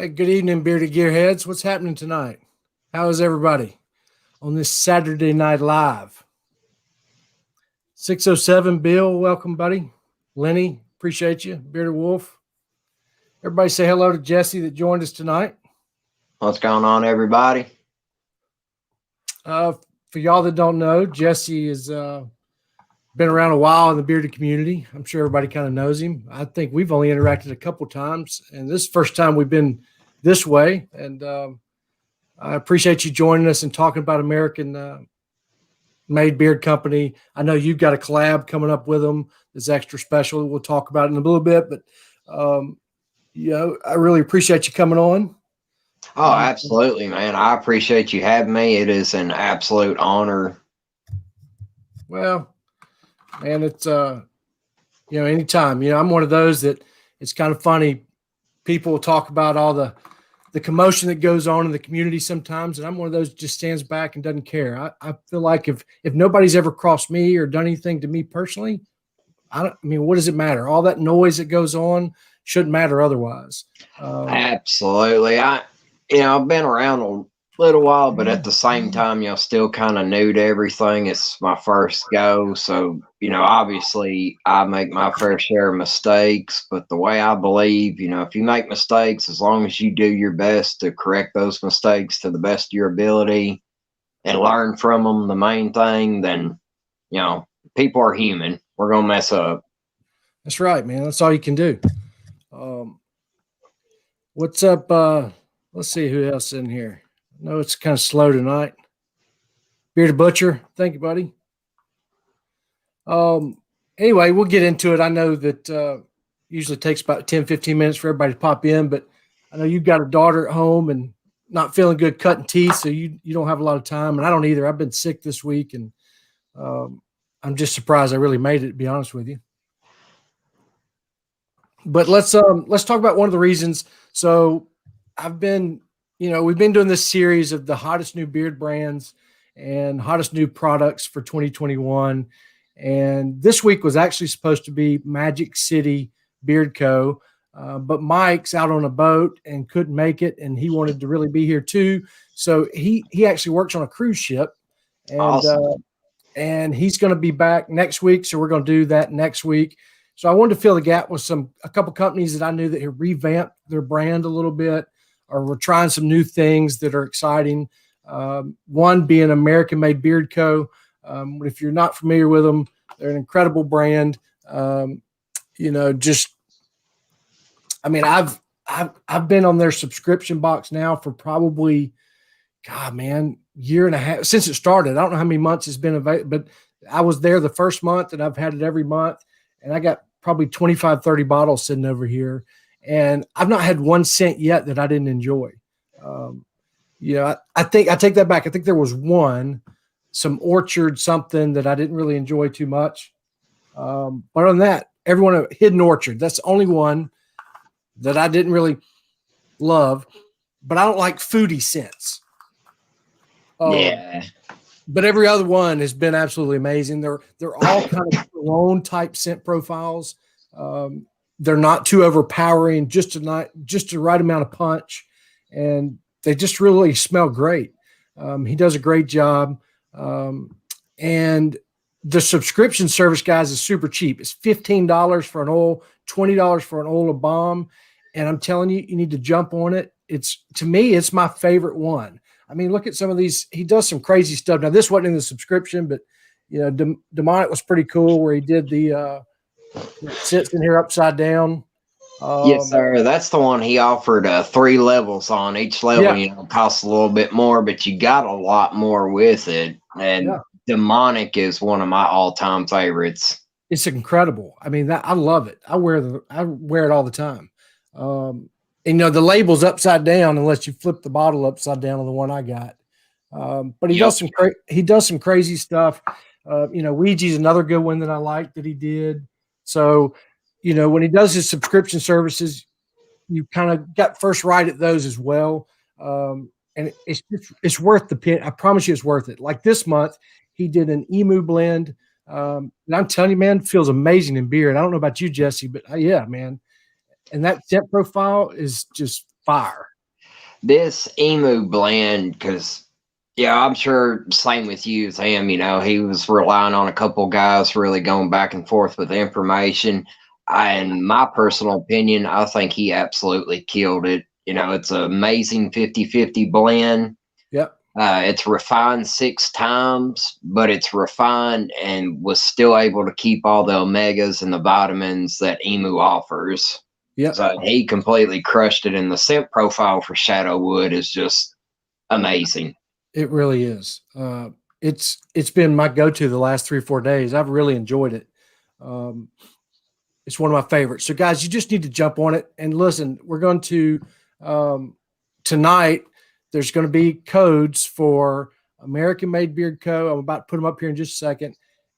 Hey, good evening, bearded gearheads. What's happening tonight? How is everybody on this Saturday Night Live? 607 Bill, welcome, buddy. Lenny, appreciate you. Bearded Wolf. Everybody say hello to Jesse that joined us tonight. What's going on, everybody? For y'all that don't know, Jesse has been around a while in the bearded community. I'm sure everybody kind of knows him. I think we've only interacted a couple times, and this is the first time we've been this way. And I appreciate you joining us and talking about American Made Beard Company. I know you've got a collab coming up with them that's extra special. We'll talk about it in a little bit, but I really appreciate you coming on. Oh, absolutely, man. I appreciate you having me. It is an absolute honor. Well, man, it's anytime. I'm one of those that it's kind of funny. People will talk about all the commotion that goes on in the community sometimes, and I'm one of those that just stands back and doesn't care. I feel like if nobody's ever crossed me or done anything to me personally, what does it matter? All that noise that goes on shouldn't matter otherwise. Absolutely. I've been around a little while, but at the same time, still kind of new to everything. It's my first go. So, obviously I make my fair share of mistakes, but the way I believe, if you make mistakes, as long as you do your best to correct those mistakes to the best of your ability and learn from them, the main thing, then, people are human. We're going to mess up. That's right, man. That's all you can do. What's up? Let's see who else is in here. I know it's kind of slow tonight. Bearded Butcher, thank you, buddy. Anyway, we'll get into it. I know that usually takes about 10, 15 minutes for everybody to pop in, but I know you've got a daughter at home and not feeling good cutting teeth, so you don't have a lot of time, and I don't either. I've been sick this week, and I'm just surprised I really made it, to be honest with you. But let's talk about one of the reasons. So we've been doing this series of the hottest new beard brands and hottest new products for 2021. And this week was actually supposed to be Magic City Beard Co. But Mike's out on a boat and couldn't make it, and he wanted to really be here too. So he actually works on a cruise ship, and Awesome. And he's going to be back next week. So we're going to do that next week. So I wanted to fill the gap with a couple companies that I knew that had revamped their brand a little bit, or we're trying some new things that are exciting. One being American Made Beard Co. If you're not familiar with them, they're an incredible brand. I've been on their subscription box now for probably, year and a half since it started. I don't know how many months it's been available, but I was there the first month and I've had it every month. And I got probably 25, 30 bottles sitting over here. And I've not had 1 cent yet that I didn't enjoy. I think I take that back. I think there was some orchard something that I didn't really enjoy too much. But other than that, everyone Hidden Orchard. That's the only one that I didn't really love. But I don't like foodie scents. Yeah. But every other one has been absolutely amazing. They're all kind of cologne type scent profiles. They're not too overpowering, just the right amount of punch, and they just really smell great. He does a great job, and the subscription service, guys, is super cheap. It's $15 for an oil, $20 for an oil of balm, and I'm telling you, you need to jump on it. To me, it's my favorite one. I mean, look at some of these. He does some crazy stuff. Now, this wasn't in the subscription, but Demonic was pretty cool where he did the sits in here upside down. Yes, sir. That's the one he offered 3 levels on. Each level, costs a little bit more, but you got a lot more with it. And Demonic is one of my all-time favorites. It's incredible. I mean, I love it. I wear it all the time. The label's upside down unless you flip the bottle upside down on the one I got. But he does some crazy stuff. Ouija's another good one that I like that he did. So, when he does his subscription services, you kind of got first right at those as well. And it's worth the pin. I promise you it's worth it. Like this month, he did an emu blend. And I'm telling you, man, feels amazing in beer. And I don't know about you, Jesse, but yeah, man. And that scent profile is just fire. this emu blend, because yeah, I'm sure same with you as him. You know, he was relying on a couple guys really going back and forth with information. In my personal opinion, I think he absolutely killed it. You know, it's an amazing 50-50 blend. Yep. It's refined 6 times, but it's refined and was still able to keep all the omegas and the vitamins that emu offers. Yep. So he completely crushed it, and the scent profile for Shadow Wood is just amazing. It really is. It's been my go-to the last 3 or 4 days. I've really enjoyed it. Um, it's one of my favorites. So, guys, you just need to jump on it and listen. We're going to tonight. There's going to be codes for American Made Beard Co. I'm about to put them up here in just a second.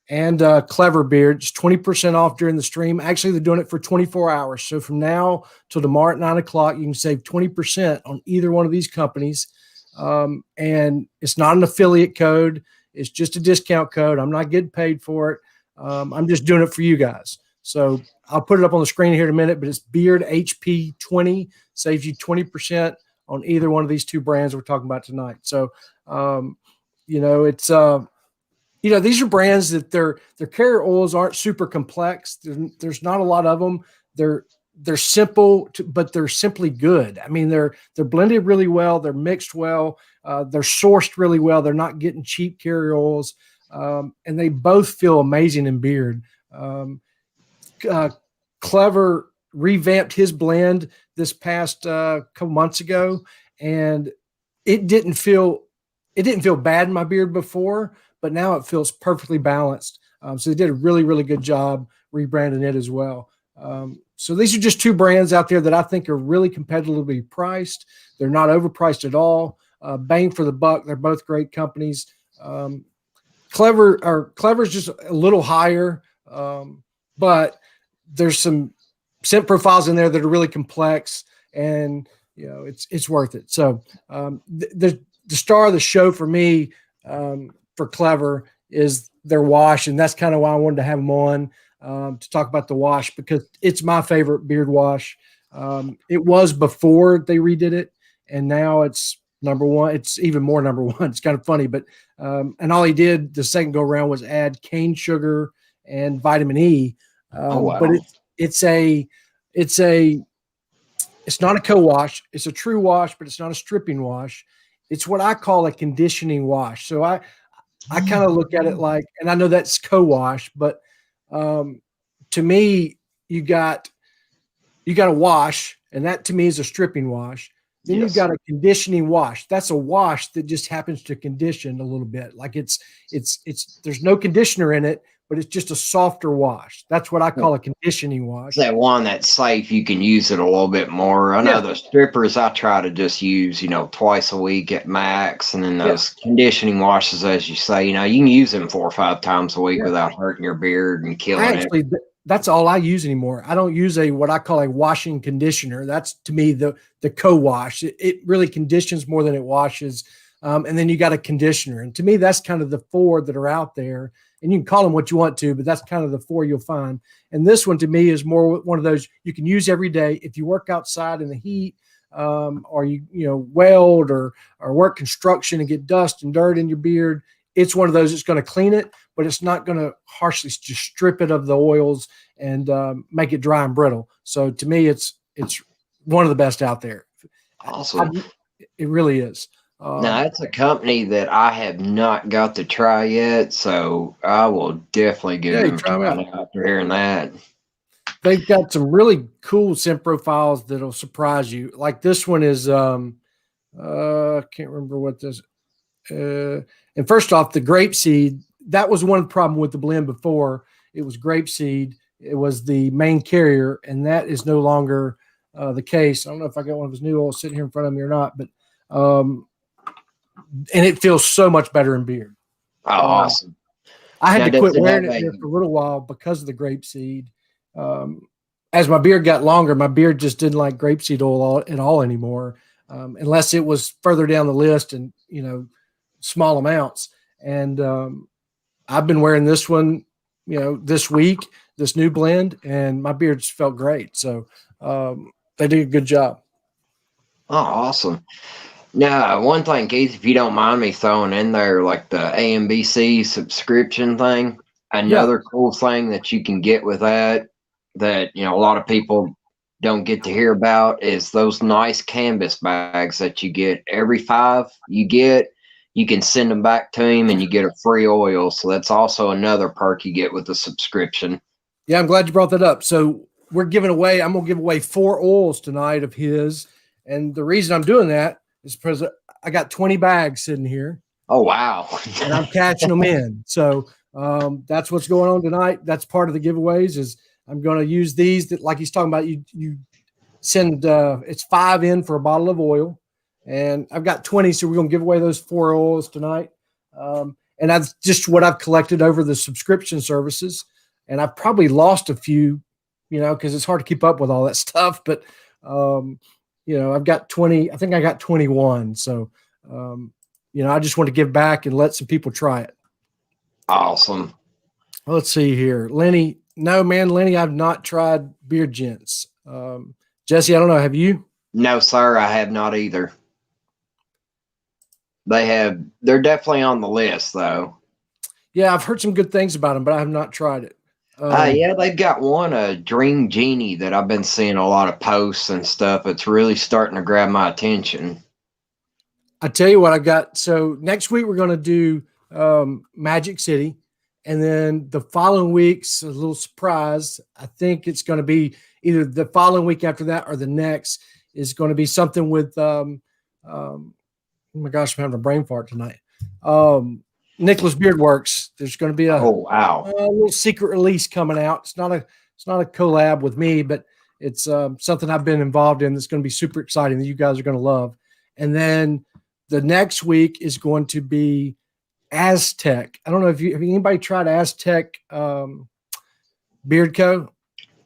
And Clever Beard, just 20% off during the stream. Actually, they're doing it for 24 hours. So from now till tomorrow at 9 o'clock, you can save 20% on either one of these companies. And it's not an affiliate code. It's just a discount code. I'm not getting paid for it. I'm just doing it for you guys. So I'll put it up on the screen here in a minute, but it's Beard HP 20, saves you 20% on either one of these two brands we're talking about tonight. So, it's, these are brands that their carrier oils aren't super complex. There's not a lot of them. They're simple, but they're simply good. I mean, they're blended really well. They're mixed well. They're sourced really well. They're not getting cheap carrier oils. And they both feel amazing in beard. Clever revamped his blend this past couple months ago, and it didn't feel bad in my beard before, but now it feels perfectly balanced. So they did a really, really good job rebranding it as well. So these are just two brands out there that I think are really competitively priced. They're not overpriced at all. Bang for the buck. They're both great companies. Clever's just a little higher, but there's some scent profiles in there that are really complex, and it's worth it. So the star of the show for me for Clever is their wash, and that's kind of why I wanted to have them on to talk about the wash, because it's my favorite beard wash. It was before they redid it, and now it's number one. It's even more number one. It's kind of funny, but and all he did the second go around was add cane sugar and vitamin E. Wow. But it's not a co-wash. It's a true wash, but it's not a stripping wash. It's what I call a conditioning wash. So I kind of look at it like, and I know that's co-wash, but to me, you got a wash, and that to me is a stripping wash. Then you've got a conditioning wash. That's a wash that just happens to condition a little bit. Like it's there's no conditioner in it, but it's just a softer wash. That's what I call a conditioning wash. It's that one that's safe. You can use it a little bit more. I know the strippers I try to just use, twice a week at max. And then those conditioning washes, as you say, you can use them 4 or 5 times a week without hurting your beard and killing it. That's all I use anymore. I don't use what I call a washing conditioner. That's to me the co-wash. It really conditions more than it washes. And then you got a conditioner. And to me, that's kind of the 4 that are out there. And you can call them what you want to, but that's kind of the 4 you'll find. And this one to me is more one of those you can use every day. If you work outside in the heat, or you weld or work construction and get dust and dirt in your beard, it's one of those that's going to clean it, but it's not going to harshly just strip it of the oils and make it dry and brittle. So to me, it's one of the best out there. Awesome. It really is. Now, it's a company that I have not got to try yet, so I will definitely give them a try after hearing that. They've got some really cool scent profiles that'll surprise you. Like this one is, I can't remember what this. And first off, the grapeseed. That was one problem with the blend before. It was grapeseed. It was the main carrier, and that is no longer the case. I don't know if I got one of his new oils sitting here in front of me or not, but and it feels so much better in beard. Oh, awesome. I had to quit wearing it there for a little while because of the grapeseed. As my beard got longer, my beard just didn't like grapeseed oil at all anymore, unless it was further down the list and, small amounts. And I've been wearing this one, this week, this new blend, and my beard's felt great. So they did a good job. Oh, awesome. Now, one thing, Keith, if you don't mind me throwing in there, like the AMBC subscription thing, Yeah. another cool thing that you can get with that, a lot of people don't get to hear about is those nice canvas bags that you get every five you can send them back to him and you get a free oil. So that's also another perk you get with the subscription. Yeah, I'm glad you brought that up. So I'm going to give away 4 oils tonight of his. And the reason I'm doing that is because I got 20 bags sitting here Oh, wow. and I'm cashing them in. So that's what's going on tonight. That's part of the giveaways is I'm going to use these that, like he's talking about, you send, it's 5 in for a bottle of oil. And I've got 20. So we're going to give away those 4 oils tonight. And that's just what I've collected over the subscription services. And I've probably lost a few, because it's hard to keep up with all that stuff. But, I've got 20. I think I got 21. So, I just want to give back and let some people try it. Awesome. Let's see here. Lenny. No, man, Lenny, I've not tried Beard Gents. Jesse, I don't know. Have you? No, sir, I have not either. They're definitely on the list, though. Yeah, I've heard some good things about them, but I have not tried it. Yeah, they've got one, a Dream Genie, that I've been seeing a lot of posts and stuff. It's really starting to grab my attention. I tell you what, I got. So next week we're going to do Magic City, and then the following week's a little surprise. I think it's going to be either the following week after that or the next is going to be something with. Oh my gosh, I'm having a brain fart tonight. Nicholas Beard Works. There's going to be a little secret release coming out. It's not a collab with me, but it's something I've been involved in that's going to be super exciting that you guys are going to love. And then the next week is going to be Aztec. I don't know if anybody tried Aztec Beard Co.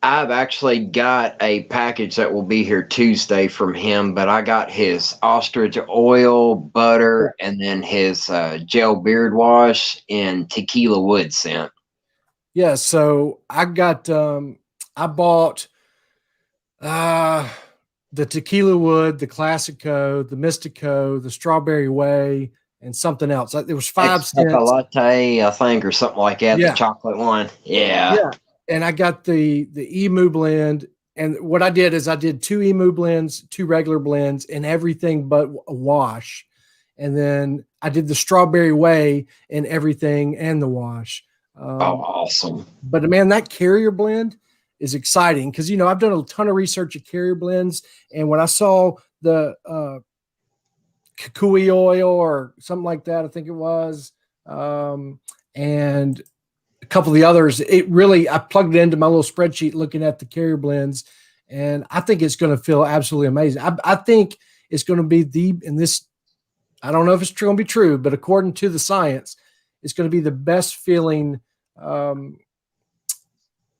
I've actually got a package that will be here Tuesday from him, but I got his ostrich oil, butter, and then his gel beard wash in tequila wood scent. Yeah, so I got I bought the tequila wood, the Classico, the Mystico, the Strawberry Way, and something else. There was 5 cents. Latte, I think, or something like that. Yeah. The chocolate one. Yeah. And I got the Emu blend. And what I did is I did 2 Emu blends, 2 regular blends, and everything but a wash. And then I did the Strawberry Way and everything and the wash. Awesome. But man, that carrier blend is exciting because, I've done a ton of research at carrier blends. And when I saw the kukui oil or something like that, I think it was, and a couple of the others, I plugged it into my little spreadsheet looking at the carrier blends, and I think it's going to feel absolutely amazing. I think it's going to be I don't know if it's going to be true, but according to the science, it's going to be the best feeling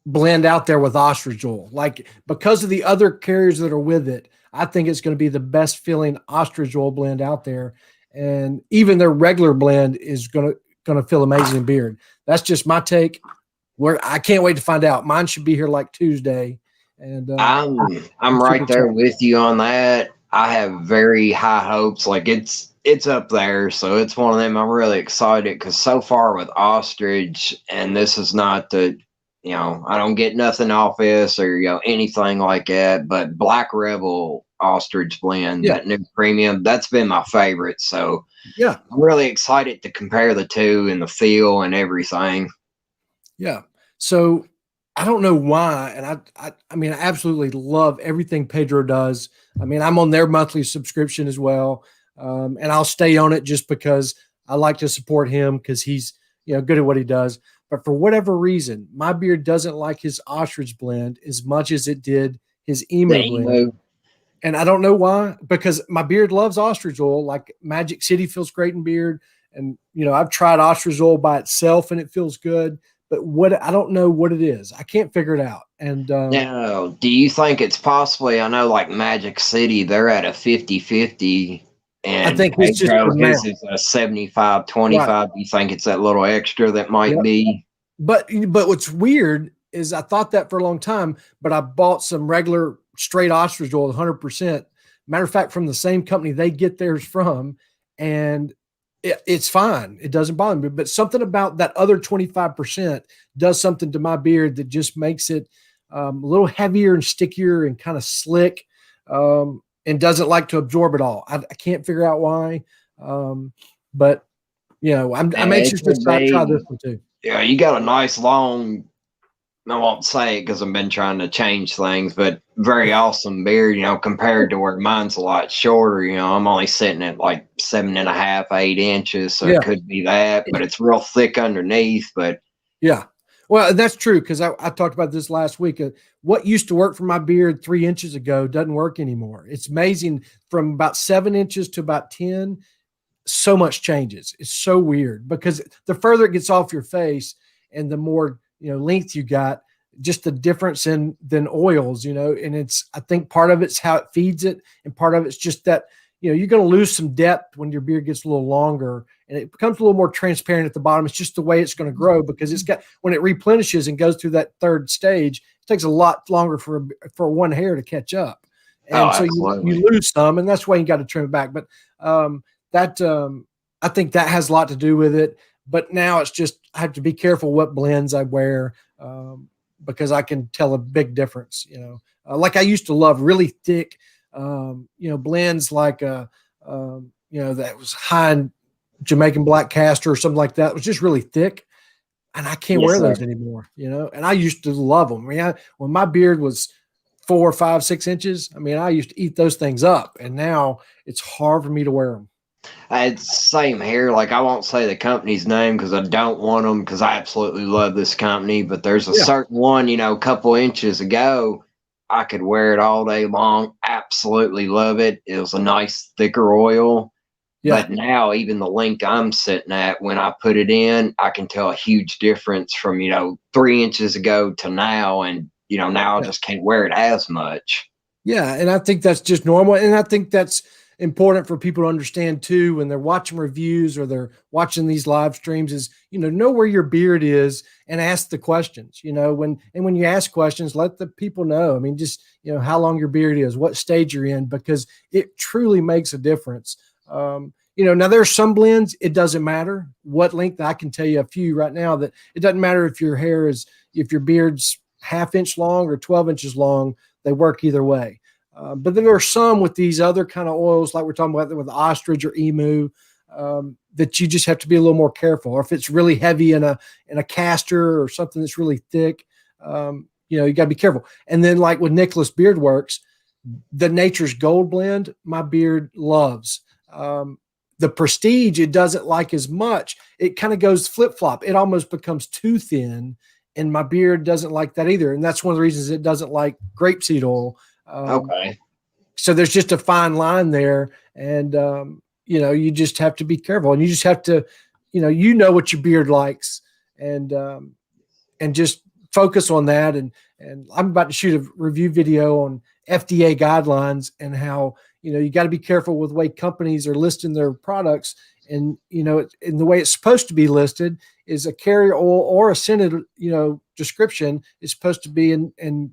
blend out there with ostrich oil. Like, because of the other carriers that are with it, I think it's going to be the best feeling ostrich oil blend out there. And even their regular blend is going to feel amazing in beard. That's just my take. Where I can't wait to find out. Mine should be here like Tuesday. And I'm right there with you on that. I have very high hopes. Like, it's up there, so it's one of them. I'm really excited because so far with ostrich, and this is not I don't get nothing off this or anything like that, but Black Rebel ostrich blend, that new premium, that's been my favorite. So yeah, I'm really excited to compare the two and the feel and everything. Yeah. So I don't know why, and I mean, I absolutely love everything Pedro does. I mean, I'm on their monthly subscription as well, and I'll stay on it just because I like to support him because he's good at what he does. But for whatever reason, my beard doesn't like his ostrich blend as much as it did his emu blend. And I don't know why, because my beard loves ostrich oil. Like, Magic City feels great in beard. And, I've tried ostrich oil by itself and it feels good. But I don't know what it is. I can't figure it out. And now, do you think it's possibly, I know like Magic City, they're at a 50-50. And I think it's just his is a 75-25. Right. Do you think it's that little extra that might be? But what's weird is I thought that for a long time, but I bought some regular straight ostrich oil, 100%. Matter of fact, from the same company they get theirs from, and it's fine. It doesn't bother me. But something about that other 25% does something to my beard that just makes it a little heavier and stickier and kind of slick, and doesn't like to absorb it all. I can't figure out why. But I'm anxious to try this one too. Yeah, you got a nice long, I won't say it because I've been trying to change things, but very awesome beard, compared to where mine's a lot shorter. I'm only sitting at like 7.5, 8 inches. So it could be that, but it's real thick underneath. But yeah, well, that's true. Cause I talked about this last week. What used to work for my beard 3 inches ago doesn't work anymore. It's amazing, from about 7 inches to about 10. So much changes. It's so weird, because the further it gets off your face and the more length you got, just the difference than oils, and I think part of it's how it feeds it, and part of it's just that you're going to lose some depth when your beard gets a little longer, and it becomes a little more transparent at the bottom. It's just the way it's going to grow, because when it replenishes and goes through that third stage, it takes a lot longer for one hair to catch up, and so you lose some, and that's why you got to trim it back. But I think that has a lot to do with it. But now it's just, I have to be careful what blends I wear, because I can tell a big difference. Like I used to love really thick, blends like that was high in Jamaican black castor or something like that. It was just really thick, and I can't wear those anymore. And I used to love them. When my beard was 4, 5, 6 inches, I used to eat those things up, and now it's hard for me to wear them. It's same here. Like, I won't say the company's name because I don't want them, because I absolutely love this company. But there's a certain one, a couple inches ago, I could wear it all day long. Absolutely love it. It was a nice thicker oil. Yeah. But now, even the length I'm sitting at, when I put it in, I can tell a huge difference from 3 inches ago to now, and now I just can't wear it as much. Yeah, and I think that's just normal, and I think that's important for people to understand too, when they're watching reviews or they're watching these live streams, is know where your beard is and ask the questions. When you ask questions, let the people know. Just how long your beard is, what stage you're in, because it truly makes a difference. Now there's some blends it doesn't matter what length. I can tell you a few right now that it doesn't matter if your beard's ½ inch long or 12 inches long. They work either way. But then there are some with these other kind of oils, like we're talking about with ostrich or emu, that you just have to be a little more careful. Or if it's really heavy in a castor or something that's really thick, you got to be careful. And then, like with Nicholas Beard Works, the Nature's Gold blend, my beard loves. The Prestige, it doesn't like as much. It kind of goes flip flop. It almost becomes too thin, and my beard doesn't like that either. And that's one of the reasons it doesn't like grapeseed oil. Okay. So there's just a fine line there, and you just have to be careful, and you just have to, what your beard likes, and just focus on that. And I'm about to shoot a review video on FDA guidelines and how you got to be careful with the way companies are listing their products, and in the way it's supposed to be listed is a carrier oil or a scented description is supposed to be in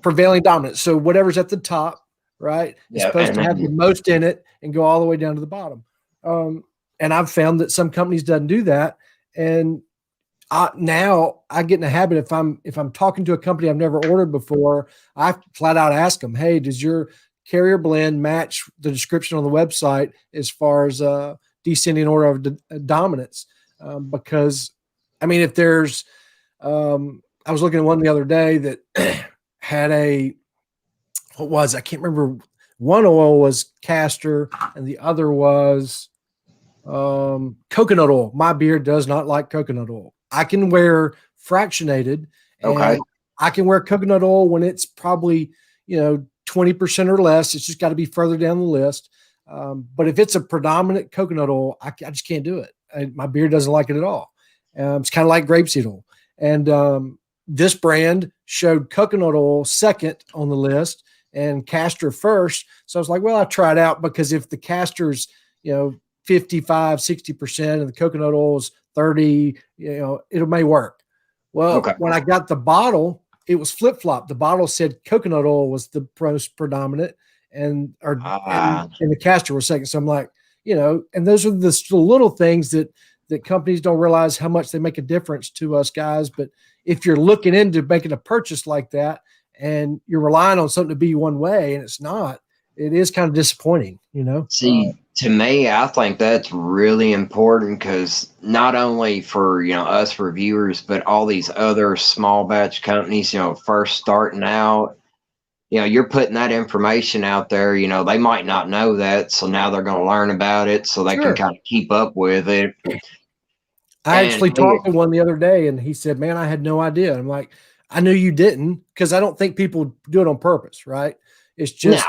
prevailing dominance. So whatever's at the top, right, is supposed to have the most in it and go all the way down to the bottom. And I've found that some companies doesn't do that. And now I get in a habit, if I'm talking to a company I've never ordered before, I flat out ask them, hey, does your carrier blend match the description on the website as far as descending order of dominance? Because if there's I was looking at one the other day that had I can't remember. One oil was castor and the other was coconut oil. My beard does not like coconut oil. I can wear fractionated. Okay. I can wear coconut oil when it's probably, 20% or less. It's just got to be further down the list. But if it's a predominant coconut oil, I just can't do it. My beard doesn't like it at all. It's kind of like grapeseed oil. And this brand showed coconut oil second on the list and castor first. So I was like, well, I'll try it out, because if the castor's, 55, 60% and the coconut oil is 30, it may work. Well, when I got the bottle, it was flip flop. The bottle said coconut oil was the most predominant and the castor was second. So I'm like, and those are the little things that companies don't realize how much they make a difference to us guys. But if you're looking into making a purchase like that and you're relying on something to be one way and it's not, it is kind of disappointing, See, to me, I think that's really important because not only for, us reviewers, but all these other small batch companies, first starting out, you're putting that information out there, they might not know that. So now they're going to learn about it so they can kind of keep up with it. I actually talked to one the other day and he said, man, I had no idea. I'm like, I knew you didn't, because I don't think people do it on purpose, right? It's just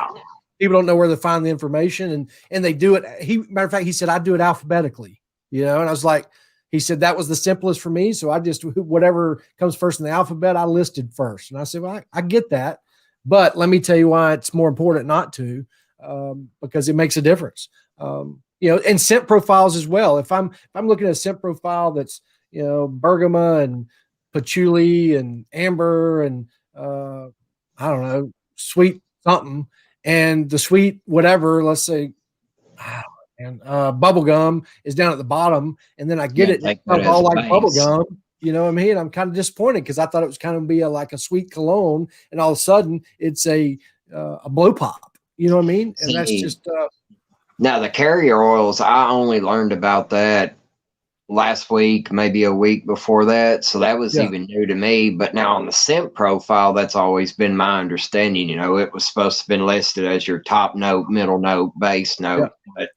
people don't know where to find the information and they do it. Matter of fact, he said, I do it alphabetically, and I was like, he said, that was the simplest for me. So I just, whatever comes first in the alphabet, I listed first. And I said, well, I get that, but let me tell you why it's more important not to, because it makes a difference. And scent profiles as well. If I'm looking at a scent profile that's, bergamot and patchouli and amber and, I don't know, sweet something, and the sweet whatever, let's say, bubble gum is down at the bottom, and then I get it all like bubble gum. You know what I mean? I'm kind of disappointed because I thought it was kind of be like a sweet cologne, and all of a sudden it's a blow pop. You know what I mean? And that's just now the carrier oils. I only learned about that last week, maybe a week before that, so that was even new to me. But now on the scent profile, that's always been my understanding. It was supposed to have been listed as your top note, middle note, base note, but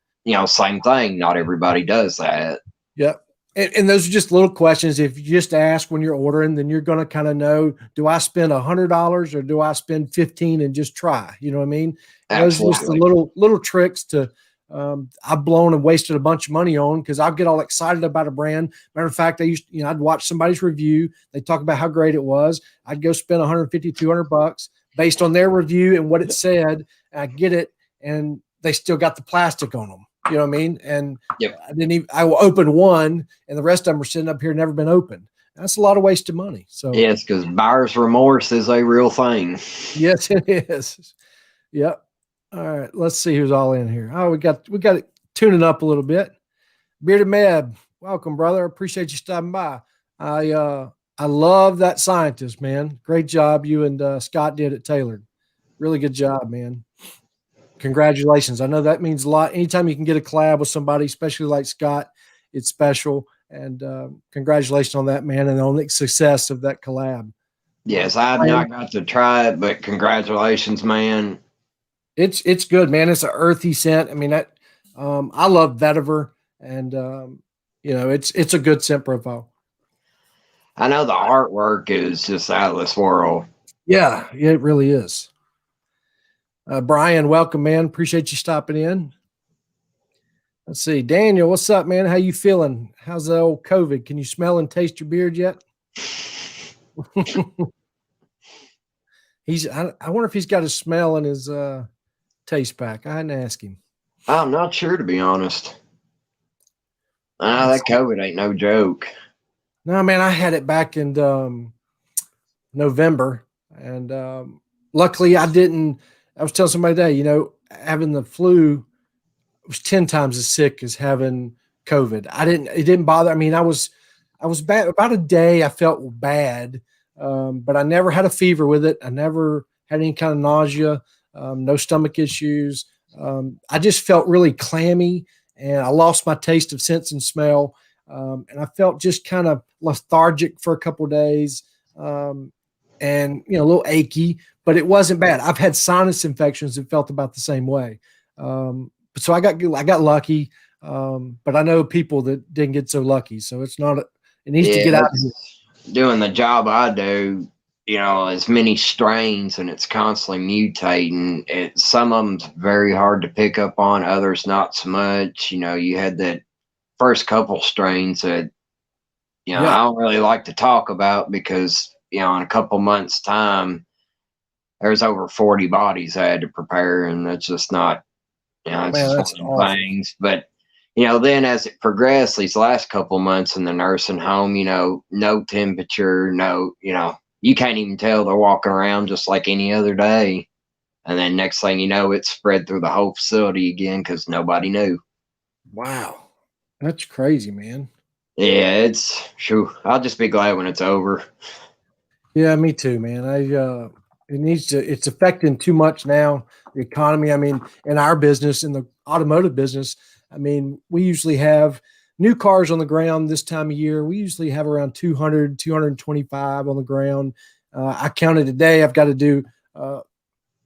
same thing. Not everybody does that. Yep. And those are just little questions. If you just ask when you're ordering, then you're going to kind of know, do I spend $100 or do I spend 15 and just try? You know what I mean? Those are just the little tricks to, I've blown and wasted a bunch of money on because I'll get all excited about a brand. Matter of fact, I'd watch somebody's review. They talk about how great it was. I'd go spend $150, $200 based on their review and what it said. I get it. And they still got the plastic on them. You know what I mean? And I will open one and the rest of them are sitting up here, never been opened. That's a lot of wasted money. So yes, because buyer's remorse is a real thing. Yes, it is. Yep. All right, let's see who's all in here. Oh, we got it tuning up a little bit. Bearded Meb, welcome, brother. Appreciate you stopping by. I love that scientist, man. Great job you and Scott did at Tailored. Really good job, man. Congratulations. I know that means a lot. Anytime you can get a collab with somebody, especially like Scott, it's special. And congratulations on that, man, and on the success of that collab. Yes, I have not got to try it, but congratulations, man. It's good, man. It's an earthy scent. I mean, I love vetiver, and it's a good scent profile. I know the artwork is just out of this world. Yeah, it really is. Brian, welcome, man. Appreciate you stopping in. Let's see, Daniel, what's up, man? How you feeling? How's the old COVID? Can you smell and taste your beard yet? I wonder if he's got a smell in his taste pack. I hadn't asked him. I'm not sure, to be honest. That COVID ain't no joke. No, man, I had it back in November, and luckily I didn't. I was telling somebody today, having the flu was 10 times as sick as having COVID. It didn't bother. I mean, I was bad about a day. I felt bad, but I never had a fever with it. I never had any kind of nausea, no stomach issues. I just felt really clammy, and I lost my taste of sense and smell. And I felt just kind of lethargic for a couple of days, and a little achy, but it wasn't bad. I've had sinus infections that felt about the same way. So I got lucky, but I know people that didn't get so lucky. So it's not. It needs to get out of here. Doing the job I do, as many strains, and it's constantly mutating. Some of them's very hard to pick up on, others not so much. You had that first couple strains that, I don't really like to talk about because, in a couple months' time, there's over 40 bodies I had to prepare, and that's just not, it's just one of the things. But, then as it progressed, these last couple months in the nursing home, no temperature, no, you can't even tell they're walking around just like any other day. And then next thing you know, it's spread through the whole facility again because nobody knew. Wow. That's crazy, man. Yeah, it's true. I'll just be glad when it's over. Yeah, me too, man. It's affecting too much now, the economy. I mean, in our business, in the automotive business, I mean, we usually have new cars on the ground this time of year. We usually have around 200, 225 on the ground. I counted today. I've got to do,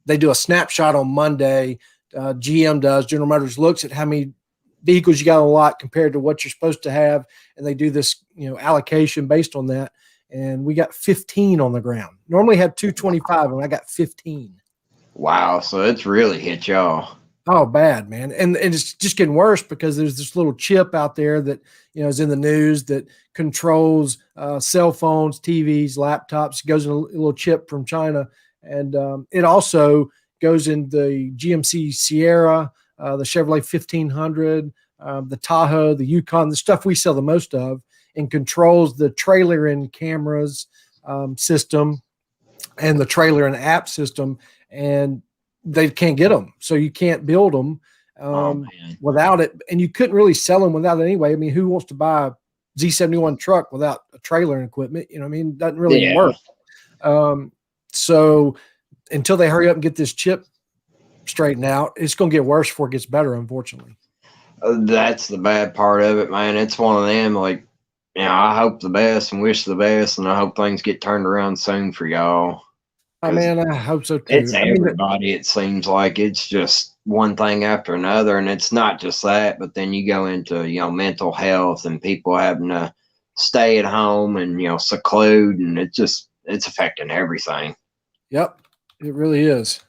they do a snapshot on Monday. GM does, General Motors looks at how many vehicles you got on the lot compared to what you're supposed to have. And they do this, allocation based on that. And we got 15 on the ground. Normally have 225, and I got 15. Wow, so it's really hit y'all. Oh, bad, man. And it's just getting worse because there's this little chip out there that, is in the news that controls cell phones, TVs, laptops. It goes in a little chip from China. And it also goes in the GMC Sierra, the Chevrolet 1500, the Tahoe, the Yukon, the stuff we sell the most of, and controls the trailer and cameras system and the trailer and app system. And they can't get them. So you can't build them without it. And you couldn't really sell them without it anyway. I mean, who wants to buy a Z71 truck without a trailer and equipment? You know what I mean? It doesn't really work. So until they hurry up and get this chip straightened out, it's going to get worse before it gets better, unfortunately. That's the bad part of it, man. It's one of them, like, I hope the best and wish the best, and I hope things get turned around soon for y'all. Man, I hope so too. It's everybody. It seems like it's just one thing after another, and it's not just that. But then you go into mental health and people having to stay at home and seclude, and it's affecting everything. Yep, it really is.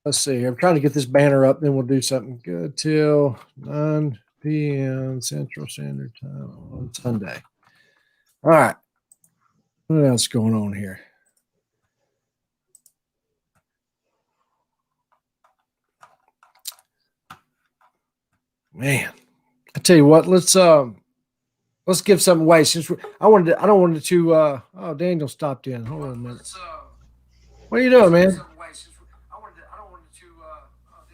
Let's see. I'm trying to get this banner up, then we'll do something good till 9 p.m. Central Standard Time on Sunday. All right. What else is going on here? Man, I tell you what, let's give something away. Since I don't want to. Oh, Daniel stopped in. Hold on a minute. What are you doing, man?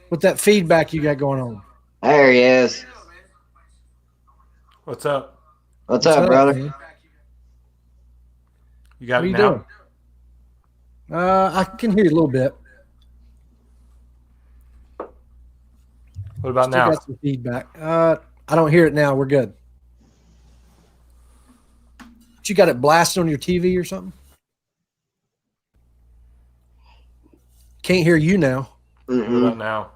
With that feedback you got going on. There he is. What's up? What's up, brother? Man? You got what it you now? Doing? I can hear you a little bit. What about Still now? got some feedback. I don't hear it now. We're good. But you got it blasted on your TV or something? Can't hear you now. What about now?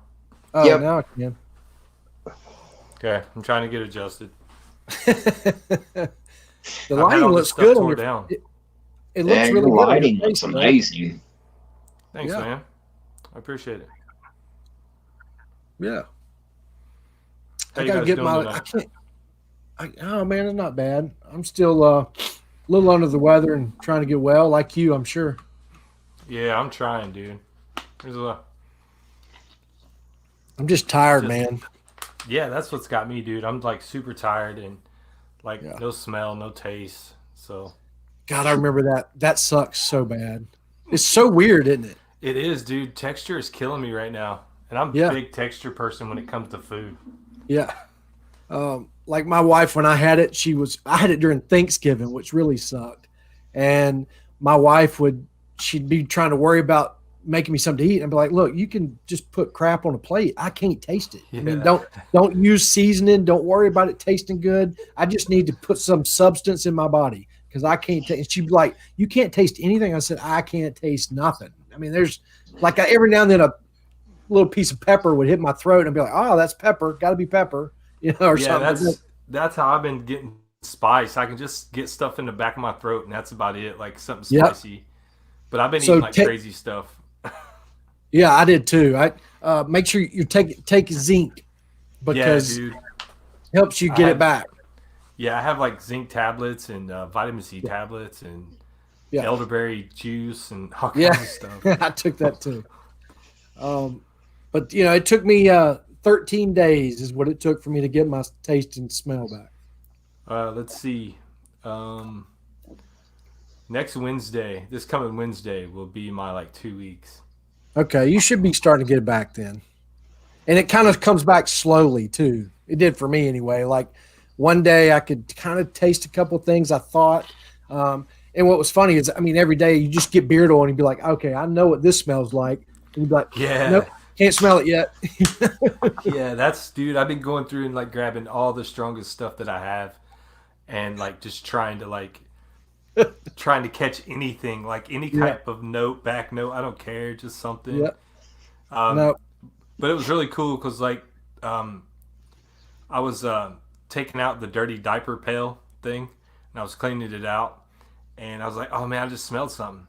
Oh, Yep. now I can. Okay, I'm trying to get adjusted. The I've had lighting all this looks stuff good on tore your. down. It looks really your good. lighting On your looks face, amazing. Thanks, Yeah. man. I appreciate it. Yeah. How I you gotta guys get doing my. tonight? I can't. Oh man, it's not bad. I'm still a little under the weather and trying to get well, like you, I'm sure. Yeah, I'm trying, dude. I'm just tired, man. Yeah, that's what's got me, dude. I'm like super tired and like Yeah. no smell, no taste. So God, I remember that. That sucks so bad. It's so weird, isn't it? it is, dude. Texture is killing me right now, and I'm Yeah. a big texture person when it comes to food. Yeah. Like my wife, when I had it, I had it during Thanksgiving, which really sucked. And my wife she'd be trying to worry about making me something to eat. And I'd be like, look, you can just put crap on a plate. I can't taste it. I mean, Yeah. don't use seasoning. Don't worry about it tasting good. I just need to put some substance in my body because I can't taste. She'd be like, you can't taste anything. I said, I can't taste nothing. I mean, there's like every now and then a little piece of pepper would hit my throat and I'd be like, oh, that's pepper. Got to be pepper. Or Yeah, something. that's how I've been getting spice. I can just get stuff in the back of my throat, and that's about it. Like something Yep. spicy. But I've been So eating like crazy stuff. Yeah, I did too. I make sure you take zinc because yeah, dude. it helps you get it back. Yeah, I have like zinc tablets and vitamin C tablets and Yeah. elderberry juice and all kinds Yeah, of stuff. I took that too. But it took me 13 days is what it took for me to get my taste and smell back. Let's see. Next Wednesday, this coming Wednesday, will be my like 2 weeks. Okay, you should be starting to get it back then. And it kind of comes back slowly too. It did for me anyway. Like one day I could kind of taste a couple things I thought. And what was funny is, I mean, every day you just get beard oil and you'd be like, okay, I know what this smells like. And you'd be like, Yeah. nope, can't smell it yet. Yeah, dude, I've been going through and like grabbing all the strongest stuff that I have and like just trying to catch anything, like any type of back note. I don't care, just something. Yeah. No. But it was really cool because like I was taking out the dirty diaper pail thing and I was cleaning it out and I was like, oh man, I just smelled something.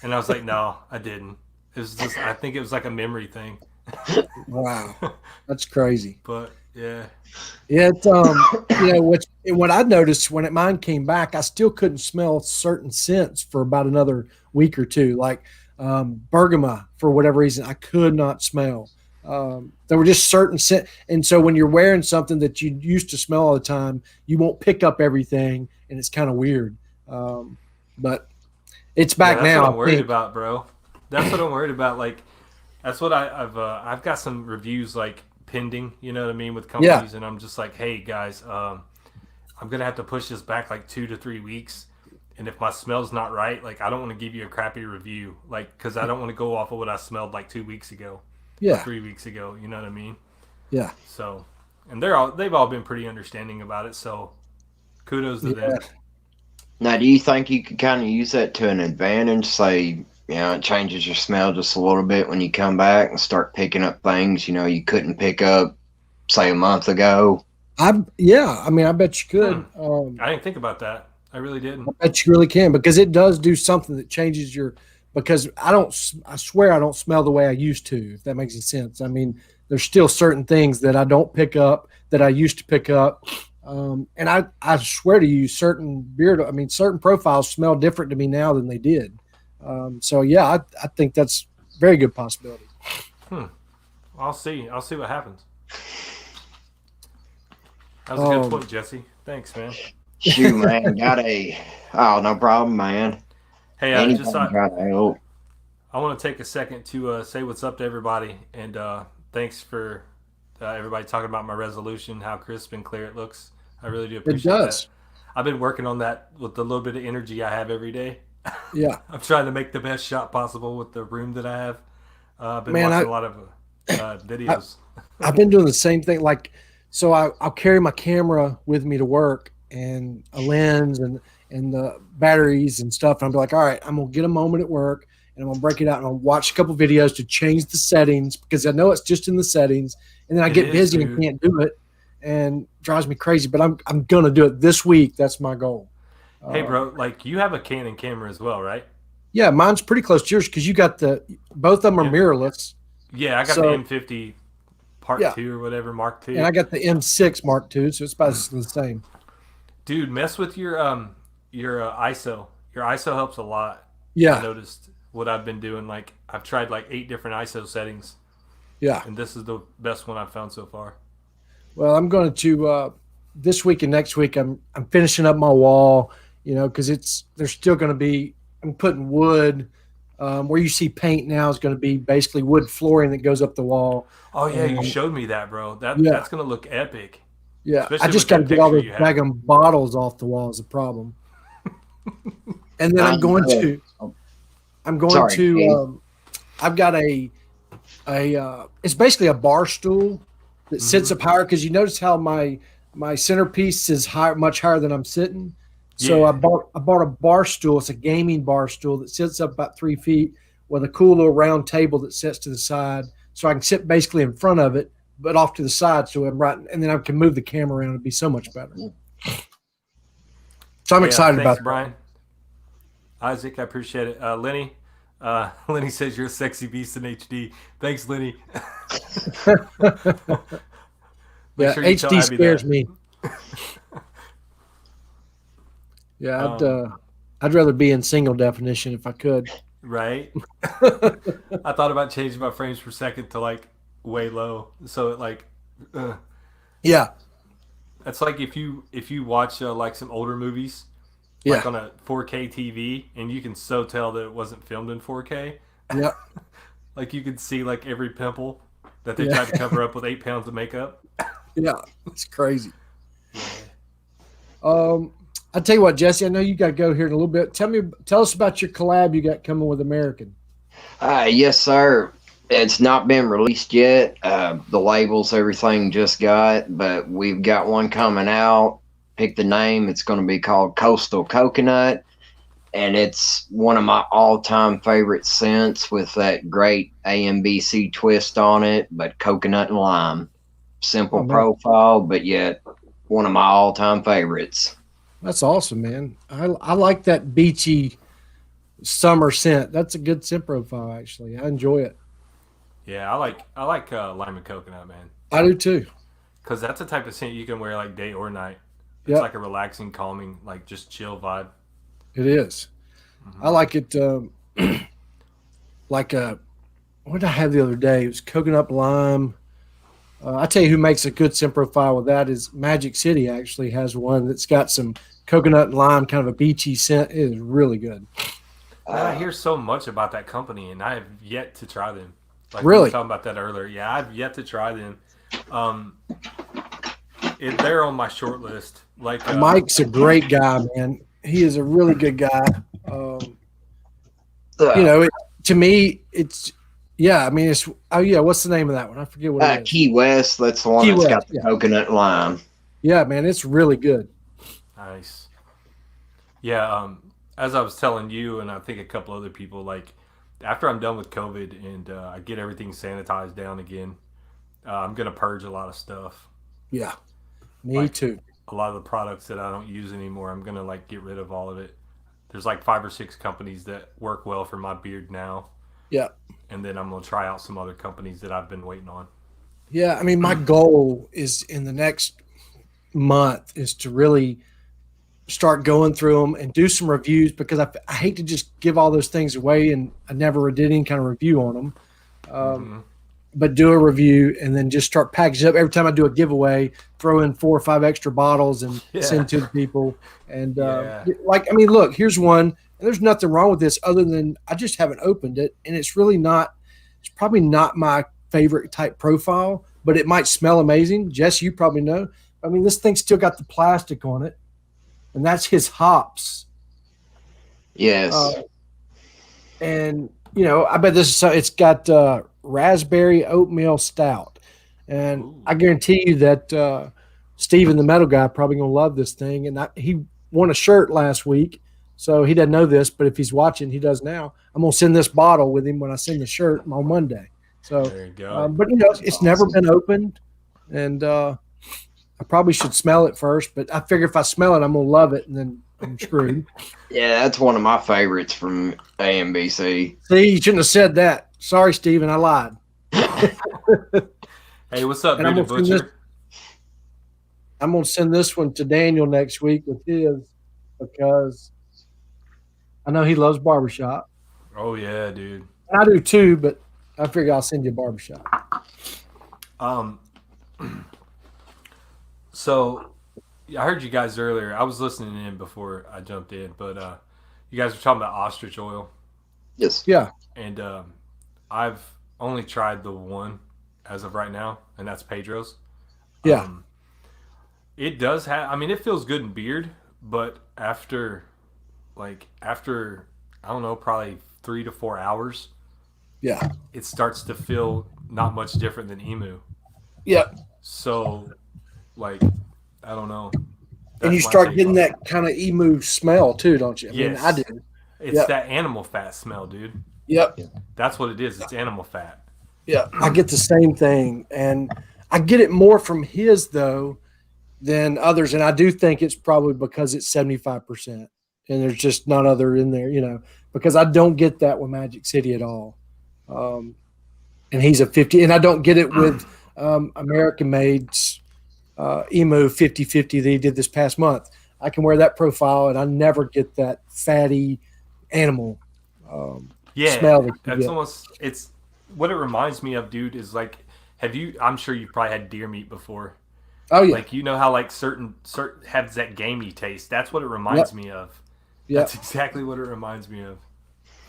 And I was like, no, I didn't. It was just, I think it was like a memory thing. Wow. That's crazy. But yeah. Yeah, what I noticed when mine came back, I still couldn't smell certain scents for about another week or two. Like bergamot, for whatever reason, I could not smell. There were just certain scents, and so when you're wearing something that you used to smell all the time, you won't pick up everything, and it's kind of weird. But it's back that's now. What I'm worried about, bro. That's what I'm worried about. Like, that's what I've got some reviews like pending, you know what I mean, with companies, and I'm just like, hey guys, I'm gonna have to push this back like 2 to 3 weeks, and if my smell's not right, like I don't want to give you a crappy review, like because I don't want to go off of what I smelled like 2 weeks ago, 3 weeks ago, you know what I mean? Yeah. So, and they've all been pretty understanding about it, so kudos to them. Now, do you think you could kind of use that to an advantage? Say, it changes your smell just a little bit when you come back and start picking up things, you couldn't pick up, say, a month ago. I bet you could. I didn't think about that. I really didn't. I bet you really can, because it does do something that changes because I swear I don't smell the way I used to, if that makes any sense. I mean, there's still certain things that I don't pick up that I used to pick up. And I swear to you, certain profiles smell different to me now than they did. So yeah, I think that's a very good possibility. I'll see what happens. That was a good point, Jesse. Thanks, man. Shoot, man, no problem, man. Hey, I want to take a second to say what's up to everybody, and thanks for everybody talking about my resolution, how crisp and clear it looks. I really do appreciate that. I've been working on that with the little bit of energy I have every day. Yeah. I'm trying to make the best shot possible with the room that I have. I've been watching a lot of videos. I've been doing the same thing. Like, so I'll carry my camera with me to work and a lens and the batteries and stuff. And I'll be like, all right, I'm going to get a moment at work and I'm going to break it out and I'll watch a couple videos to change the settings because I know it's just in the settings. And then I get busy and can't do it and it drives me crazy. But I'm going to do it this week. That's my goal. Hey, bro, like you have a Canon camera as well, right? Yeah, mine's pretty close to yours because you got both of them are mirrorless. Yeah, I got the M50 Part 2 or whatever, Mark 2. And I got the M6 Mark 2, so it's about the same. Dude, mess with your ISO. Your ISO helps a lot. Yeah. I noticed what I've been doing. Like I've tried like 8 different ISO settings. Yeah. And this is the best one I've found so far. Well, I'm going to this week and next week I'm finishing up my wall, because there's still going to be, I'm putting wood where you see paint now is going to be basically wood flooring that goes up the wall. Oh yeah, you showed me that, bro. That's going to look epic. Yeah, especially I just got to get all those daggum bottles off the wall is a problem. And then I've got it's basically a bar stool that sits up higher because you notice how my centerpiece is much higher than I'm sitting. So I bought a bar stool. It's a gaming bar stool that sits up about 3 feet with a cool little round table that sits to the side. So I can sit basically in front of it, but off to the side. So I'm right, and then I can move the camera around. It'd be so much better. So I'm excited about it. Brian. Isaac, I appreciate it. Lenny. Lenny says you're a sexy beast in HD. Thanks, Lenny. Yeah, sure HD scares me. Yeah, I'd rather be in single definition if I could. Right. I thought about changing my frames per second to like way low, so it like. Yeah. It's like if you watch like some older movies, like on a 4K TV, and you can so tell that it wasn't filmed in 4K Yep. Like you could see like every pimple that they tried to cover up with 8 pounds of makeup. Yeah, it's crazy. I tell you what, Jesse, I know you got to go here in a little bit. Tell us about your collab you got coming with American. Yes, sir. It's not been released yet. The labels, everything just got, but we've got one coming out. Pick the name. It's going to be called Coastal Coconut, and it's one of my all-time favorite scents with that great AMBC twist on it, but coconut and lime. Simple profile, but yet one of my all-time favorites. That's awesome, man. I like that beachy summer scent. That's a good scent profile, actually. I enjoy it. Yeah, I like lime and coconut, man. I do too. Because that's the type of scent you can wear like day or night. It's Yep. like a relaxing, calming, like just chill vibe. It is. I like it like what did I have the other day? It was coconut lime. I tell you who makes a good scent profile with that is Magic City. Actually has one that's got some coconut and lime, kind of a beachy scent. It is really good. I hear so much about that company, and I have yet to try them. Like Really? we were talking about that earlier. Yeah, I've yet to try them. They're on my short list. Like Mike's a great guy, man. He is a really good guy. To me, it's I mean, it's what's the name of that one? I forget what it is. Key West. That's the one Key that's West, got the coconut and lime. Yeah, man, it's really good. Nice. Yeah. As I was telling you, and I think a couple other people, like after I'm done with COVID and I get everything sanitized down again, I'm gonna purge a lot of stuff. Yeah, me too. A lot of the products that I don't use anymore, I'm gonna like get rid of all of it. There's like 5 or 6 companies that work well for my beard now. Yeah. And then I'm gonna try out some other companies that I've been waiting on. Yeah, I mean, my goal is in the next month is to really start going through them and do some reviews because I hate to just give all those things away and I never did any kind of review on them. But do a review and then just start packaging up. Every time I do a giveaway, throw in 4 or 5 extra bottles and send to the people. And look, here's one. And there's nothing wrong with this other than I just haven't opened it. And it's probably not my favorite type profile, but it might smell amazing. Jess, you probably know. I mean, this thing's still got the plastic on it. And that's his hops. Yes. And, I bet it's got raspberry oatmeal stout. And I guarantee you that Steven, the metal guy, probably going to love this thing. And he won a shirt last week. So he doesn't know this, but if he's watching, he does now. I'm going to send this bottle with him when I send the shirt on Monday. So, there you go. But, it's never been opened. And I probably should smell it first, but I figure if I smell it, I'm going to love it, and then I'm screwed. Yeah, that's one of my favorites from AMBC. See, you shouldn't have said that. Sorry, Steven, I lied. Hey, what's up, And Bearded Butcher? I'm going to send this one to Daniel next week with his because I know he loves barbershop. Oh, yeah, dude. I do too, but I figure I'll send you a barbershop. So I heard you guys earlier. I was listening in before I jumped in, but you guys were talking about ostrich oil. Yes. Yeah. And I've only tried the one as of right now, and that's Pedro's. Yeah. It does have, I mean, it feels good in beard, but after I don't know, probably 3 to 4 hours, Yeah. it starts to feel not much different than emu. Yeah. So, like, I don't know. And you That's my start take getting on that kind of emu smell too, don't you? I mean, Yes. I do. It's Yep. that animal fat smell, dude. Yep. That's what it is. It's animal fat. Yeah. I get the same thing. And I get it more from his, though, than others. And I do think it's probably because it's 75%. And there's just not other in there, because I don't get that with Magic City at all. And he's a 50. And I don't get it with American Made's emu 50-50 that he did this past month. I can wear that profile and I never get that fatty animal smell that you that's get. almost, it's what it reminds me of, dude, is like, I'm sure you've probably had deer meat before. Oh yeah. Like, how like certain has that gamey taste. That's what it reminds me of. Yeah. That's exactly what it reminds me of.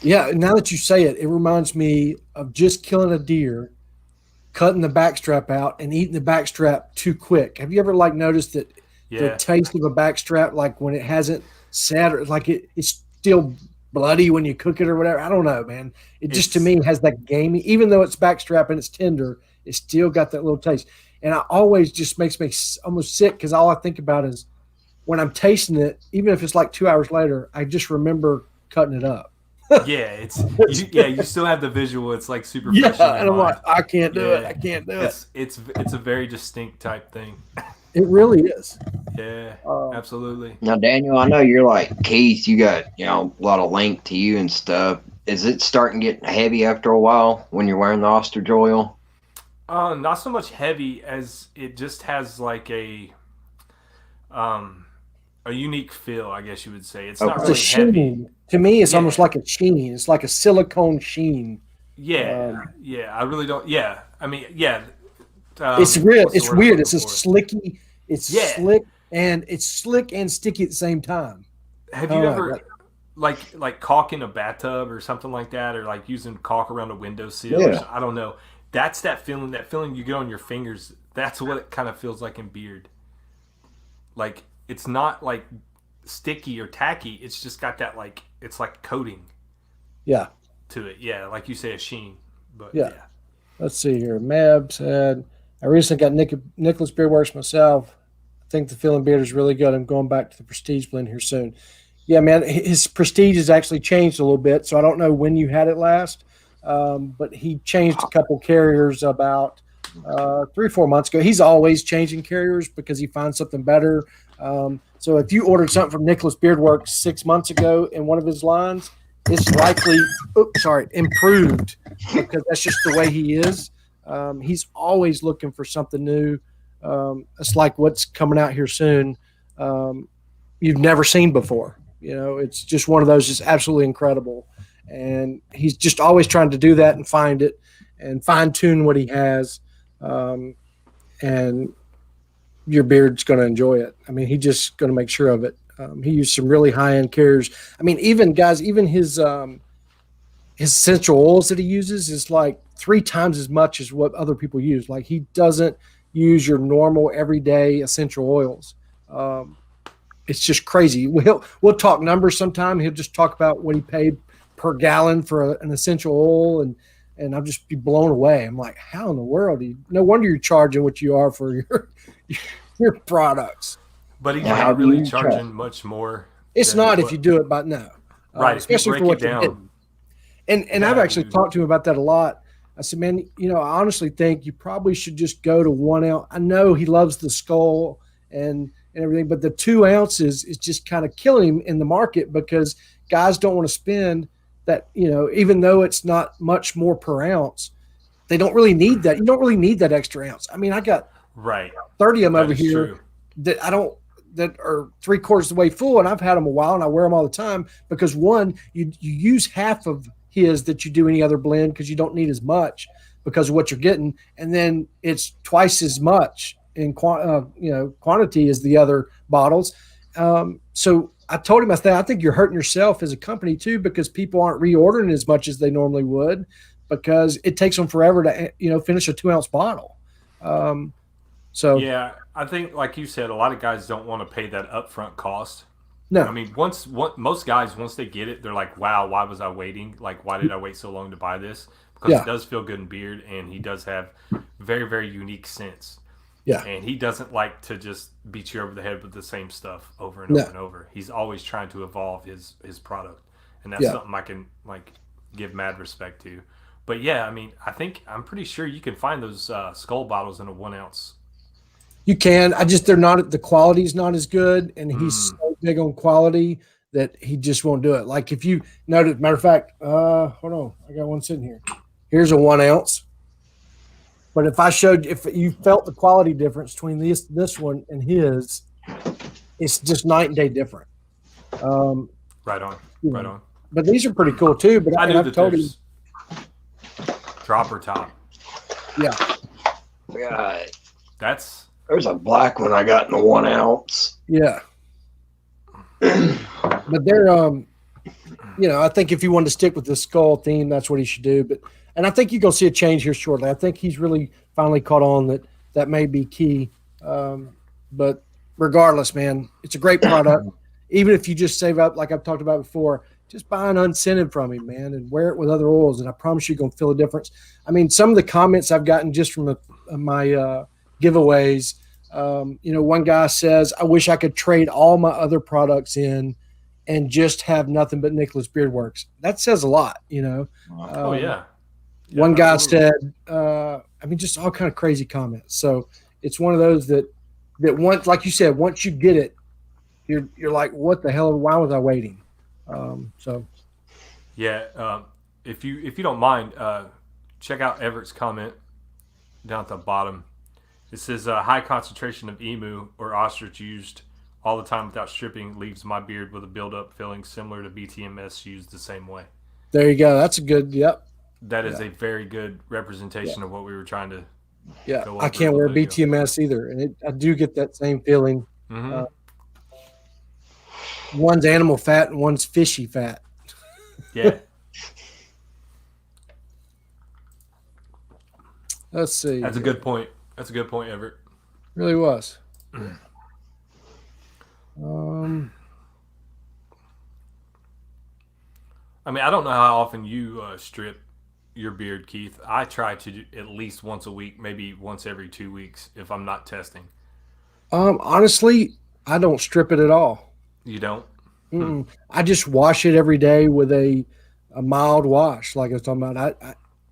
Yeah, now that you say it, it reminds me of just killing a deer, cutting the backstrap out, and eating the backstrap too quick. Have you ever like noticed that the Yeah, taste of a backstrap, like when it hasn't sat, or like it's still bloody when you cook it or whatever? I don't know, man. It just to it's me has that gamey, even though it's backstrap and it's tender, it's still got that little taste. And I always just makes me almost sick because all I think about is when I'm tasting it, even if it's like 2 hours later, I just remember cutting it up. yeah, you still have the visual. It's like super Yeah, fresh in your and I'm like, mind. I can't do it. Yeah, I can't do it. it's a very distinct type thing. It really is. Yeah, Um, absolutely. Now, Daniel, I know you're like Keith. You got a lot of length to you and stuff. Is it starting getting heavy after a while when you're wearing the ostrich oil? Not so much heavy as it just has like um a unique feel, I guess you would say. It's not Okay. it's a really heavy. sheen. To me, it's almost Yeah, like a sheen. It's like a silicone sheen. yeah, Um, yeah. I really don't. Yeah, I mean, yeah. it's real. What's the It's word I'm weird. looking It's just for? slicky. It's Yeah. slick and sticky at the same time. Have I you don't know. ever like caulk in a bathtub or something like that, or like using caulk around a windowsill, or Yeah. I don't know. That's that feeling. That feeling you get on your fingers. That's what it kind of feels like in beard. Like it's not like sticky or tacky. It's just got that like it's like coating Yeah, to it. Yeah, like you say, a sheen. But yeah. yeah, Let's see here. Mab said, I recently got Nicholas Beardworks myself. I think the feeling beard is really good. I'm going back to the Prestige blend here soon. Yeah, man, his Prestige has actually changed a little bit, so I don't know when you had it last, but he changed a couple carriers about 3 or 4 months ago. He's always changing carriers because he finds something better. So if you ordered something from Nicholas Beardworks 6 months ago in one of his lines, it's likely, improved because that's just the way he is. He's always looking for something new. It's like what's coming out here soon. You've never seen before. It's just one of those just absolutely incredible. And he's just always trying to do that and find it and fine tune what he has. Um, and your beard's going to enjoy it. I mean, he's just going to make sure of it. He used some really high end carriers. I mean, even guys, even his essential oils that he uses is like 3 times as much as what other people use. Like he doesn't use your normal everyday essential oils. Um, it's just crazy. We'll talk numbers sometime. He'll just talk about what he paid per gallon for an essential oil, and I'll just be blown away. I'm like, how in the world? No wonder you're charging what you are for your products. but he's Now, how not do really you try? charging much more. It's Than not if what, you do it, but no, right. If you especially break for it what you're down, getting. And I've yeah, actually talked to him about that a lot. I said, man, I honestly think you probably should just go to 1 ounce. I know he loves the skull and everything, but the 2 ounces is just kind of killing him in the market because guys don't want to spend that, even though it's not much more per ounce, they don't really need that. You don't really need that extra ounce. I mean, I got right. 30 of them That over is here true. that are 3/4 of the way full, and I've had them a while and I wear them all the time because one, you use half of his that you do any other blend because you don't need as much because of what you're getting, and then it's twice as much in quantity as the other bottles. So I told him, I think you're hurting yourself as a company too because people aren't reordering as much as they normally would because it takes them forever to finish a 2 ounce bottle. Um, so Yeah, I think like you said, a lot of guys don't want to pay that upfront cost. I no, mean, most guys once they get it, they're like, "Wow, why was I waiting? Like, why did I wait so long to buy this?" Because it yeah, does feel good in beard, and he does have very very unique scents, yeah, and he doesn't like to just beat you over the head with the same stuff over and no, over and over. He's always trying to evolve his product, and that's yeah. something I can like give mad respect to. But yeah, I mean, I'm pretty sure you can find those skull bottles in a 1 ounce. You can. They're not, the quality's not as good, and he's Mm, so big on quality that he just won't do it. Like if you notice, matter of fact, hold on, I got one sitting here. Here's a 1 ounce. But if you felt the quality difference between this one and his, it's just night and day different. Um, right on, you right know, on. but these are pretty cool too. But I and knew I've that told him, there's dropper top. yeah, Yeah, That's there's a black one I got in the 1 ounce. yeah. But I think if you wanted to stick with the skull theme, that's what he should do. And I think you're going to see a change here shortly. I think he's really finally caught on that may be key. But regardless, man, it's a great product. Even if you just save up, like I've talked about before, just buy an unscented from him, man, and wear it with other oils. And I promise you're going to feel a difference. I mean, some of the comments I've gotten just from my giveaways, one guy says, I wish I could trade all my other products in and just have nothing but Nicholas Beard Works. That says a lot, Oh, yeah. One guy said, just all kind of crazy comments. So it's one of those that once, like you said, once you get it, you're like, what the hell? Why was I waiting? If you don't mind, check out Everett's comment down at the bottom. It says high concentration of emu or ostrich used all the time without stripping leaves my beard with a buildup feeling similar to BTMS used the same way. There you go. That's a good. Yep. That is a very good representation of what we were trying to. Yeah, I can't wear BTMS either, and I do get that same feeling. Mm-hmm. One's animal fat and one's fishy fat. Yeah. Let's see. That's a good point. Everett. Really was. I don't know how often you strip your beard, Keith. I try to do at least once a week, maybe once every 2 weeks if I'm not testing. Honestly, I don't strip it at all. You don't? I just wash it every day with a mild wash, like I was talking about.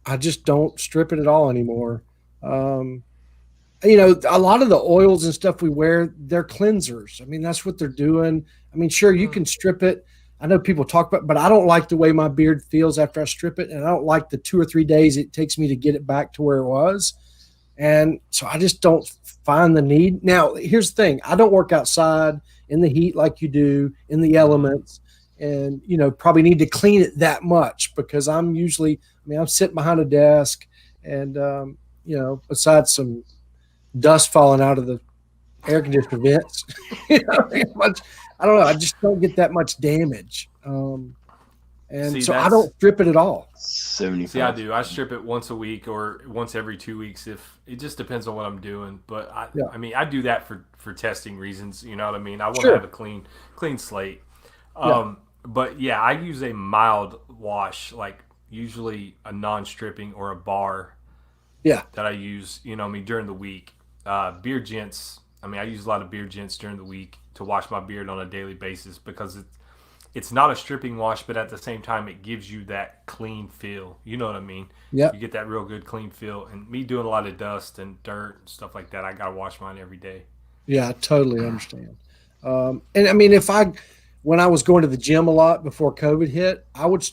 I just don't strip it at all anymore. A lot of the oils and stuff we wear, they're cleansers. I mean, that's what they're doing. I mean, sure, you can strip it. I know people talk about, but I don't like the way my beard feels after I strip it, and I don't like the 2 or 3 days it takes me to get it back to where it was. And so I just don't find the need. Now, here's the thing. I don't work outside in the heat like you do, in the elements, and, probably need to clean it that much because I'm sitting behind a desk and, besides some dust falling out of the air conditioner vents, I don't know. I just don't get that much damage. I don't strip it at all. See, I do. I strip it once a week or once every 2 weeks. If it just depends on what I'm doing. But I do that for testing reasons. You know what I mean? I want to have a clean slate. But yeah, I use a mild wash, like usually a non-stripping or a bar. Yeah. That I use, during the week. Beard gents. I use a lot of beard gents during the week to wash my beard on a daily basis because it's not a stripping wash, but at the same time, it gives you that clean feel. You know what I mean? Yeah. You get that real good clean feel. And me doing a lot of dust and dirt and stuff like that, I got to wash mine every day. Yeah, I totally understand. When I was going to the gym a lot before COVID hit, I would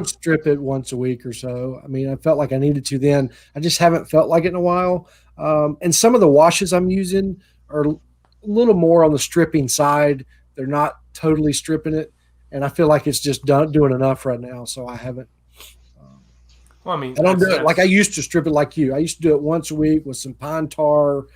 strip it once a week or so. I felt like I needed to then. I just haven't felt like it in a while. And some of the washes I'm using are a little more on the stripping side. They're not totally stripping it. And I feel like it's just doing enough right now. So I haven't. I don't do it like I used to strip it like you. I used to do it once a week with some pine tar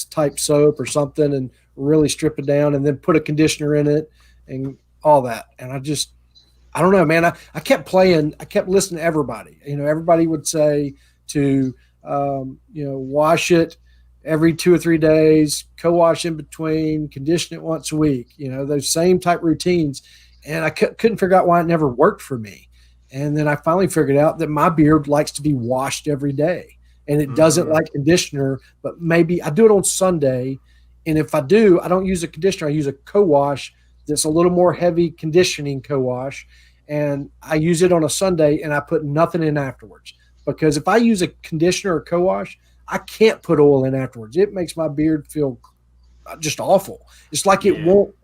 type soap or something and really strip it down and then put a conditioner in it and all that. And I don't know, man. I kept playing. I kept listening to everybody. Everybody would say to, wash it every 2 or 3 days, co-wash in between, condition it once a week, those same type routines. And I couldn't figure out why it never worked for me. And then I finally figured out that my beard likes to be washed every day. And it doesn't like conditioner, but maybe I do it on Sunday. And if I do, I don't use a conditioner. I use a co-wash that's a little more heavy conditioning co-wash. And I use it on a Sunday and I put nothing in afterwards. Because if I use a conditioner or co-wash, I can't put oil in afterwards. It makes my beard feel just awful. It's like it won't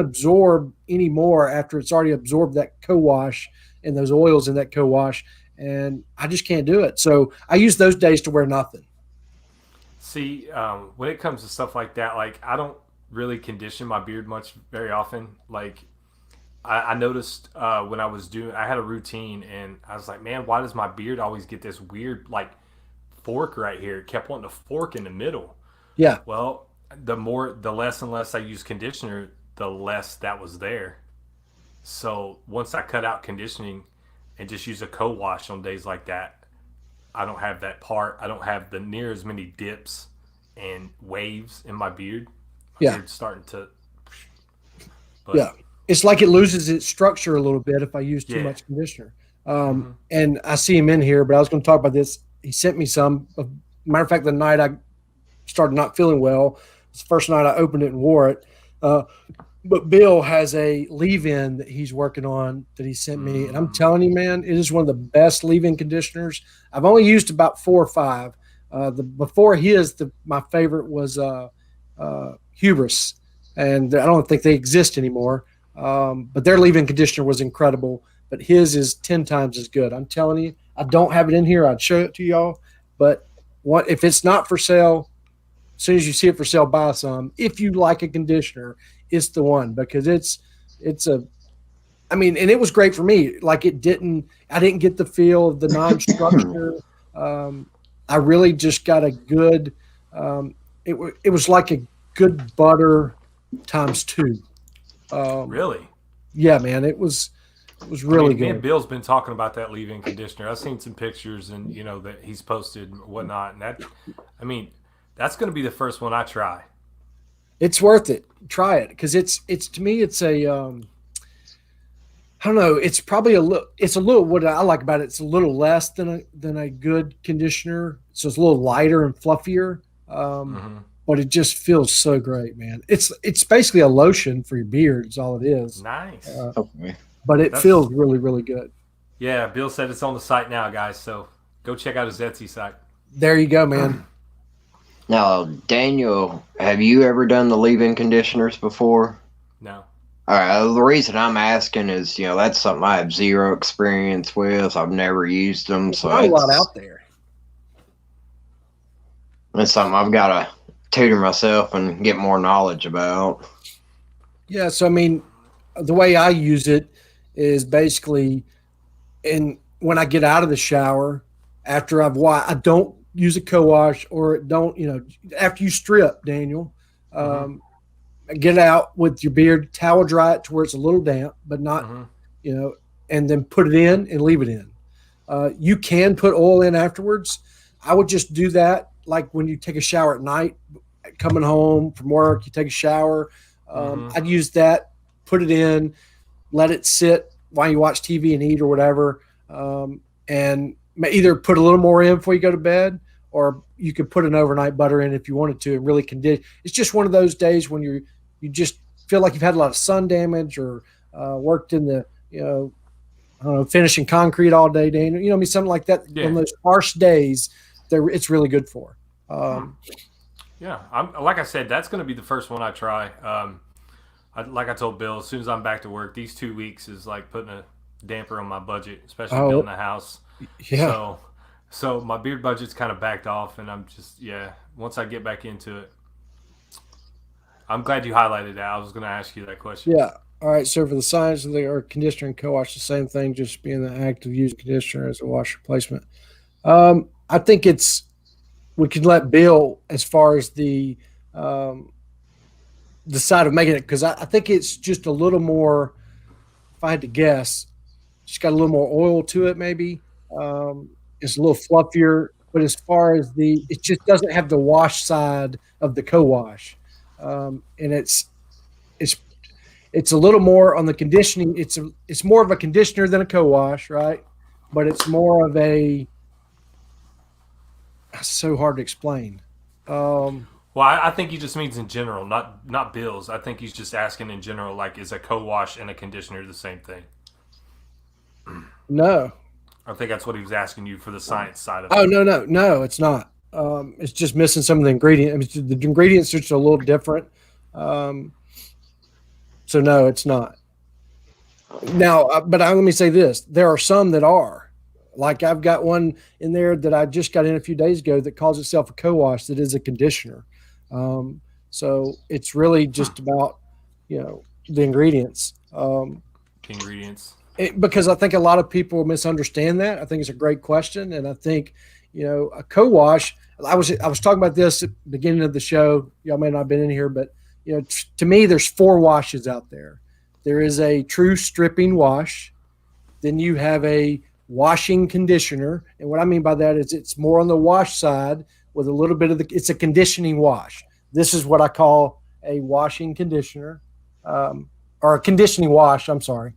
absorb anymore after it's already absorbed that co-wash and those oils in that co-wash. And I just can't do it. So I use those days to wear nothing. See, when it comes to stuff like that, like I don't really condition my beard very often. Like I noticed when I had a routine and I was like, man, why does my beard always get this weird like fork right here? It kept wanting to fork in the middle. Yeah. Well, the less and less I use conditioner, the less that was there. So once I cut out conditioning and just use a co-wash on days like that, I don't have that part. I don't have the near as many dips and waves in my beard. My Yeah. beard's starting to. But, Yeah. It's like it loses its structure a little bit if I use too Yeah. much conditioner. And I see him in here, but I was going to talk about this. He sent me some. Matter of fact, the night I started not feeling well, it's the first night I opened it and wore it. But Bill has a leave-in that he's working on that he sent me, and I'm telling you, man, it is one of the best leave-in conditioners. I've only used about 4 or 5. Before his, my favorite was Hubris, and I don't think they exist anymore. But their leave-in conditioner was incredible. But his is 10 times as good. I'm telling you, I don't have it in here. I'd show it to y'all, but what if it's not for sale? As soon as you see it for sale, buy some. If you like a conditioner, it's the one, because I mean, and it was great for me. Like I didn't get the feel of the non-structure. I really just got a good, it was like a good butter times 2. Really? Yeah, man, it was really Me and good. Bill's been talking about that leave-in conditioner. I've seen some pictures and that he's posted and whatnot. And that's going to be the first one I try. It's worth it. Try it, because it's to me it's a I don't know. It's probably a little. What I like about it, it's a little less than a good conditioner, so it's a little lighter and fluffier. But it just feels so great, man. It's basically a lotion for your beard. Is all it is. Nice. But it feels really, really good. Yeah, Bill said it's on the site now, guys. So go check out his Etsy site. There you go, man. Now, Daniel, have you ever done the leave-in conditioners before? No. All right. The reason I'm asking is, that's something I have zero experience with. I've never used them, so There's not a lot out there. It's something I've got to tutor myself and get more knowledge about. Yeah. So I mean, the way I use it is basically, when I get out of the shower after I don't use a co-wash, or don't, after you strip, Daniel, get out with your beard, towel dry it to where it's a little damp, but not, and then put it in and leave it in. You can put oil in afterwards. I would just do that. Like when you take a shower at night, coming home from work, you take a shower. I'd use that, put it in, let it sit while you watch TV and eat or whatever. And either put a little more in before you go to bed, or you could put an overnight butter in if you wanted to, and really condition. It's just one of those days when you just feel like you've had a lot of sun damage, or worked in the, I don't know, finishing concrete all day, Daniel. Something like that. Yeah. On those harsh days, it's really good for. Yeah, like I said, that's going to be the first one I try. Like I told Bill, as soon as I'm back to work, these 2 weeks is like putting a damper on my budget, especially building a house. Yeah. So my beard budget's kind of backed off, and I'm just, once I get back into it. I'm glad you highlighted that. I was going to ask you that question. Yeah. All right. So for the science of the conditioner and co-wash, the same thing, just being the act of using conditioner as a wash replacement. I think we can let Bill, as far as the side of making it, because I think it's just a little more, if I had to guess, just got a little more oil to it, maybe. It's a little fluffier, but as far as it just doesn't have the wash side of the co-wash. And it's a little more on the conditioning. It's more of a conditioner than a co-wash, right? But it's more of so hard to explain. Well, I think he just means in general, not Bill's. I think he's just asking in general, like, is a co-wash and a conditioner the same thing? No. I think that's what he was asking you for the science side of it. Oh, no, it's not. It's just missing some of the ingredients. The ingredients are just a little different. So no, it's not. Now, but let me say this: there are some that are. Like I've got one in there that I just got in a few days ago that calls itself a co-wash that is a conditioner. So it's really just about the ingredients. Because I think a lot of people misunderstand that. I think it's a great question, and I think a co-wash. I was talking about this at the beginning of the show. Y'all may not have been in here, but to me, there's 4 washes out there. there is a true stripping wash. Then you have a washing conditioner. And what I mean by that is it's more on the wash side with a little bit of it's a conditioning wash. This is what I call a washing conditioner, or a conditioning wash. I'm sorry.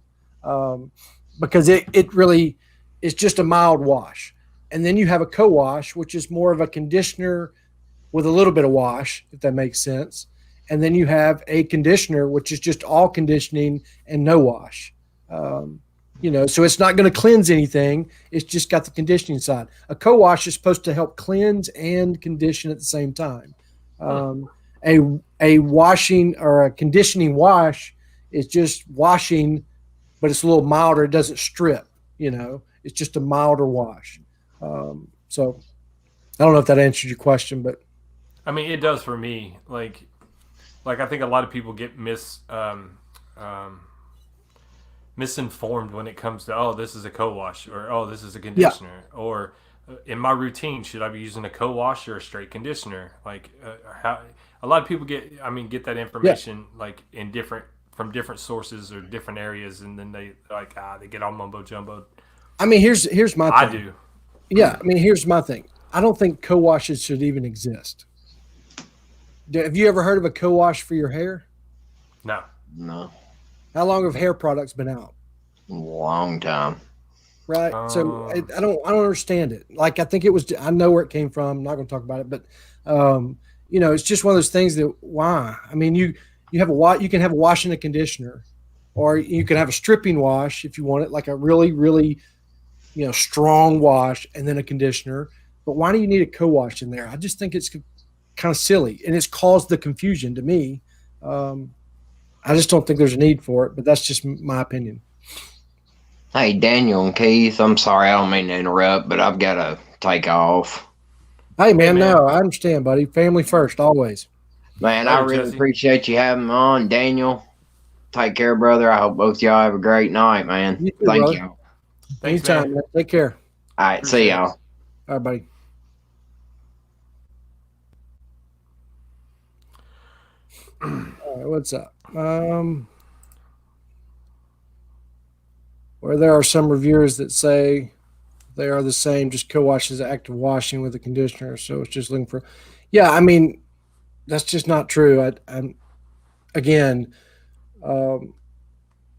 Because it really is just a mild wash. And then you have a co-wash, which is more of a conditioner with a little bit of wash, if that makes sense. And then you have a conditioner, which is just all conditioning and no wash. So it's not going to cleanse anything. It's just got the conditioning side. A co-wash is supposed to help cleanse and condition at the same time. A washing or a conditioning wash is just washing, but it's a little milder. It doesn't strip, it's just a milder wash. So I don't know if that answered your question, but I mean, it does for me. Like I think a lot of people get misinformed when it comes to, oh, this is a co-wash, or oh, this is a conditioner, or in my routine, should I be using a co-wash or a straight conditioner? Like how a lot of people get that information like from different sources or different areas, and then they get all mumbo jumbo. I mean, here's my thing. I do. Yeah, I mean, here's my thing. I don't think co-washes should even exist. Have you ever heard of a co-wash for your hair? No. How long have hair products been out? Long time. Right. So I don't understand it. Like, I think I know where it came from. I'm not going to talk about it, but it's just one of those things that why? I mean, you can have a wash and a conditioner, or you can have a stripping wash if you want it, like a really, really, strong wash and then a conditioner. But why do you need a co-wash in there? I just think it's kind of silly, and it's caused the confusion to me. I just don't think there's a need for it, but that's just my opinion. Hey, Daniel and Keith, I'm sorry, I don't mean to interrupt, but I've got to take off. Hey, man, no, I understand, buddy. Family first, always. Man, I really appreciate you having me on. Daniel, take care, brother. I hope both y'all have a great night, man. You too, Thank brother. you. Thanks, Anytime, man. Take care. All right, see y'all. All right, buddy. All right, what's up? Where there are some reviewers that say they are the same, just co-wash as active washing with a conditioner. So it's just looking for, I mean, that's just not true.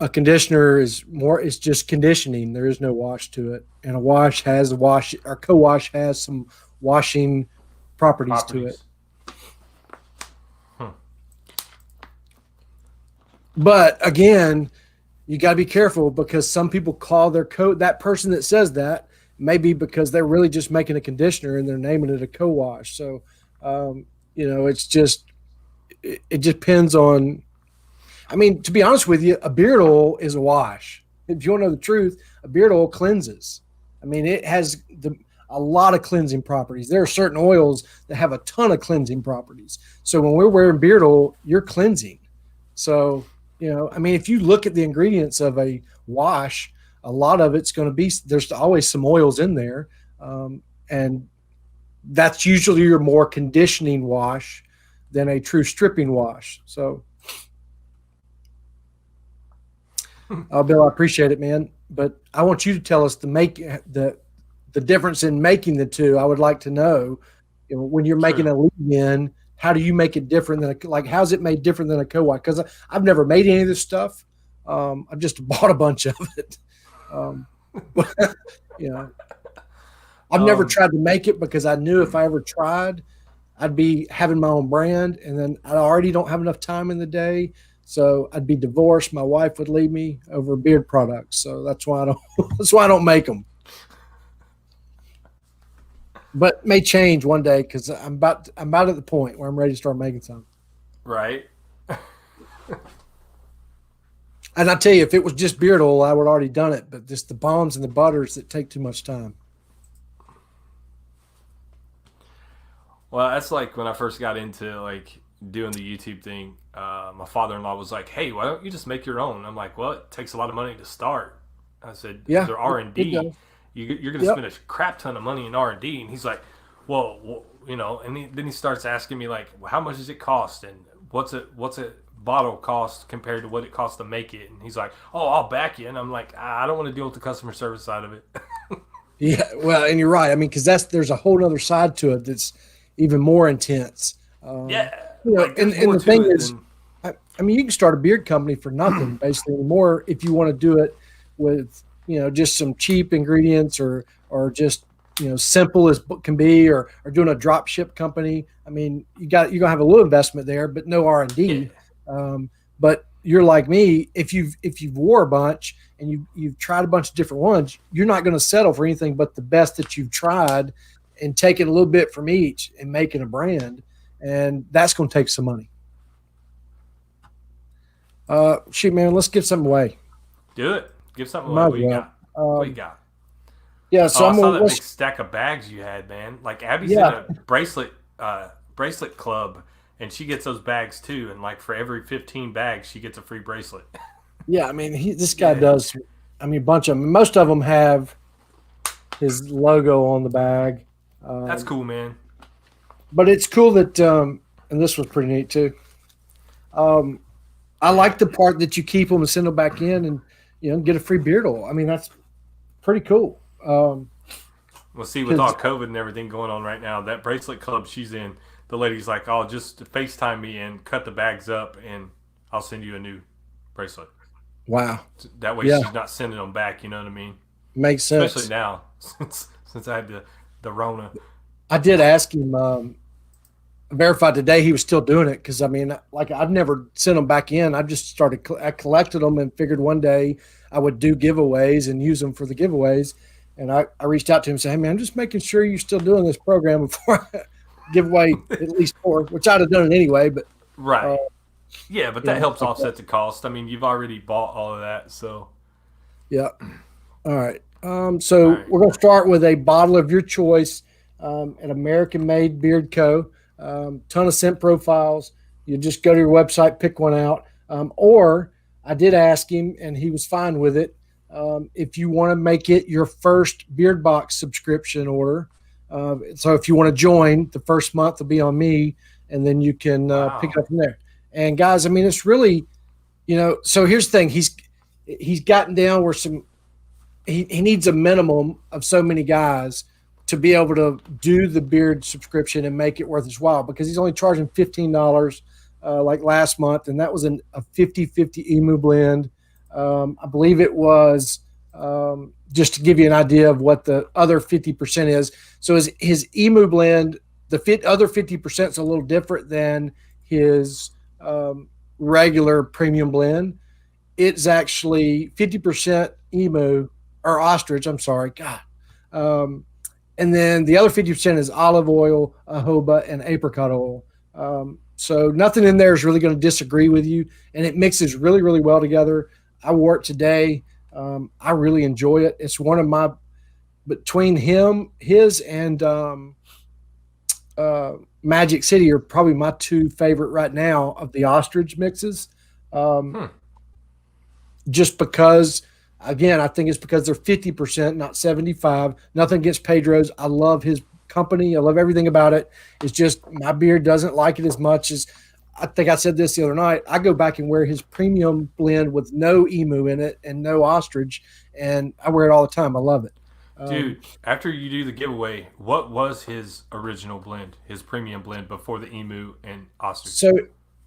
A conditioner is just conditioning. There is no wash to it, and a co-wash has some washing properties to it. But again, you got to be careful, because some people call their that person that says that maybe because they're really just making a conditioner and they're naming it a co-wash. So, it's just, it depends on, I mean, to be honest with you, a beard oil is a wash. If you want to know the truth, a beard oil cleanses. I mean, it has a lot of cleansing properties. There are certain oils that have a ton of cleansing properties. So when we're wearing beard oil, you're cleansing. So, I mean, if you look at the ingredients of a wash, a lot of it's going to be, there's always some oils in there. And that's usually your more conditioning wash than a true stripping wash. So, Bill, I appreciate it, man. But I want you to tell us the difference in making the two. I would like to know, when you're making a leave-in, how do you make it different than how's it made different than a co-wash? Because I've never made any of this stuff. I've just bought a bunch of it. I've never tried to make it, because I knew if I ever tried, I'd be having my own brand, and then I already don't have enough time in the day. So I'd be divorced. My wife would leave me over beard products. So that's why I don't make them. But it may change one day, because I'm about at the point where I'm ready to start making some. Right. And I tell you, if it was just beard oil, I would have already done it. But just the balms and the butters that take too much time. Well, that's like when I first got into doing the YouTube thing. My father-in-law was like, "Hey, why don't you just make your own?" I'm like, "Well, it takes a lot of money to start." I said, "Yeah, they're R&D. You're going to spend a crap ton of money in R&D." And he's like, "Well, and then he starts asking me well, how much does it cost, and what's a bottle costs compared to what it costs to make it. And he's like, "Oh, I'll back you." And I'm like, I don't want to deal with the customer service side of it. Yeah, well, and you're right. I mean, because there's a whole other side to it that's even more intense. Yeah, You know, like, and there's more the to thing it is, than- I mean, you can start a beard company for nothing basically anymore if you want to do it with, you know, just some cheap ingredients or just, you know, simple as can be, or doing a drop ship company. I mean, you're gonna have a little investment there, but no R&D. But you're like me, if you've wore a bunch and you've tried a bunch of different ones, you're not going to settle for anything but the best that you've tried, and taking a little bit from each and making a brand, and that's going to take some money. Shoot, man, let's give something away. Do it. Give something Might away. What you as well. got? What you got? Yeah, so Oh, I I'm saw gonna that let's, big stack of bags you had, man. Like Abby's Yeah. in a bracelet club, and she gets those bags too. And like for every 15 bags, she gets a free bracelet. yeah. I mean, this guy Yeah. does. I mean, a bunch of them. Most of them have his logo on the bag. That's cool, man. But it's cool that, and this was pretty neat too. I like the part that you keep them and send them back in, and you know, get a free beard oil. I mean, that's pretty cool. We'll see, with all COVID and everything going on right now, that bracelet club she's in, the lady's like, "Oh, just FaceTime me and cut the bags up, and I'll send you a new bracelet." Wow, That way, Yeah. she's not sending them back. You know what I mean? makes sense. Especially now, since I had the Rona. I did ask him, verified today he was still doing it, because I mean, like, I've never sent them back in. I just started. I collected them and figured one day I would do giveaways and use them for the giveaways. And I reached out to him and said, "Hey, man, I'm just making sure you're still doing this program before I give away at least 4," which I'd have done it anyway. But Right. Yeah, but that yeah, helps okay. offset the cost. I mean, you've already bought all of that, so yeah. All right. So All right. we're going to start with a bottle of your choice, at American Made Beard Co. Ton of scent profiles. You just go to your website, pick one out. Or I did ask him, and he was fine with it. If you want to make it your first Beard Box subscription order, so if you want to join, the first month will be on me, and then you can pick it Wow. up from there. And guys, I mean, it's really, you know. So here's the thing: he's gotten down where he needs a minimum of so many guys to be able to do the beard subscription and make it worth his while, because he's only charging $15 like last month, and that was a 50-50 emu blend. I believe it was, just to give you an idea of what the other 50% is. So his emu blend, the other 50% is a little different than his regular premium blend. It's actually 50% emu or ostrich. I'm sorry, God. And then the other 50% is olive oil, jojoba, and apricot oil. So nothing in there is really going to disagree with you, and it mixes really, really well together. I wore it today. I really enjoy it. It's one of my, between his and Magic City are probably my two favorite right now of the ostrich mixes. Just because, again, I think it's because they're 50%, not 75. Nothing against Pedro's. I love his company. I love everything about it. It's just my beard doesn't like it as much as, I think I said this the other night. I go back and wear his premium blend with no emu in it and no ostrich, and I wear it all the time. I love it. Dude, after you do the giveaway, what was his original blend, his premium blend before the emu and ostrich? So,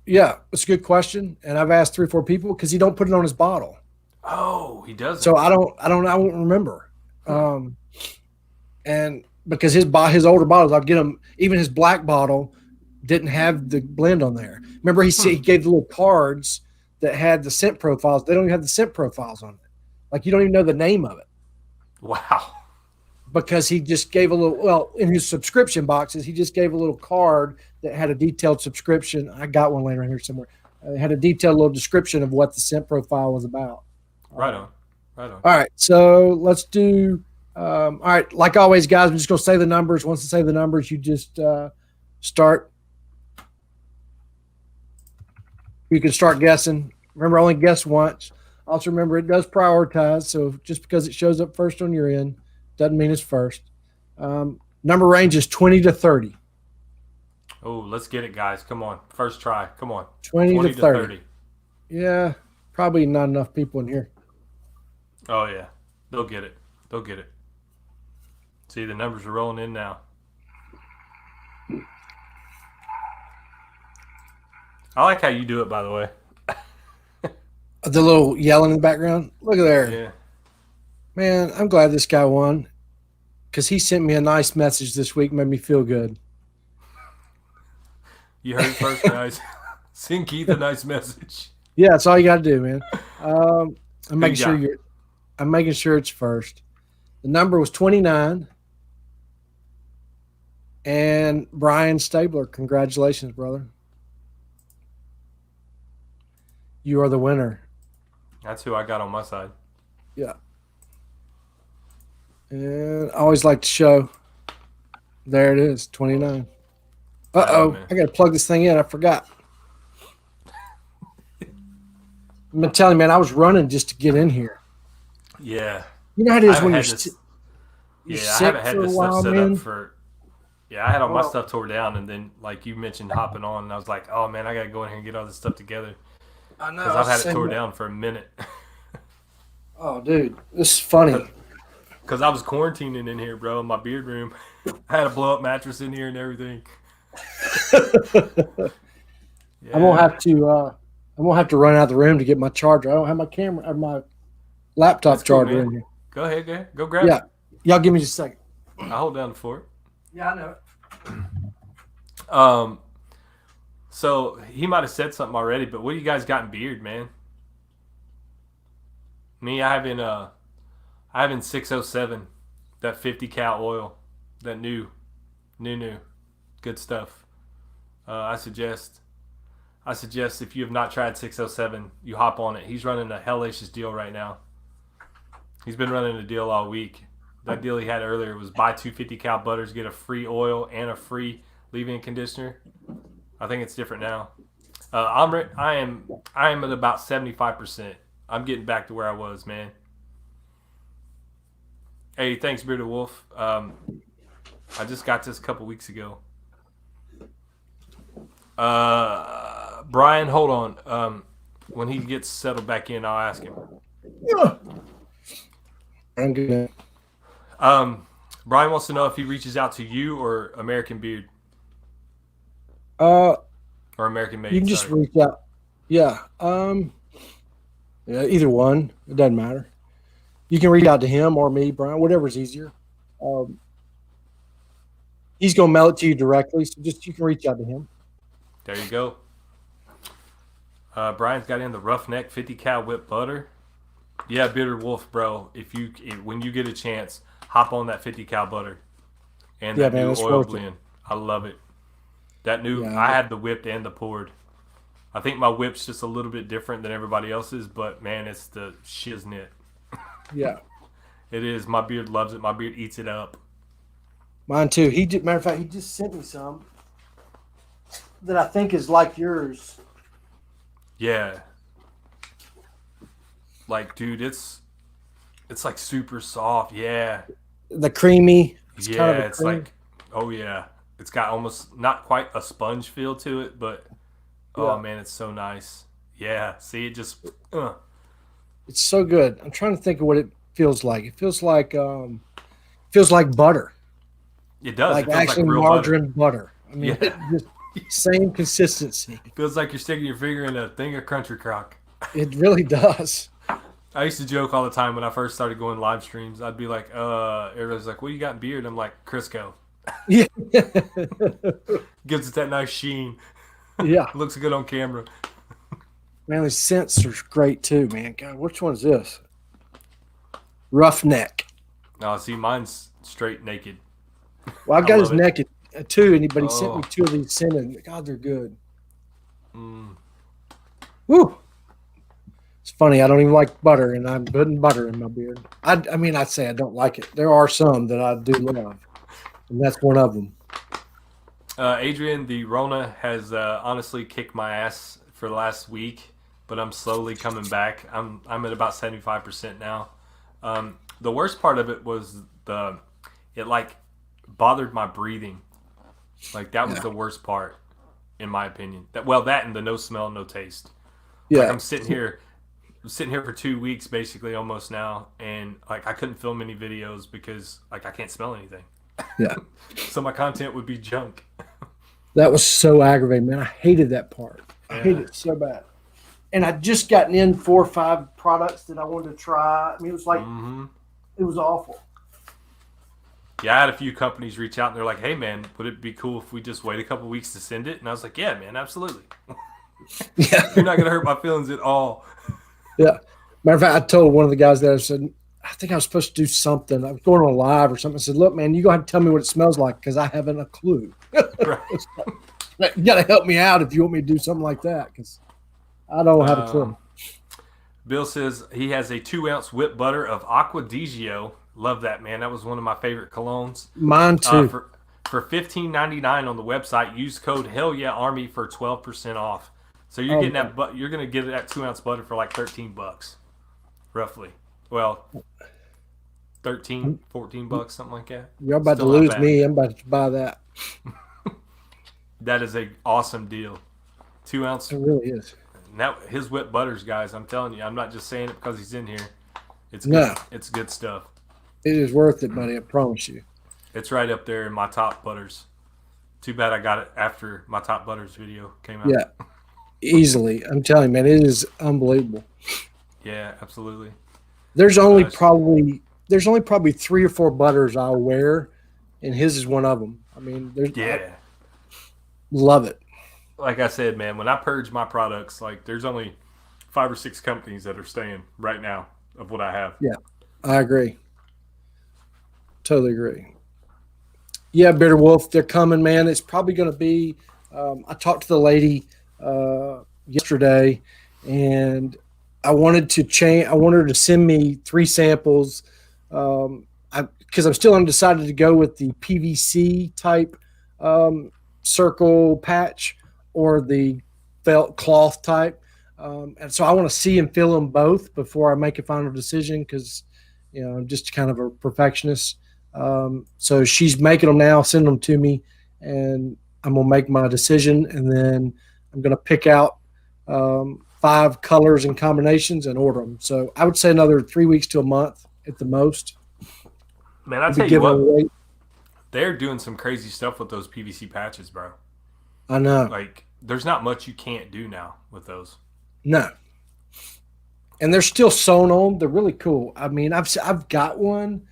yeah, it's a good question, and I've asked 3 or 4 people because he don't put it on his bottle. Oh, he doesn't. So I won't remember. And because his older bottles, I'll get them. Even his black bottle didn't have the blend on there. Remember, he gave the little cards that had the scent profiles. They don't even have the scent profiles on it. Like, you don't even know the name of it, Wow. because he just gave a little. Well, in his subscription boxes, he just gave a little card that had a detailed subscription. I got one later in here somewhere. It had a detailed little description of what the scent profile was about. Right on. Right on. All right, so let's do. All right, like always, guys, I'm just going to say the numbers. Once I say the numbers, you just start. You can start guessing. Remember, I only guess once. Also, remember, it does prioritize. So just because it shows up first on your end doesn't mean it's first. Number range is 20 to 30. Oh, let's get it, guys. Come on. First try. Come on. 20 to 30. Yeah, probably not enough people in here. Oh, yeah. They'll get it. They'll get it. See, the numbers are rolling in now. I like how you do it, by the way. The little yelling in the background. Look at there. Yeah. Man, I'm glad this guy won because he sent me a nice message this week, made me feel good. You heard it first, guys. Send Keith a nice message. Yeah, that's all you got to do, man. I'm making sure it's first. The number was 29. And Brian Stabler, congratulations, brother. You are the winner. That's who I got on my side. Yeah. And I always like to show. There it is, 29. Uh-oh, I got to plug this thing in. I forgot. I'm telling you, man, I was running just to get in here. Yeah. You know how it is when you're I haven't had this stuff set up for... Yeah, I had all my stuff tore down, and then, like you mentioned, hopping on, and I was like, oh, man, I got to go in here and get all this stuff together. I know. Because I've had it tore down for a minute. Oh, dude, this is funny. Because I was quarantining in here, bro, in my beard room. I had a blow-up mattress in here and everything. Yeah. I won't have to run out of the room to get my charger. I don't have my camera or my laptop charger in here. Go ahead. Go grab it. Y'all give me just a second. I'll hold down the fort. Yeah, I know it. So he might have said something already, but what do you guys got in beard, man? Me, I have in 607, that 50 cal oil, that new, good stuff. I suggest if you have not tried 607, you hop on it. He's running a hellacious deal right now. He's been running a deal all week. That deal he had earlier was buy 250 cal butters, get a free oil and a free leave-in conditioner. I think it's different now. I am at about 75%. I'm getting back to where I was, man. Hey, thanks, Bearded Wolf. I just got this a couple weeks ago. Brian, hold on. When he gets settled back in, I'll ask him. Yeah. I'm good. Brian wants to know if he reaches out to you or American Beard. Or American Made. You can just reach out. Yeah. Yeah, either one. It doesn't matter. You can reach out to him or me, Brian, whatever's easier. He's going to mail it to you directly, so you can reach out to him. There you go. Brian's got in the Roughneck 50 cal whip butter. Yeah, Bearded Wolf, bro. When you get a chance, hop on that 50 cal butter and that new oil blend. I love it. That new, I had the whipped and the poured. I think my whip's just a little bit different than everybody else's, but man, it's the shiznit. Yeah, it is. My beard loves it. My beard eats it up. Mine too. Matter of fact, he just sent me some that I think is like yours. Yeah. Like, dude, it's like super soft. Yeah. The creamy. It's kind of like, oh yeah. It's got almost not quite a sponge feel to it, but oh man, it's so nice. Yeah. See, it just. It's so good. I'm trying to think of what it feels like. It feels like butter. It does. Like it feels actually like real margarine butter. I mean, just same consistency. It feels like you're sticking your finger in a thing of Country Crock. It really does. I used to joke all the time when I first started going live streams. I'd be like, everybody's like, what do you got in beard? I'm like, Crisco. Yeah. Gives it that nice sheen. Yeah. Looks good on camera. Man, the scents are great too, man. God, which one is this? Roughneck. No, see, mine's straight naked. Well, I got his naked too, but he sent me two of these scented. God, they're good. Woo! It's funny. I don't even like butter, and I'm putting butter in my beard. I mean, I'd say I don't like it. There are some that I do love, and that's one of them. Adrian, the Rona has honestly kicked my ass for the last week, but I'm slowly coming back. I'm at about 75% now. The worst part of it was it like bothered my breathing. Like that was the worst part, in my opinion. That and the no smell, no taste. Yeah. Like I'm sitting here for 2 weeks basically almost now, and like I couldn't film any videos because like I can't smell anything. Yeah. So my content would be junk. That was so aggravating, man. I hated that part. I hated it so bad. And I'd just gotten in 4 or 5 products that I wanted to try. I mean, it was like, it was awful. Yeah, I had a few companies reach out and they're like, "Hey, man, would it be cool if we just wait a couple weeks to send it?" And I was like, "Yeah, man, absolutely. Yeah. You're not gonna hurt my feelings at all." Yeah. Matter of fact, I told one of the guys there, I said, I think I was supposed to do something. I was going on a live or something. I said, look, man, you're going to have to tell me what it smells like because I haven't a clue. Right. You got to help me out if you want me to do something like that because I don't have a clue. Bill says he has a 2-ounce whipped butter of Aqua Digio. Love that, man. That was one of my favorite colognes. Mine too. For $15.99 on the website, use code HellYeahArmy for 12% off. So you're getting that, but you're gonna get that 2-ounce butter for like $13, roughly. Well, 13, $14, something like that. You're about to lose me. I'm about to buy that. That is a awesome deal. 2-ounce. It really is. Now his whipped butters, guys. I'm telling you, I'm not just saying it because he's in here. It's good. It's good stuff. It is worth it, buddy. I promise you. It's right up there in my top butters. Too bad I got it after my top butters video came out. Yeah, easily. I'm telling you, man, it is unbelievable. Yeah, absolutely. There's only probably 3 or 4 butters I'll wear, and his is one of them. I mean, I love it. Like I said, man, when I purge my products, like there's only 5 or 6 companies that are staying right now of what I have. Yeah, I agree. Totally agree. Yeah, Bitter Wolf, they're coming, man. It's probably going to be. I talked to the lady yesterday, and I wanted to change. I wanted her to send me 3 samples because I'm still undecided to go with the PVC type circle patch or the felt cloth type. And so I want to see and feel them both before I make a final decision because, I'm just kind of a perfectionist. So she's making them now, send them to me, and I'm going to make my decision. And then I'm going to pick out 5 colors and combinations and order them. So I would say another 3 weeks to a month at the most. Man, I tell you what, they're doing some crazy stuff with those PVC patches, bro. I know. Like, there's not much you can't do now with those. No. And they're still sewn on. They're really cool. I mean, I've got one,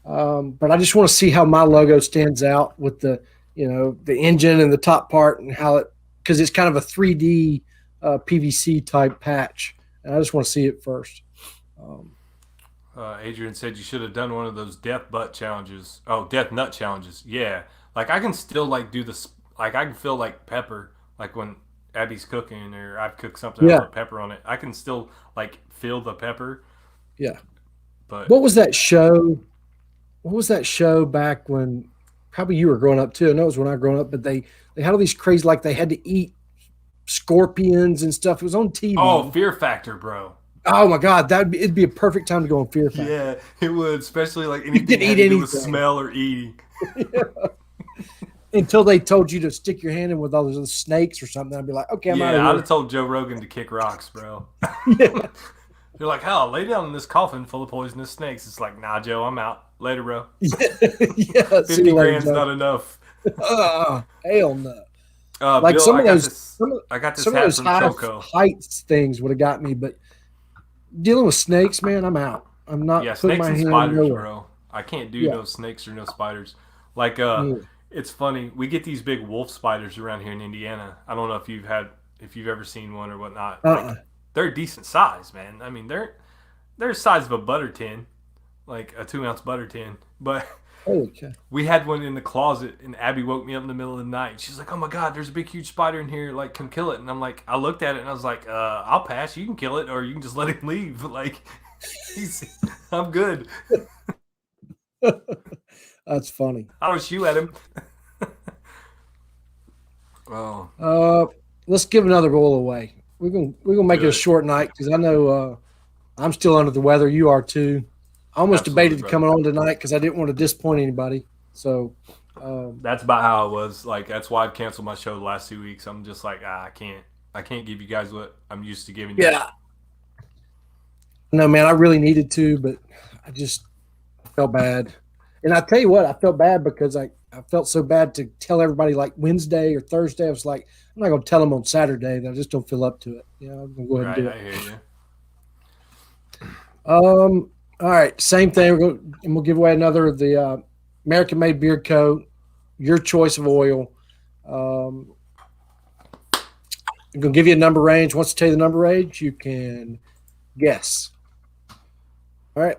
but I just want to see how my logo stands out with the engine and the top part and how it, because it's kind of a 3D PVC type patch, and I just want to see it first. Adrian said you should have done one of those death butt challenges. Oh, death nut challenges. Yeah, like I can still like do this. Like I can feel like pepper, like when Abby's cooking or I've cooked something and put pepper on it. I can still like feel the pepper. Yeah. But what was that show? What was that show back when probably you were growing up too? I know it was when I was growing up, but they had all these crazy, like they had to eat scorpions and stuff. It was on TV. Oh, Fear Factor, bro. Oh my God, it'd be a perfect time to go on Fear Factor. Yeah, it would, especially like anything that had to do with smell or eating. Yeah. Until they told you to stick your hand in with all those snakes or something, I'd be like, okay, I'm out of here. I'd have told Joe Rogan to kick rocks, bro. Yeah. They're like, hell, lay down in this coffin full of poisonous snakes. It's like, nah, Joe, I'm out. Later, bro. Yeah, 50 grand's not enough. Hell no. Like Bill, I got this some hat of those from Choco. heights things would have got me, but dealing with snakes, man, I'm out. I'm not putting snakes my and hand spiders, nowhere. bro. I can't do no snakes or no spiders. Like, it's funny. We get these big wolf spiders around here in Indiana. I don't know if you've ever seen one or whatnot. Like, they're a decent size, man. I mean, they're the size of a butter tin, like a 2-ounce butter tin. But we had one in the closet, and Abby woke me up in the middle of the night. She's like, "Oh my God, there's a big, huge spider in here. Like, come kill it." And I'm like, I looked at it and I was like, "I'll pass. You can kill it, or you can just let him leave." Like, I'm good. That's funny. I don't shoot at him. Let's give another roll away. We're gonna make it a short night because I know I'm still under the weather. You are too. I almost debated coming on tonight because I didn't want to disappoint anybody. So That's about how it was. Like that's why I've canceled my show the last 2 weeks. I'm just like, I can't give you guys what I'm used to giving you. Yeah. No, man, I really needed to, but I just felt bad. And I tell you what, I felt bad because I felt so bad to tell everybody like Wednesday or Thursday. I was like, I'm not going to tell them on Saturday that I just don't feel up to it. You know, I'm going to go ahead and do it. I hear you. All right, same thing. We'll give away another of the American Made Beard Co. Your choice of oil. I'm going to give you a number range. Once I tell you the number range, you can guess. All right.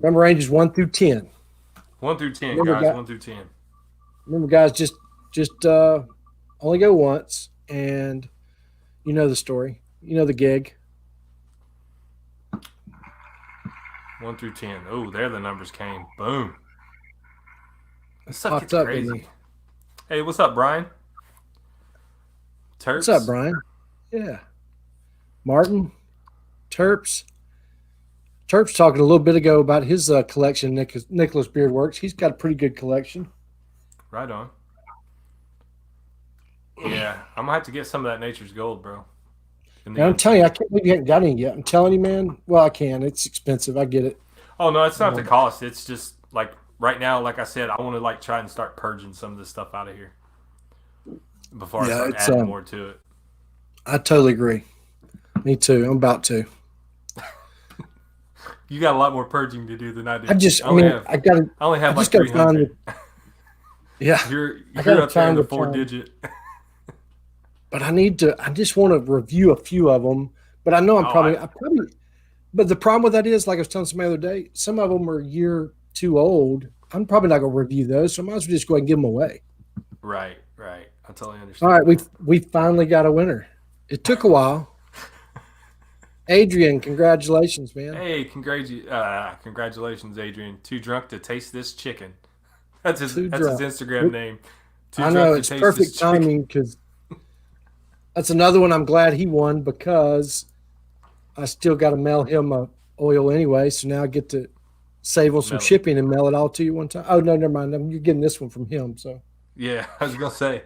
Number range is 1 through 10. 1 through 10, remember, guys. 1 through 10. Remember, guys, just only go once, and you know the story. You know the gig. 1 through 10. Oh, there the numbers came. Boom. This stuff Popped gets up, crazy. Hey, what's up, Brian? Terps? What's up, Brian? Yeah. Martin, Terps. Terps talking a little bit ago about his collection, Nicholas Beard Works. He's got a pretty good collection. Right on. Yeah, I'm going to have to get some of that Nature's Gold, bro. Now, I'm telling you, I can't believe you haven't got any yet. I'm telling you, man. Well, I can. It's expensive. I get it. Oh, no, it's not the cost. It's just, like, right now, like I said, I want to, like, try and start purging some of this stuff out of here before I start adding more to it. I totally agree. Me too. I'm about to. You got a lot more purging to do than I do. I only have like 300. Yeah. You're up there in the 4-digit. But I just want to review a few of them. But I know but the problem with that is, like I was telling somebody the other day, some of them are a year too old. I'm probably not going to review those, so I might as well just go ahead and give them away. Right. I totally understand. All right, we finally got a winner. It took a while. Adrian, congratulations, man. Hey, congratulations, Adrian. Too drunk to taste this chicken. That's his Instagram name. I know, it's perfect timing because that's another one I'm glad he won because I still got to mail him a oil anyway, so now I get to save on some shipping and mail it all to you one time. Oh, no, never mind. You're getting this one from him, so. Yeah, I was going to say.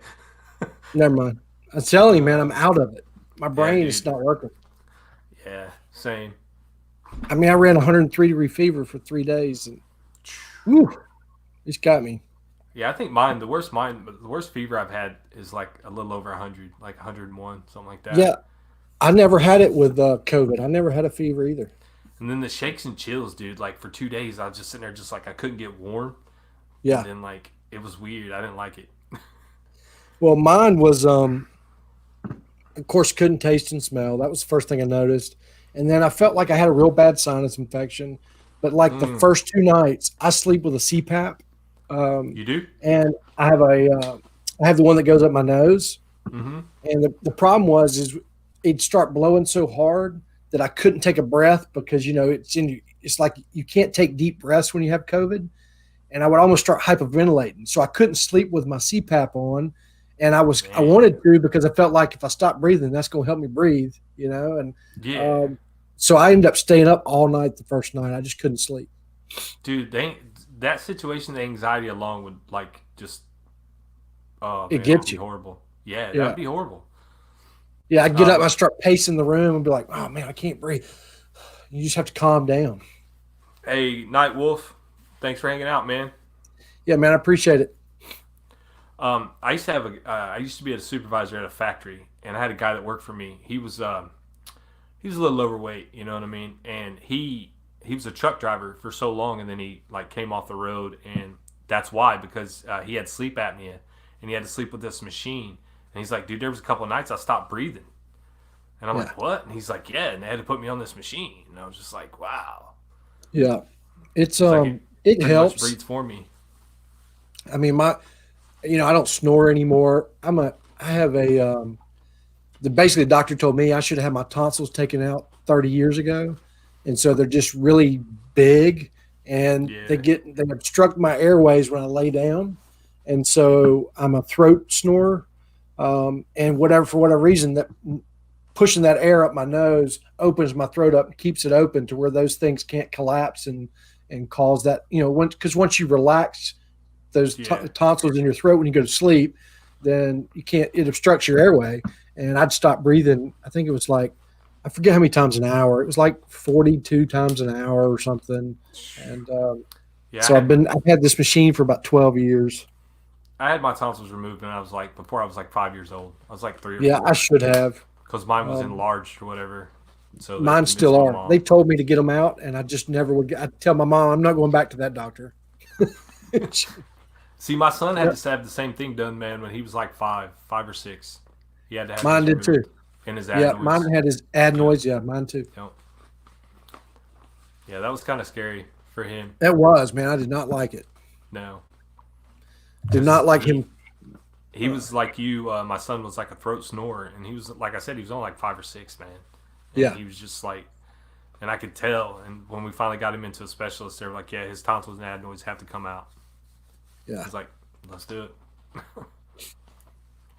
Never mind. I'm telling you, man, I'm out of it. My brain is not working. Yeah, same. I mean, I ran 103-degree fever for 3 days, and it's got me. Yeah, I think the worst fever I've had is like a little over 100, like 101, something like that. Yeah, I never had it with COVID. I never had a fever either. And then the shakes and chills, dude. Like for 2 days, I was just sitting there, just like I couldn't get warm. Yeah. And then like it was weird. I didn't like it. Well, mine was, of course, couldn't taste and smell. That was the first thing I noticed. And then I felt like I had a real bad sinus infection. But like the first 2 nights, I sleep with a CPAP. You do? And I have I have the one that goes up my nose. Mm-hmm. And the problem is it'd start blowing so hard that I couldn't take a breath because, you know, it's like you can't take deep breaths when you have COVID. And I would almost start hyperventilating. So I couldn't sleep with my CPAP on. And I wanted to because I felt like if I stopped breathing, that's going to help me breathe, you know? And so I ended up staying up all night the first night. I just couldn't sleep. Dude, that situation, the anxiety alone would like just, it gets you. Horrible. Yeah, that'd be horrible. Yeah, I get up, I start pacing the room and be like, oh man, I can't breathe. You just have to calm down. Hey, Night Wolf, thanks for hanging out, man. Yeah, man, I appreciate it. I used to be a supervisor at a factory, and I had a guy that worked for me. He was a little overweight, you know what I mean? And he was a truck driver for so long, and then he like came off the road, and that's why, because he had sleep apnea, and he had to sleep with this machine. And he's like, dude, there was a couple of nights I stopped breathing. And I'm like, what? And he's like, yeah, and they had to put me on this machine. And I was just like, wow. Yeah. It's like it helps. Breathes for me. I mean, I don't snore anymore. Basically the doctor told me I should have had my tonsils taken out 30 years ago. And so they're just really big and they obstruct my airways when I lay down. And so I'm a throat snorer. And for whatever reason, that pushing that air up my nose opens my throat up and keeps it open to where those things can't collapse and cause that, because once you relax those tonsils in your throat when you go to sleep, then it obstructs your airway. And I'd stop breathing. I think it was like, I forget how many times an hour. It was like 42 times an hour or something. And so I've had this machine for about 12 years. I had my tonsils removed before I was like 5 years old. I was like 3 or 4. Yeah, I should have. Because mine was enlarged or whatever. So mine still are. They told me to get them out, and I just never would. I'd tell my mom, I'm not going back to that doctor. See, my son had to have the same thing done, man, when he was like 5 or 6. He had to have mine did too. And his adenoids. Yeah, mine had his adenoids. Yeah, mine too. Yeah, that was kind of scary for him. That was, man. I did not like it. No. Did not like him. He was like you. My son was like a throat snorer, and he was, like I said, he was only like 5 or 6, man. And he was just like, and I could tell. And when we finally got him into a specialist, they were like, yeah, his tonsils and adenoids have to come out. Yeah. I was like, let's do it.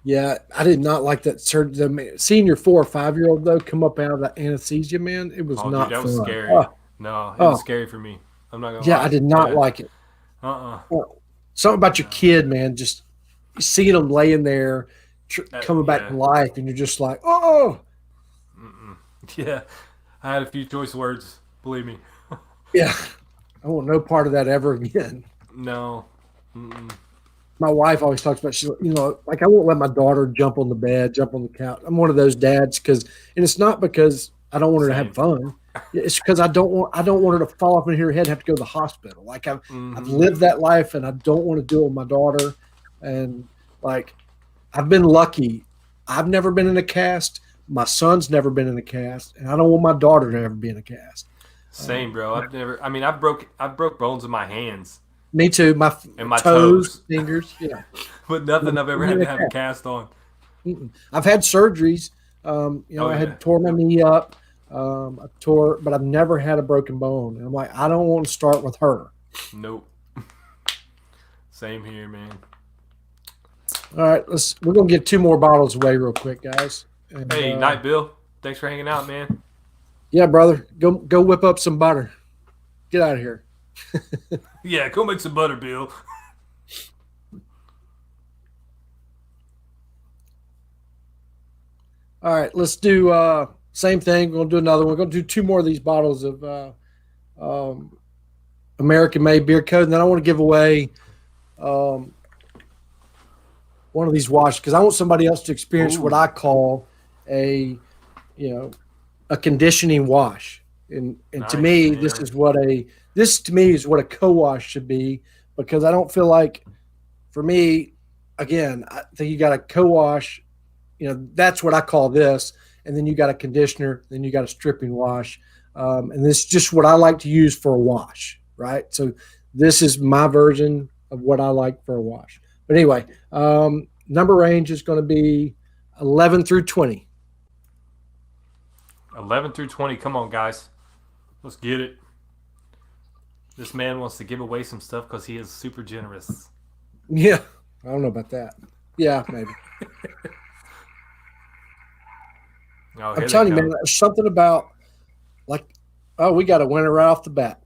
Yeah, I did not like that surgery. Seeing your 4 or 5-year-old, though, come up out of that anesthesia, man, it was not dude, that fun. was scary. No, it was scary for me. I'm not going to lie. I did not like it. Something about your kid, man, just seeing them laying there, coming back to life, and you're just like, oh. Yeah, I had a few choice words, believe me. Yeah, I want no part of that ever again. No. My wife always talks about, like I won't let my daughter jump on the bed, jump on the couch. I'm one of those dads and it's not because I don't want her to have fun. It's because I don't want her to fall off in her head and have to go to the hospital. Like I've lived that life and I don't want to do it with my daughter. And like I've been lucky. I've never been in a cast. My son's never been in a cast, and I don't want my daughter to ever be in a cast. Same, bro. I broke bones in my hands. Me too. My toes, fingers. Yeah. But nothing I've ever had to have a cast on. I've had surgeries. I had tore my knee up. But I've never had a broken bone. And I'm like, I don't want to start with her. Nope. Same here, man. All right, we're gonna get 2 more bottles away real quick, guys. And, hey, Night Bill. Thanks for hanging out, man. Yeah, brother. Go whip up some butter. Get out of here. Yeah, go make some butter, Bill. All right, let's do same thing. We're gonna do another one. We're gonna do 2 more of these bottles of American Made Beer Code, and then I want to give away one of these washes because I want somebody else to experience what I call a conditioning wash. And nice, to me, man. This to me is what a co-wash should be, because I don't feel like, for me, again, I think you got a co-wash, that's what I call this. And then you got a conditioner, then you got a stripping wash. And this is just what I like to use for a wash, right? So this is my version of what I like for a wash. But anyway, number range is going to be 11 through 20. 11 through 20. Come on, guys. Let's get it. This man wants to give away some stuff because he is super generous. Yeah. I don't know about that. Yeah, maybe. I'm telling you, man, there's something about we got a winner right off the bat.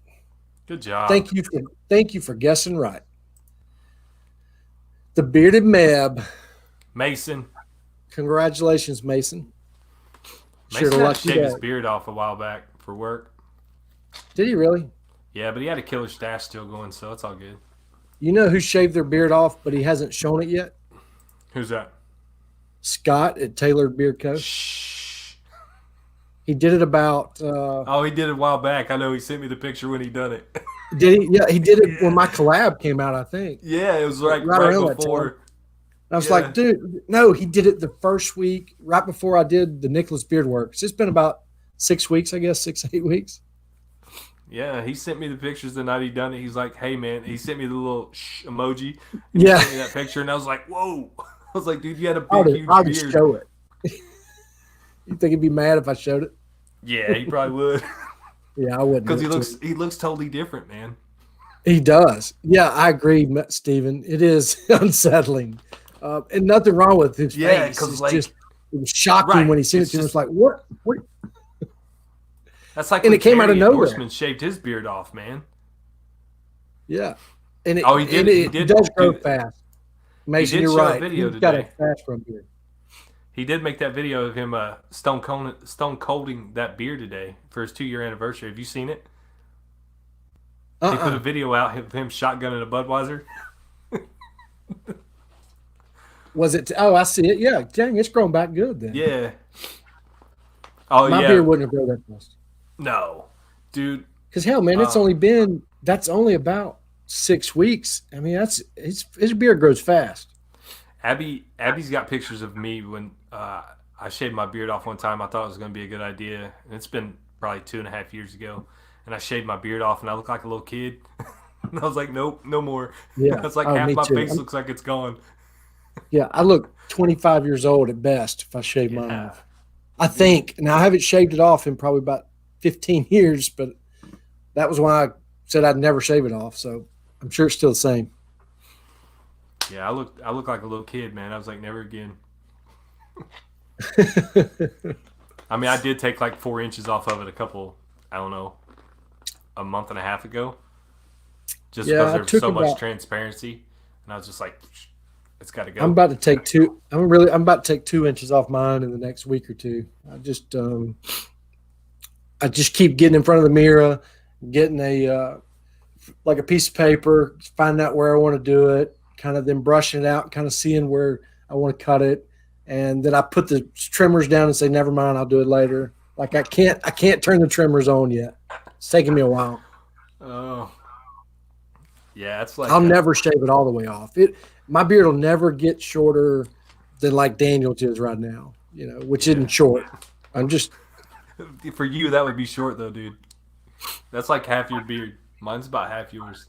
Good job. Thank you for guessing right. The Bearded Meb. Mason. Congratulations, Mason. Mason had to shave his beard off a while back for work. Did he really? Yeah, but he had a killer stash still going, so it's all good. You know who shaved their beard off, but he hasn't shown it yet? Who's that? Scott at Tailored Beard Co. Shh. He did it about... he did it a while back. I know he sent me the picture when he done it. Did he? Yeah, he did it when my collab came out, I think. Yeah, it was right before. I was like, dude, no, he did it the first week, right before I did the Nicholas Beard Works. It's been about 6 weeks, I guess, 8 weeks. Yeah, he sent me the pictures the night he done it. He's like, hey, man. He sent me the little emoji. Yeah. He sent me that picture, and I was like, whoa. I was like, dude, you had a huge I'll beard. just show it. You think he'd be mad if I showed it? Yeah, he probably would. Yeah, I wouldn't. Because he looks totally different, man. He does. Yeah, I agree, Stephen. It is unsettling. And nothing wrong with his face. Yeah, because it was shocking when he sent it to him. It's like, what? That's like and it came out of nowhere. Horseman shaved his beard off, man. Yeah. And Oh, he did. He it did does grow do- fast. Mason, did you're show a right. video He's got a today. fast front beard. He did make that video of him stone colding that beer today for his 2-year anniversary. Have you seen it? He put a video out of him shotgunning a Budweiser. Was it? Oh, I see it. Yeah, dang, it's growing back good then. Yeah. Oh, My yeah. beard wouldn't have grown that fast. No, dude. Because hell, man, that's only about 6 weeks. I mean, his beard grows fast. Abby's got pictures of me when I shaved my beard off one time. I thought it was going to be a good idea, and it's been probably 2.5 years ago. And I shaved my beard off, and I look like a little kid. And I was like, nope, no more. Yeah, It's like oh, half me my too. face looks like it's gone. Yeah, I look 25 years old at best if I shave mine Yeah. off. I think. Now, I haven't shaved it off in probably about 15 years, but that was why I said I'd never shave it off. So I'm sure it's still the same. Yeah, I look like a little kid, man. I was like, never again. I mean, I did take like 4 inches off of it a month and a half ago. Just because there was so much transparency. And I was just like, it's got to go. I'm about to take 2 inches off mine in the next week or two. I just keep getting in front of the mirror, getting a piece of paper, finding out where I want to do it, kind of then brushing it out, kind of seeing where I want to cut it, and then I put the trimmers down and say, never mind, I'll do it later. Like I can't turn the trimmers on yet. It's taking me a while. Oh, yeah, it's like I'll never shave it all the way off. My beard will never get shorter than like Daniel's is right now, which isn't short. I'm just for you that would be short though, dude. That's like half your beard. Mine's about half yours.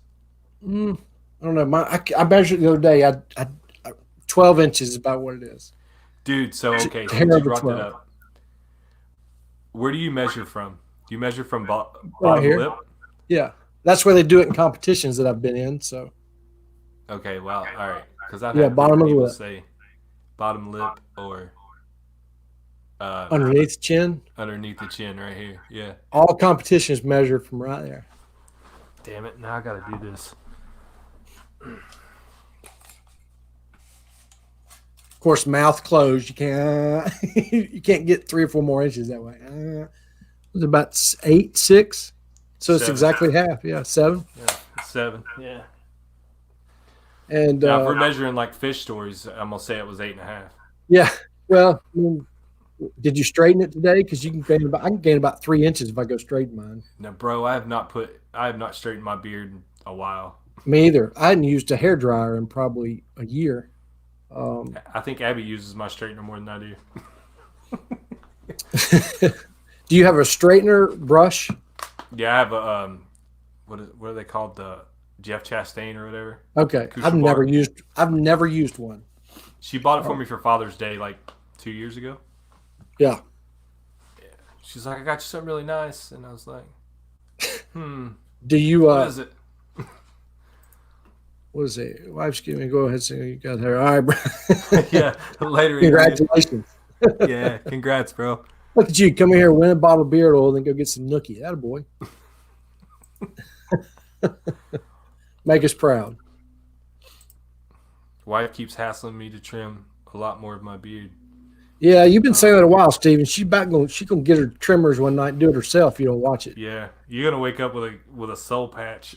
I don't know. I measured the other day. I 12 inches is about what it is. Dude, so okay, Hair since you over brought 12. that up, where do you measure from? Do you measure from Right bottom here. lip? Yeah, that's where they do it in competitions that I've been in. So Okay, well, all right, because I've Yeah, had bottom of the people lip. say bottom lip or underneath the chin, underneath the chin right here. Yeah. all competitions measure from right there. Damn it! Now I gotta do this. Of course, mouth closed. You can't you can't get 3 or 4 more inches that way. It was about 8, 6. So it's 7. exactly half. Yeah, 7. Yeah, 7. Yeah. And Now, if we're measuring like fish stories, I'm gonna say it was 8.5. yeah, well, I mean, did you straighten it today? Because I can gain about 3 inches if I go straighten mine. Now, bro, I have not straightened my beard in a while. Me either. I hadn't used a hair dryer in probably a year. I think Abby uses my straightener more than I do. Do you have a straightener brush? Yeah, I have a what are they called, the Jeff Chastain or whatever. Okay, Kusha I've bar. never used one. She bought it for me for Father's Day like 2 years ago. Yeah. She's like, I got you something really nice, and I was like, Do you? what is it? What is it? Wife's giving me. Go ahead, say you got hair. All right, bro. Yeah, later. Congratulations. Yeah, congrats, bro. Look at you. Come here, win a bottle of beard oil, then go get some nookie. Attaboy. Make us proud. Wife keeps hassling me to trim a lot more of my beard. Yeah, you've been saying that a while, Steven. She's gonna get her trimmers one night and do it herself if you don't watch it. Yeah, you're gonna wake up with a soul patch.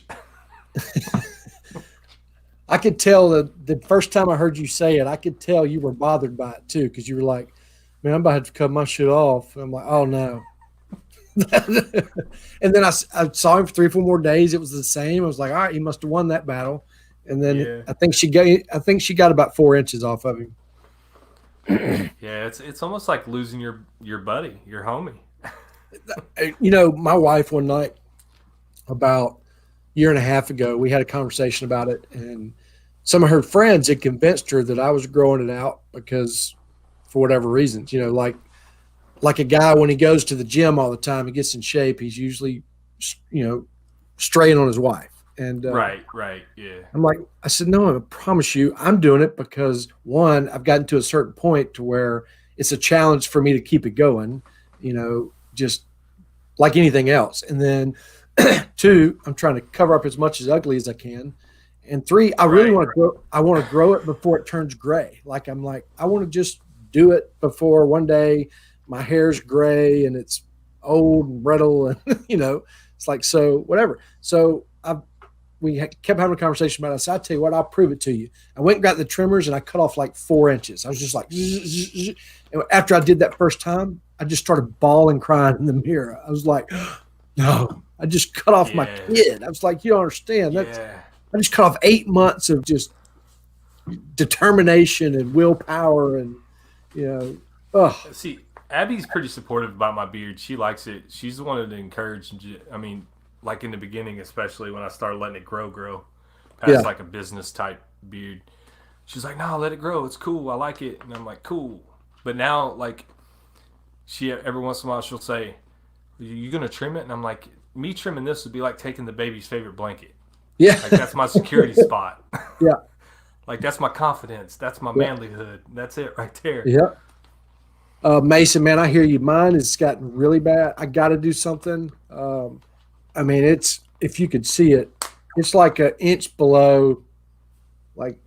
I could tell the first time I heard you say it, I could tell you were bothered by it too, because you were like, man, I'm about to have to cut my shit off. And I'm like, oh no. And then I saw him for 3 or 4 more days. It was the same. I was like, all right, he must have won that battle. And then Yeah. I think she got about 4 inches off of him. Yeah, it's almost like losing your buddy, your homie. My wife one night about a year and a half ago, we had a conversation about it, and some of her friends had convinced her that I was growing it out because for whatever reasons, like a guy when he goes to the gym all the time, he gets in shape, he's usually, straying on his wife. And Right, yeah. I said, no, I promise you, I'm doing it because one, I've gotten to a certain point to where it's a challenge for me to keep it going, just like anything else. And then 2, I'm trying to cover up as much as ugly as I can. And 3, I really want to grow. I want to grow it before it turns gray. Like I'm like, I want to just do it before one day my hair's gray and it's old and brittle, and it's like, so whatever. So we kept having a conversation about it. I said, I'll tell you what, I'll prove it to you. I went and got the trimmers and I cut off like 4 inches. I was just like, and after I did that first time, I just started bawling, crying in the mirror. I was like, no, I just cut off my kid. I was like, you don't understand. I just cut off 8 months of just determination and willpower, and See, Abby's pretty supportive about my beard. She likes it. She's the one that encouraged. I mean, like in the beginning, especially when I started letting it grow past like a business type beard. She's like, "No, let it grow. It's cool. I like it." And I'm like, "Cool." But now, like, she every once in a while she'll say, "You gonna trim it?" And I'm like, "Me trimming this would be like taking the baby's favorite blanket. Yeah, like that's my security spot. Yeah, like that's my confidence. That's my manlyhood. That's it right there." Yeah. Mason, man, I hear you. Mine has gotten really bad. I got to do something. I mean, it's, if you could see it, it's like an inch below, like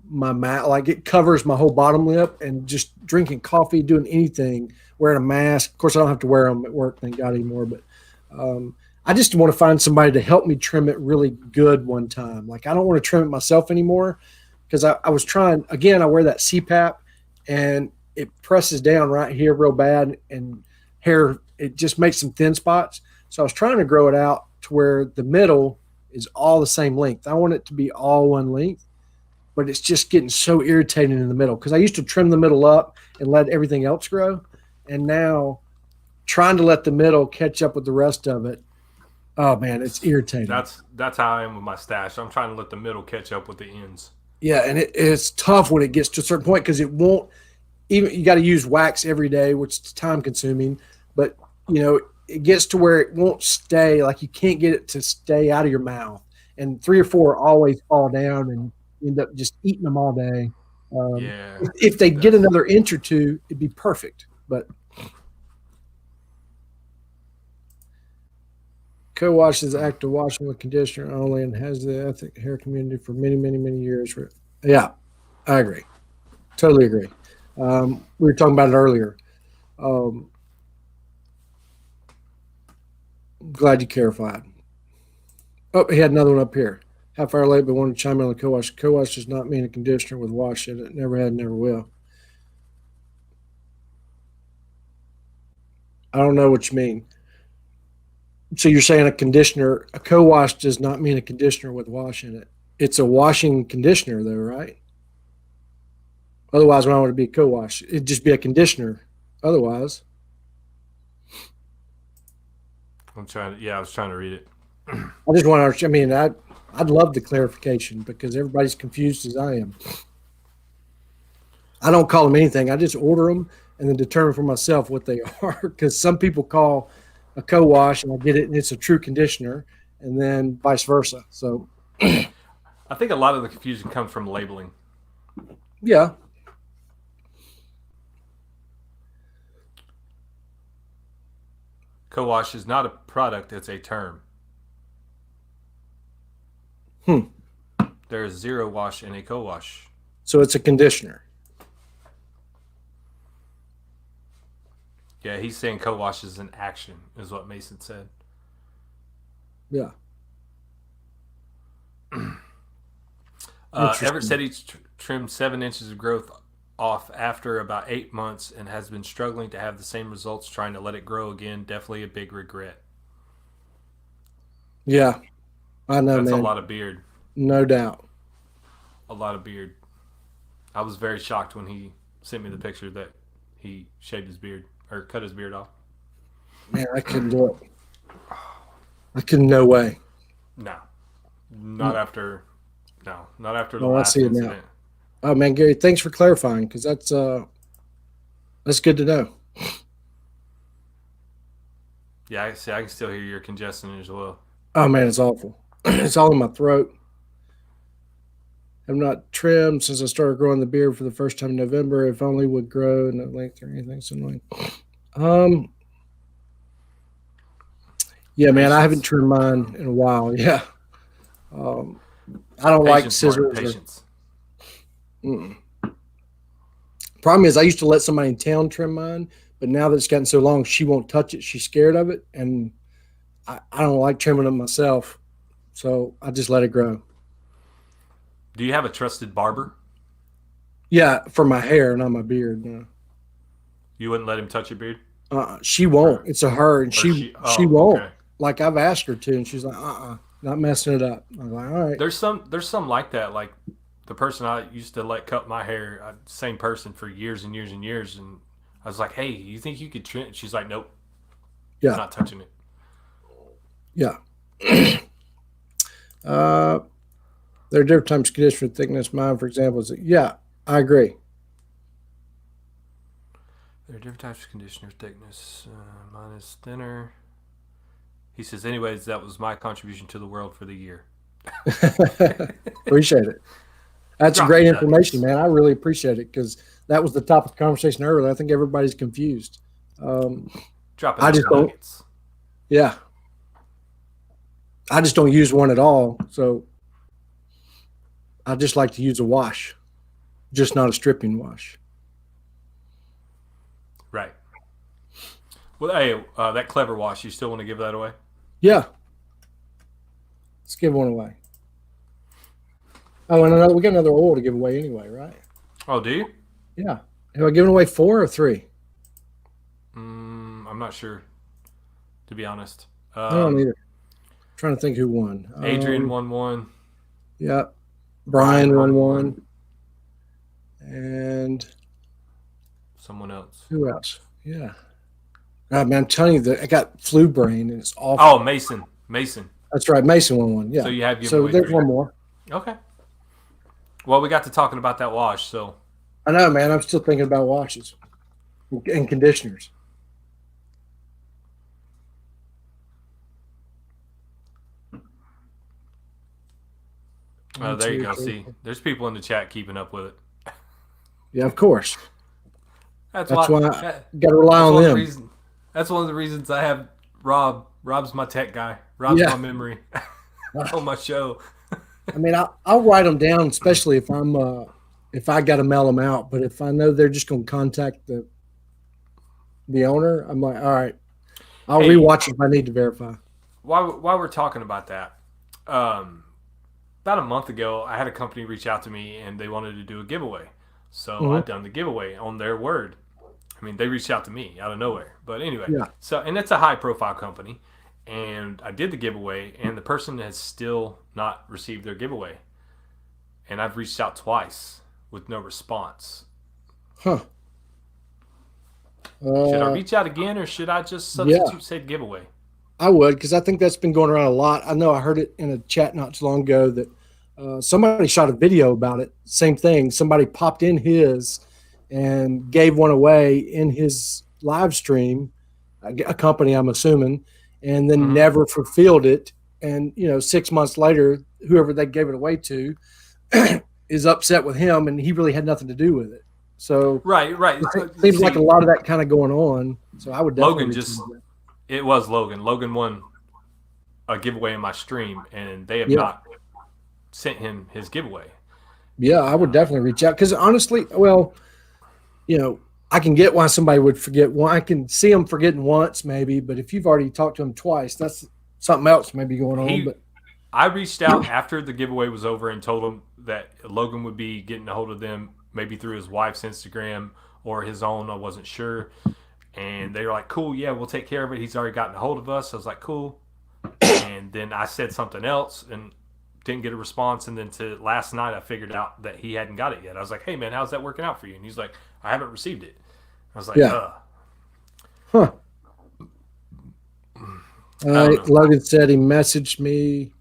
my mouth, like it covers my whole bottom lip, and just drinking coffee, doing anything, wearing a mask. Of course, I don't have to wear them at work, thank God, anymore. But I just want to find somebody to help me trim it really good one time. Like, I don't want to trim it myself anymore, because I was trying, again, I wear that CPAP, and it presses down right here real bad, and hair, it just makes some thin spots. So I was trying to grow it out to where the middle is all the same length. I want it to be all one length, but it's just getting so irritating in the middle, because I used to trim the middle up and let everything else grow. And now trying to let the middle catch up with the rest of it, oh man, it's irritating. That's how I am with my stash. I'm trying to let the middle catch up with the ends. Yeah, and it's tough when it gets to a certain point, because it won't even, you got to use wax every day, which is time consuming, but it gets to where it won't stay, like you can't get it to stay out of your mouth, and 3 or 4 always fall down, and you end up just eating them all day. If they get another inch or two, it'd be perfect. But co-wash is active washing with conditioner only, and has the ethnic hair community for many, many, many years. Yeah, I agree. Totally agree. We were talking about it earlier. Glad you clarified. Oh, he had another one up here. Half hour late, but wanted to chime in on the co-wash. Co-wash does not mean a conditioner with wash in it. Never had, never will. I don't know what you mean. So you're saying a conditioner, a co-wash does not mean a conditioner with wash in it. It's a washing conditioner, though, right? Otherwise, when I want to be a co-wash, it'd just be a conditioner. Otherwise. I was trying to read it. I just want to, I mean, I'd love the clarification, because everybody's confused as I am. I don't call them anything. I just order them and then determine for myself what they are, because some people call a co-wash and I get it and it's a true conditioner, and then vice versa. So I think a lot of the confusion comes from labeling. Yeah. Co-wash is not a product, it's a term. There is zero wash in a co-wash. So it's a conditioner. Yeah, he's saying co-wash is an action, is what Mason said. Yeah. Everett said he's trimmed 7 inches of growth off after about 8 months and has been struggling to have the same results trying to let it grow again. Definitely a big regret. Yeah, I know, That's man. a lot of beard. No doubt. A lot of beard. I was very shocked when he sent me the picture that he shaved his beard or cut his beard off. Man, I couldn't do it. I couldn't, no way. No. Not after the Oh, I last see it now. incident. Oh man, Gary, thanks for clarifying, because that's good to know. Yeah, I can still hear your congestion as well. Oh man, it's awful. It's all in my throat. I've not trimmed since I started growing the beard for the first time in November. If only would grow no length or anything. So annoying. Yeah, man, I haven't trimmed mine in a while. Yeah. I don't like Patience, Martin, scissors. patience. Problem is, I used to let somebody in town trim mine, but now that it's gotten so long, she won't touch it. She's scared of it, and I don't like trimming them myself, so I just let it grow. Do you have a trusted barber? Yeah, for my hair, not my beard. No. You wouldn't let him touch your beard? She won't. It's a her, and she won't. Okay. Like I've asked her to, and she's like, not messing it up. I'm like, all right. There's some like that. Like the person I used to let cut my hair, same person for years and years and years, and I was like, hey, you think you could trim? She's like, nope. Yeah. I'm not touching it. Yeah. There are different types of conditioner thickness. Mine, for example, is I agree. There are different types of conditioner thickness. Mine is thinner. He says, anyways, that was my contribution to the world for the year. Appreciate it. That's Drop great the information, nuggets. man. I really appreciate it because that was the topic of the conversation earlier. I think everybody's confused. Dropping I those just don't. nuggets. Yeah. I just don't use one at all. So I just like to use a wash, just not a stripping wash. Right. Well, hey, that clever wash, you still want to give that away? Yeah. Let's give one away. Oh, and we got another oil to give away anyway, right? Oh, do you? Yeah. Have I given away 4 or 3? I'm not sure, to be honest. I don't either. I'm trying to think who won. Adrian won one. Yeah. Brian won one. And someone else. Who else? Yeah. God, man, I'm telling you that I got flu brain and it's awful. Oh, Mason. That's right. Mason won one. Yeah. So you have given So away there's 3. one more. Okay. Well, we got to talking about that wash, so. I know, man. I'm still thinking about washes and conditioners. There you go. See, there's people in the chat keeping up with it. Yeah, of course. That's why I got to rely on them. That's one of the reasons I have Rob. Rob's my tech guy. Rob's my memory on my show. I mean, I'll write them down, especially if I got to mail them out. But if I know they're just going to contact the owner, I'm like, all right, I'll rewatch it if I need to verify. While we're talking about that, about a month ago, I had a company reach out to me and they wanted to do a giveaway. So I've done the giveaway on their word. I mean, they reached out to me out of nowhere. But anyway, and it's a high-profile company. And I did the giveaway, and the person has still not received their giveaway. And I've reached out twice with no response. Huh. Should I reach out again, or should I just substitute say giveaway? I would, because I think that's been going around a lot. I know I heard it in a chat not too long ago that somebody shot a video about it. Same thing. Somebody popped in his and gave one away in his live stream, a company, I'm assuming, and then never fulfilled it. And, 6 months later, whoever they gave it away to is upset with him, and he really had nothing to do with it. So right. It seems like a lot of that kind of going on. So I would definitely it was Logan. Logan won a giveaway in my stream, and they have not sent him his giveaway. Yeah, I would definitely reach out because honestly, I can get why somebody would forget one. I can see them forgetting once maybe, but if you've already talked to them twice, that's something else maybe going on. But I reached out after the giveaway was over and told him that Logan would be getting a hold of them maybe through his wife's Instagram or his own. I wasn't sure. And they were like, cool, yeah, we'll take care of it. He's already gotten a hold of us. I was like, cool. And then I said something else and didn't get a response. And then last night I figured out that he hadn't got it yet. I was like, hey, man, how's that working out for you? And he's like, I haven't received it. I was like, Huh. Logan said he messaged me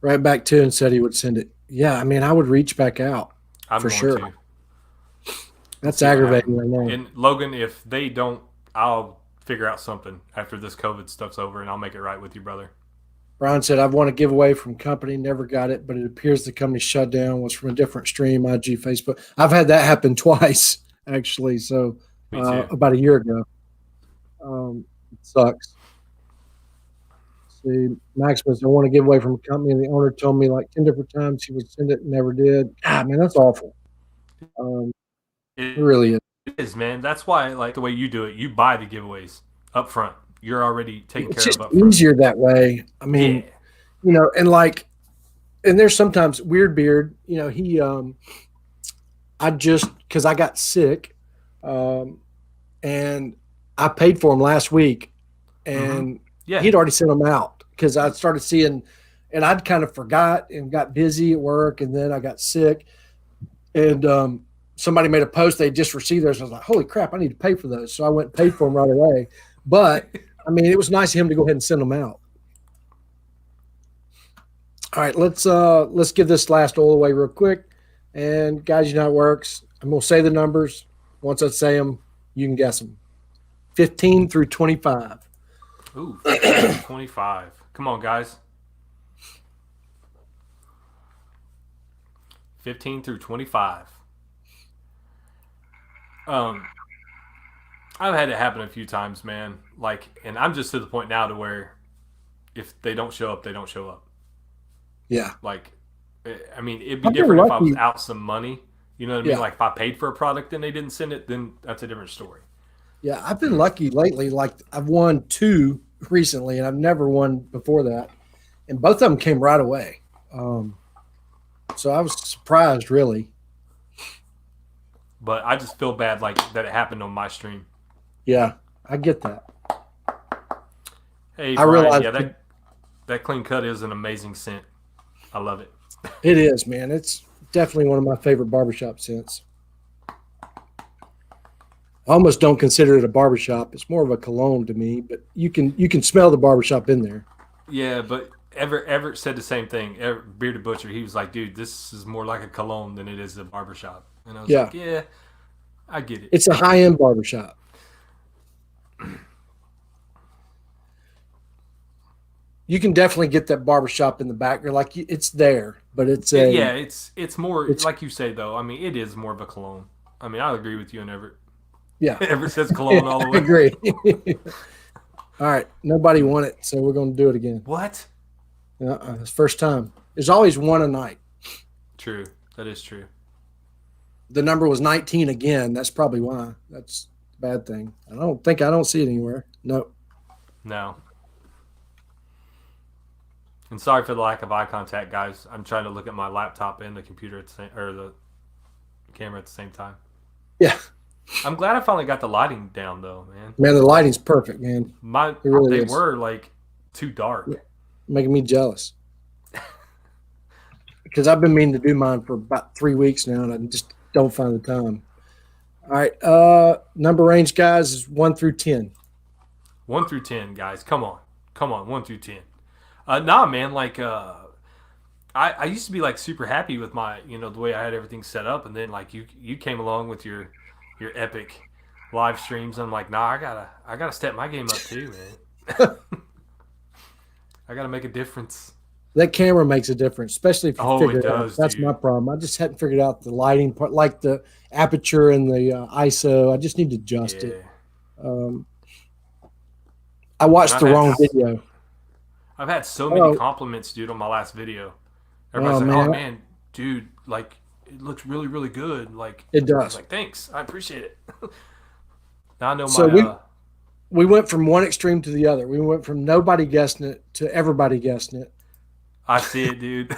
right back to and said he would send it. Yeah, I mean, I would reach back out for sure. That's aggravating right now. And Logan, if they don't, I'll figure out something after this COVID stuff's over, and I'll make it right with you, brother. Brian said, I've won a giveaway from company, never got it, but it appears the company shut down, was from a different stream, IG, Facebook. I've had that happen twice, actually, so about a year ago. It sucks. see, Maximus, I want to give away from a company, and the owner told me like 10 different times he would send it and never did. God, man, that's awful. It really is. It is, man. That's why I like the way you do it. You buy the giveaways up front. You're already taken It's care just of up front. easier that way. I mean, and there's sometimes Weird Beard, he, because I got sick, and I paid for him last week, and he'd already sent them out because I started seeing, and I'd kind of forgot and got busy at work, and then I got sick, and somebody made a post, they just received those, and I was like, holy crap, I need to pay for those. So I went and paid for them right away. But, I mean, it was nice of him to go ahead and send them out. All right, let's give this last oil away real quick. And, guys, you know how it works. I'm going to say the numbers. Once I say them, you can guess them. 15 through 25. Ooh, 15 through 25. Come on, guys. 15 through 25. I've had it happen a few times, man. Like, and I'm just to the point now to where if they don't show up, they don't show up. Yeah. Like, I mean, it'd be different if I was out some money. You know what I mean? Yeah. Like, if I paid for a product and they didn't send it, then that's a different story. Yeah, I've been lucky lately. Like, I've won 2 recently, and I've never won before that. And both of them came right away. So I was surprised, really. But I just feel bad, like, that it happened on my stream. Yeah, I get that. Hey, I Brian, realize that clean cut is an amazing scent. I love it. It is, man. It's definitely one of my favorite barbershop scents. I almost don't consider it a barbershop. It's more of a cologne to me, but you can smell the barbershop in there. Yeah, but Everett said the same thing. Bearded Butcher, he was like, dude, this is more like a cologne than it is a barbershop. And I was like, yeah, I get it. It's a high-end barbershop. You can definitely get that barbershop in the back. You're like, it's there, but it's it's more like you say though. I mean, it is more of a cologne. I mean, I agree with you and Everett. Yeah, Everett says cologne all the way. I agree. All right, nobody won it, so we're going to do it again. What? It's first time. There's always one a night. True, that is true. The number was 19 again. That's probably why. That's a bad thing. I don't see it anywhere. No. And sorry for the lack of eye contact, guys. I'm trying to look at my laptop and the computer at the same, or the camera at the same time. Yeah. I'm glad I finally got the lighting down, though, man. Man, the lighting's perfect, man. They were like too dark, making me jealous. Because I've been meaning to do mine for about 3 weeks now, and I just don't find the time. All right, number range, guys, is 1 through 10. 1 through 10, guys. Come on, 1 through 10. Nah, man. Like, I used to be like super happy with my, the way I had everything set up, and then like you came along with your epic live streams. I'm like, nah, I gotta step my game up too, man. I gotta make a difference. That camera makes a difference, especially if you figure it out. That's dude. my problem. I just hadn't figured out the lighting part, like the aperture and the ISO. I just need to adjust it. I watched the wrong video. I've had so many compliments, dude, on my last video. Everybody's like, "Oh man, dude, like it looks really, really good." Like it does. I was like, thanks, I appreciate it. Now I know we went from one extreme to the other. We went from nobody guessing it to everybody guessing it. I see it, dude.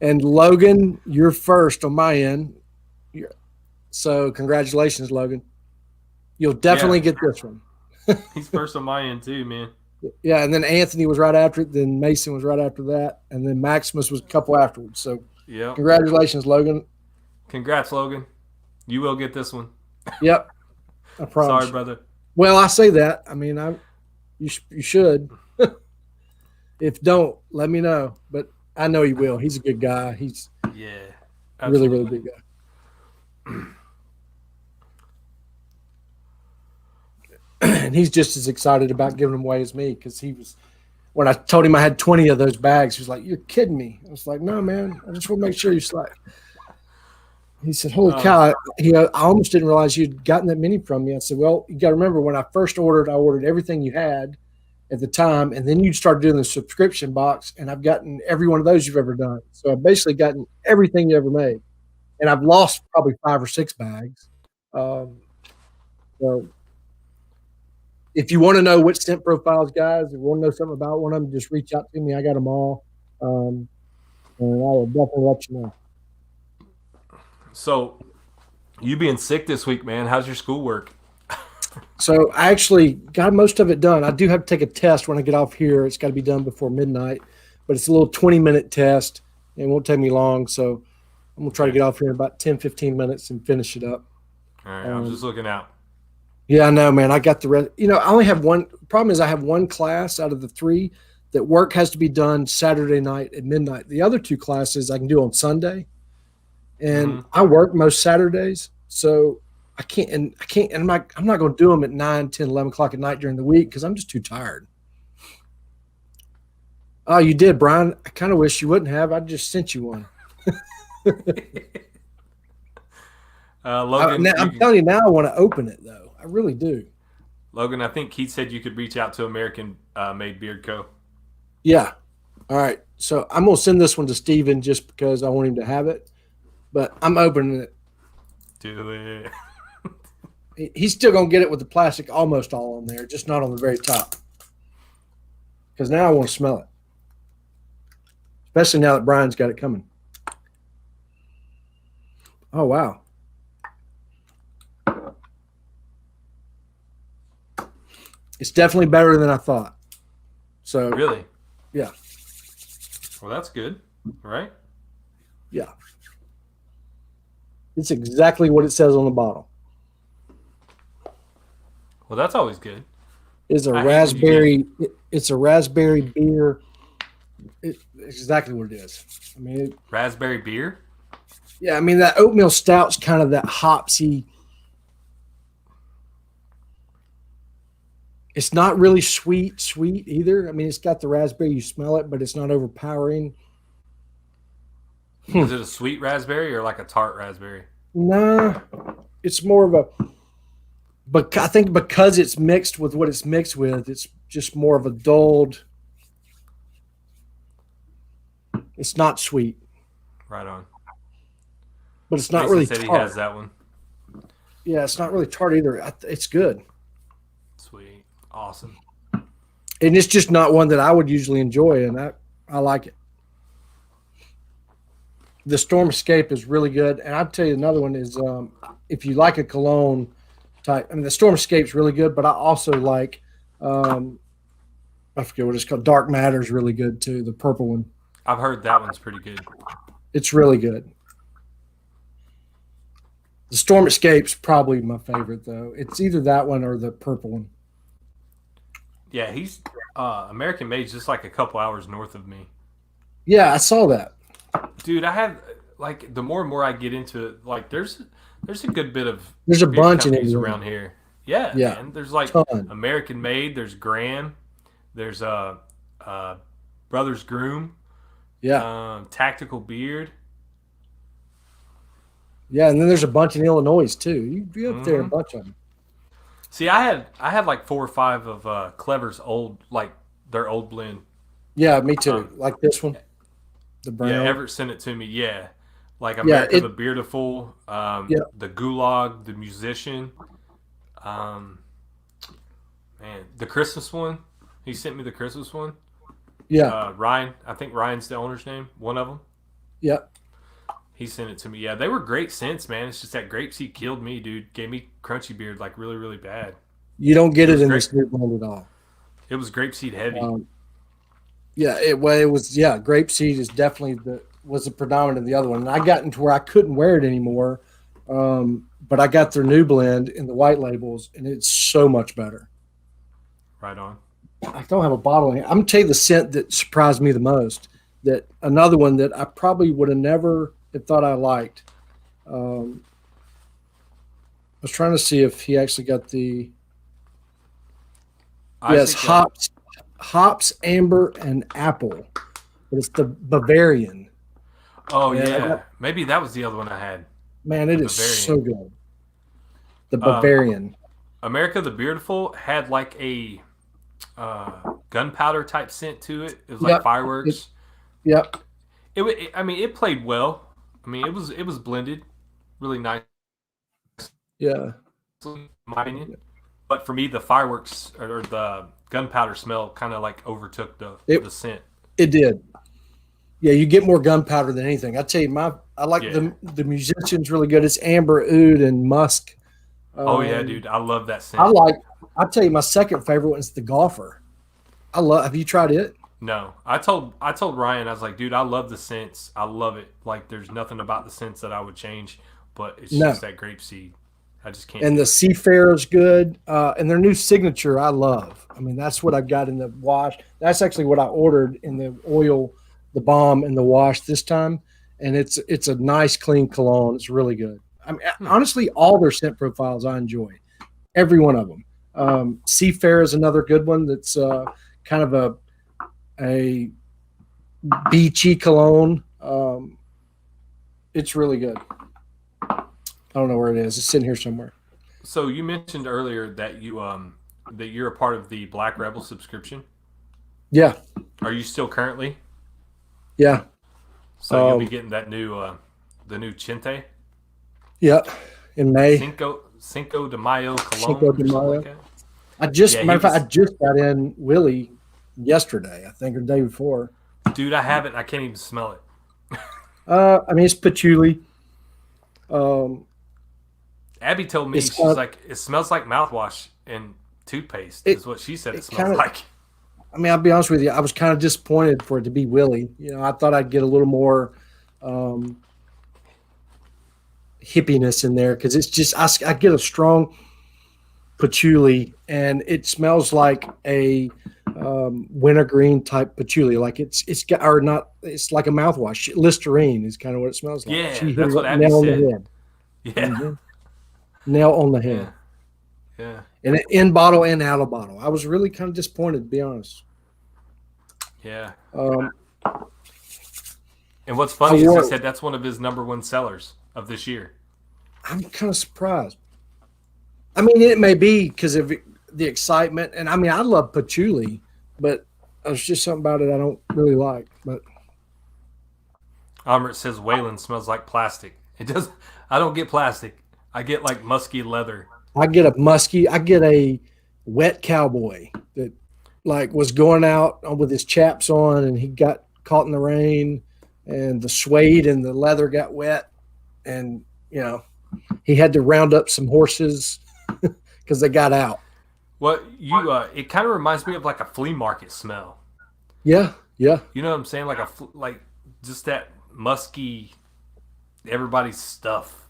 And Logan, you're first on my end. So congratulations, Logan. You'll definitely get this one. He's first on my end too, man. Yeah, and then Anthony was right after it. Then Mason was right after that, and then Maximus was a couple afterwards. So, congratulations, Logan. Congrats, Logan. You will get this one. Yep, I promise. Sorry, brother. Well, I say that. I mean, you should. If don't, let me know. But I know he will. He's a good guy. He's really, really good guy. And he's just as excited about giving them away as me, because he was, when I told him I had 20 of those bags, he was like, "You're kidding me." I was like, "No, man, I just want to make sure you're like." He said, "Holy cow, I almost didn't realize you'd gotten that many from me." I said, "Well, you got to remember, when I first ordered, I ordered everything you had, at the time, and then you start doing the subscription box, and I've gotten every one of those you've ever done. So I've basically gotten everything you ever made, and I've lost probably 5 or 6 bags. So if you want to know which scent profiles, guys, if you want to know something about one of them, just reach out to me. I got them all, and I will definitely let you know. So, you being sick this week, man, how's your schoolwork? So I actually got most of it done. I do have to take a test when I get off here. It's got to be done before midnight, but it's a little 20-minute test. It won't take me long, so I'm going to try to get off here in about 10, 15 minutes and finish it up. All right, I'm just looking out. Yeah, I know, man. I got the rest. I only have one. Problem is I have one class out of the 3 that work has to be done Saturday night at midnight. The other 2 classes I can do on Sunday, and I work most Saturdays, so I can't, and I'm not going to do them at 9, 10, 11 o'clock at night during the week because I'm just too tired. Oh, you did, Brian. I kind of wish you wouldn't have. I just sent you one. Logan, I'm telling you now, I want to open it though. I really do. Logan, I think Keith said you could reach out to American Made Beard Co. Yeah. All right. So I'm going to send this one to Steven just because I want him to have it, but I'm opening it. Do it. He's still going to get it with the plastic almost all on there, just not on the very top. Because now I want to smell it. Especially now that Brian's got it coming. Oh, wow. It's definitely better than I thought. So Really? Yeah. Well, that's good, right? Yeah. It's exactly what it says on the bottle. Well, that's always good. It's a raspberry beer. It's exactly what it is. I mean, raspberry beer? Yeah, I mean that oatmeal stout's kind of that hopsy. It's not really sweet either. I mean, it's got the raspberry, you smell it, but it's not overpowering. Is it a sweet raspberry or like a tart raspberry? Nah, it's more of a. But I think because it's mixed with what it's mixed with, it's just more of a dulled. It's not sweet. Right on. But it's not Mason really said tart. He has that one. Yeah, it's not really tart either. It's good. Sweet. Awesome. And it's just not one that I would usually enjoy, and I like it. The Storm Escape is really good. And I'll tell you another one is if you like a cologne type. I mean, the Storm Escape's really good, but I also like I forget what it's called. Dark Matter's really good too. The purple one. I've heard that one's pretty good. It's really good. The Storm Escape's probably my favorite though. It's either that one or the purple one. Yeah, he's American Made's just like a couple hours north of me. Yeah, I saw that. Dude, I have like the more and more I get into it, like there's a good bit of there's a beer bunch of companies them around here. Yeah, yeah. man. There's like Ton. American Made, there's Graham, there's Brothers Groom, Tactical Beard. Yeah, and then there's a bunch in Illinois too. You up there a bunch of them. See, I had like 4 or 5 of Clever's their old blend. Yeah, me too. Like this one, the brown. Yeah, Everett sent it to me. Yeah, like America the Beardiful, the Gulag, the Musician, man, the Christmas one. He sent me the Christmas one. Yeah, Ryan. I think Ryan's the owner's name. One of them. Yeah. He sent it to me. Yeah, they were great scents, man. It's just that grapeseed killed me, dude. Gave me crunchy beard like really, really bad. You don't get it in this new blend at all. It was grapeseed heavy. It was. Yeah, grapeseed is definitely was the predominant of the other one. And I got into where I couldn't wear it anymore, but I got their new blend in the white labels, and it's so much better. Right on. I don't have a bottle in here. I'm gonna tell you the scent that surprised me the most. That another one that I probably would have never have thought I liked. I was trying to see if he actually got the. Yes, hops, amber, and apple. But it's the Bavarian. Oh yeah, maybe that was the other one I had. Man, it is so good. The Bavarian. America the Beardiful had like a gunpowder type scent to it. It was like fireworks. Yep. I mean, it played well. I mean, it was blended really nice. Yeah. In my opinion. But for me, the fireworks or the gunpowder smell kind of like overtook the scent. It did. Yeah, you get more gunpowder than anything. I tell you, I like the musician's really good. It's amber, oud, and musk. Oh yeah, dude, I love that scent. I'll tell you, my second favorite one is the golfer. Have you tried it? No, I told Ryan, I was like, dude, I love the scents. I love it. Like, there's nothing about the scents that I would change, but it's just that grapeseed. I just can't. And the Seafarer is good, and their new signature I love. I mean, that's what I've got in the wash. That's actually what I ordered in the oil, the balm, and the wash this time. And it's a nice, clean cologne. It's really good. I mean, honestly, all their scent profiles I enjoy, every one of them. Seafarer is another good one. That's kind of a beachy cologne. It's really good. I don't know where it is. It's sitting here somewhere. So you mentioned earlier that you're a part of the Black Rebel subscription. Yeah. Are you still currently? Yeah. So you'll be getting that the new Chinte. Yeah, in May. Cinco de Mayo cologne. Cinco de Mayo. Like I just got in Willie yesterday, I think, or the day before. Dude, I have it. I can't even smell it. I mean, it's patchouli. Abby told me, she's like, it smells like mouthwash and toothpaste, is what she said it smells like. I mean, I'll be honest with you, I was kind of disappointed for it to be Willie. You know, I thought I'd get a little more hippiness in there because it's just, I get a strong patchouli and it smells like a wintergreen type patchouli. Like it's like a mouthwash. Listerine is kind of what it smells like. Yeah, that's what Abby said. Yeah. Mm-hmm. Nail on the head. Yeah. And in bottle and out of bottle. I was really kind of disappointed, to be honest. Yeah. And what's funny is he said that's one of his #1 sellers of this year. I'm kind of surprised. I mean, it may be because of the excitement. And I mean, I love patchouli, but there's just something about it I don't really like. But Amrit says Waylon smells like plastic. It does. I don't get plastic. I get like musky leather. I get a wet cowboy that like was going out with his chaps on and he got caught in the rain and the suede and the leather got wet and, you know, he had to round up some horses because they got out. Well, it kind of reminds me of like a flea market smell. Yeah. Yeah. You know what I'm saying? Like just that musky, everybody's stuff.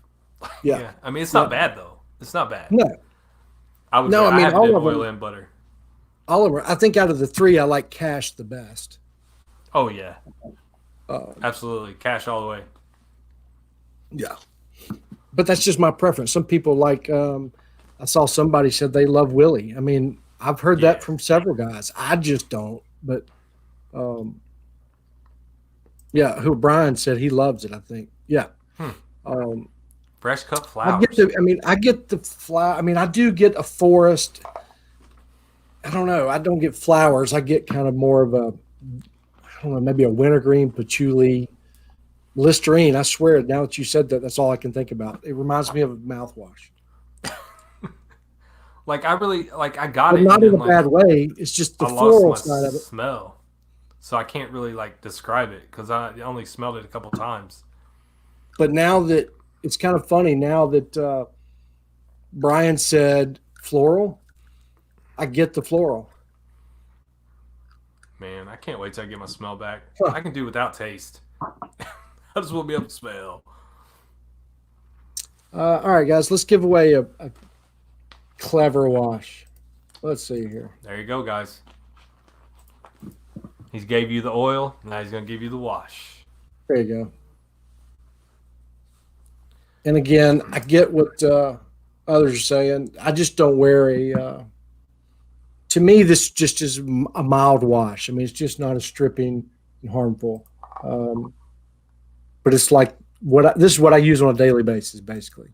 Yeah. I mean, it's not bad though. It's not bad. No. I have it in oil and butter. Oliver, I think out of the three, I like Cash the best. Oh yeah. Absolutely. Cash all the way. Yeah. But that's just my preference. Some people like, I saw somebody said they love Willie. I mean, I've heard that from several guys. I just don't. But, who Brian said he loves it, I think. Yeah. Fresh cut flowers. I get the flower. I mean, I do get a forest. I don't know. I don't get flowers. I get kind of more of maybe a wintergreen, patchouli, Listerine. I swear, now that you said that, that's all I can think about. It reminds me of a mouthwash. I got but it. Not in a bad way. It's just the floral side of it. Smell. So I can't really describe it because I only smelled it a couple times. But now that it's kind of funny now that Brian said floral, I get the floral. Man, I can't wait till I get my smell back. I can do without taste. I just won't be able to smell. All right, guys, let's give away a clever wash. Let's see here. There you go, guys. He's gave you the oil. Now he's going to give you the wash. There you go. And again, I get what others are saying. I just don't wear to me, this just is a mild wash. I mean, it's just not as stripping and harmful. But it's like this is what I use on a daily basis, basically.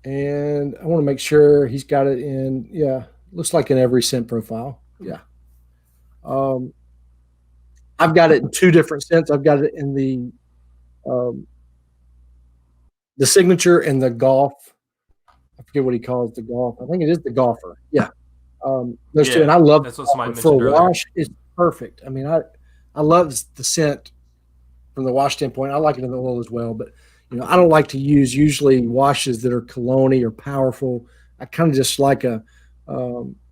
And I want to make sure he's got it in. Yeah, Looks like in every scent profile. Yeah. Um, I've got it in two different scents. I've got it in um, the signature and the golf. I forget what he calls the golf. I think it is the golfer. Yeah. Those two, and Yeah, I love that's the what somebody golfer. For a mentioned earlier. wash. It's perfect. I mean, I love the scent from the wash standpoint. I like it in the oil as well, but I don't like to use usually washes that are cologne or powerful. I kind of just like an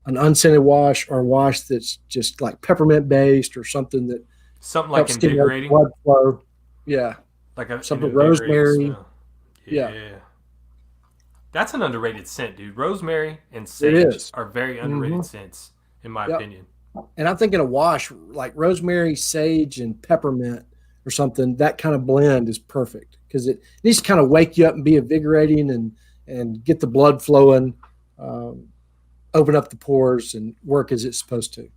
unscented wash or a wash that's just like peppermint based or something that Something like helps stimulate invigorating, blood flow. Yeah, like an something invigorating rosemary. smell. Yeah, Yeah. That's an underrated scent, dude. Rosemary and it sage is. are very Mm-hmm. underrated scents, in my Yep. opinion. And I'm thinking a wash like rosemary, sage, and peppermint or something. That kind of blend is perfect because it needs to kind of wake you up and be invigorating and get the blood flowing, um, open up the pores, and work as it's supposed to.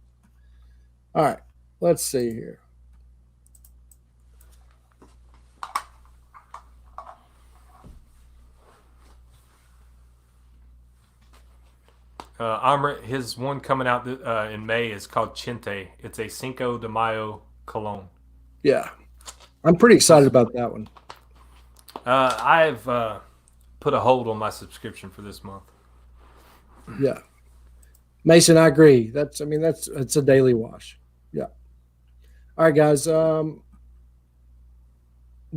All right, let's see here. His one coming out in May is called Chinte. It's a Cinco de Mayo cologne. Yeah, I'm pretty excited about that one. I've put a hold on my subscription for this month. Yeah, Mason, I agree. It's a daily wash. Yeah. All right, guys. The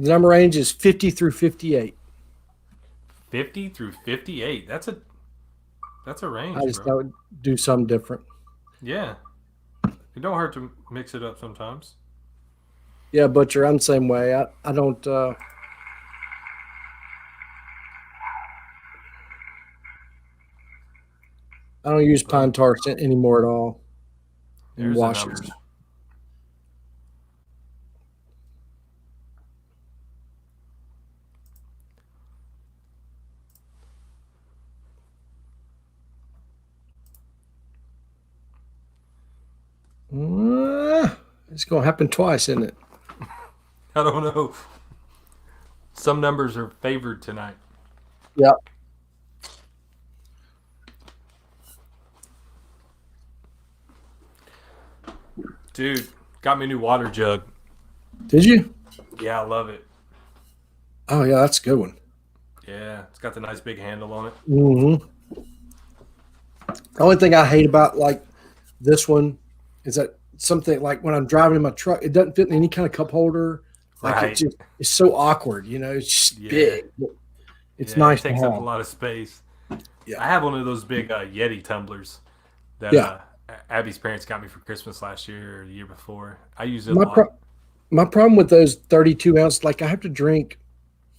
number range is 50 through 58. 50 through 58. That's a I range, just bro. thought would do something different. Yeah. It don't hurt to mix it up sometimes. Yeah, Butcher, I'm the same way. I don't. I don't use pine Well, tar anymore at all in there's the washes. numbers. It's going to happen twice, isn't it? I don't know. Some numbers are favored tonight. Yeah. Dude, got me a new water jug. Did you? Yeah, I love it. Oh, yeah, that's a good one. Yeah, it's got the nice big handle on it. Mm-hmm. The only thing I hate about like this one is that something like when I'm driving in my truck, it doesn't fit in any kind of cup holder. Like Right. it's so awkward, It's just Yeah. big. But it's Yeah, it nice to takes up a have. lot of space. Yeah. I have one of those big Yeti tumblers that Yeah. Abby's parents got me for Christmas last year or the year before. I use it a My lot. my problem with those 32 ounce, like I have to drink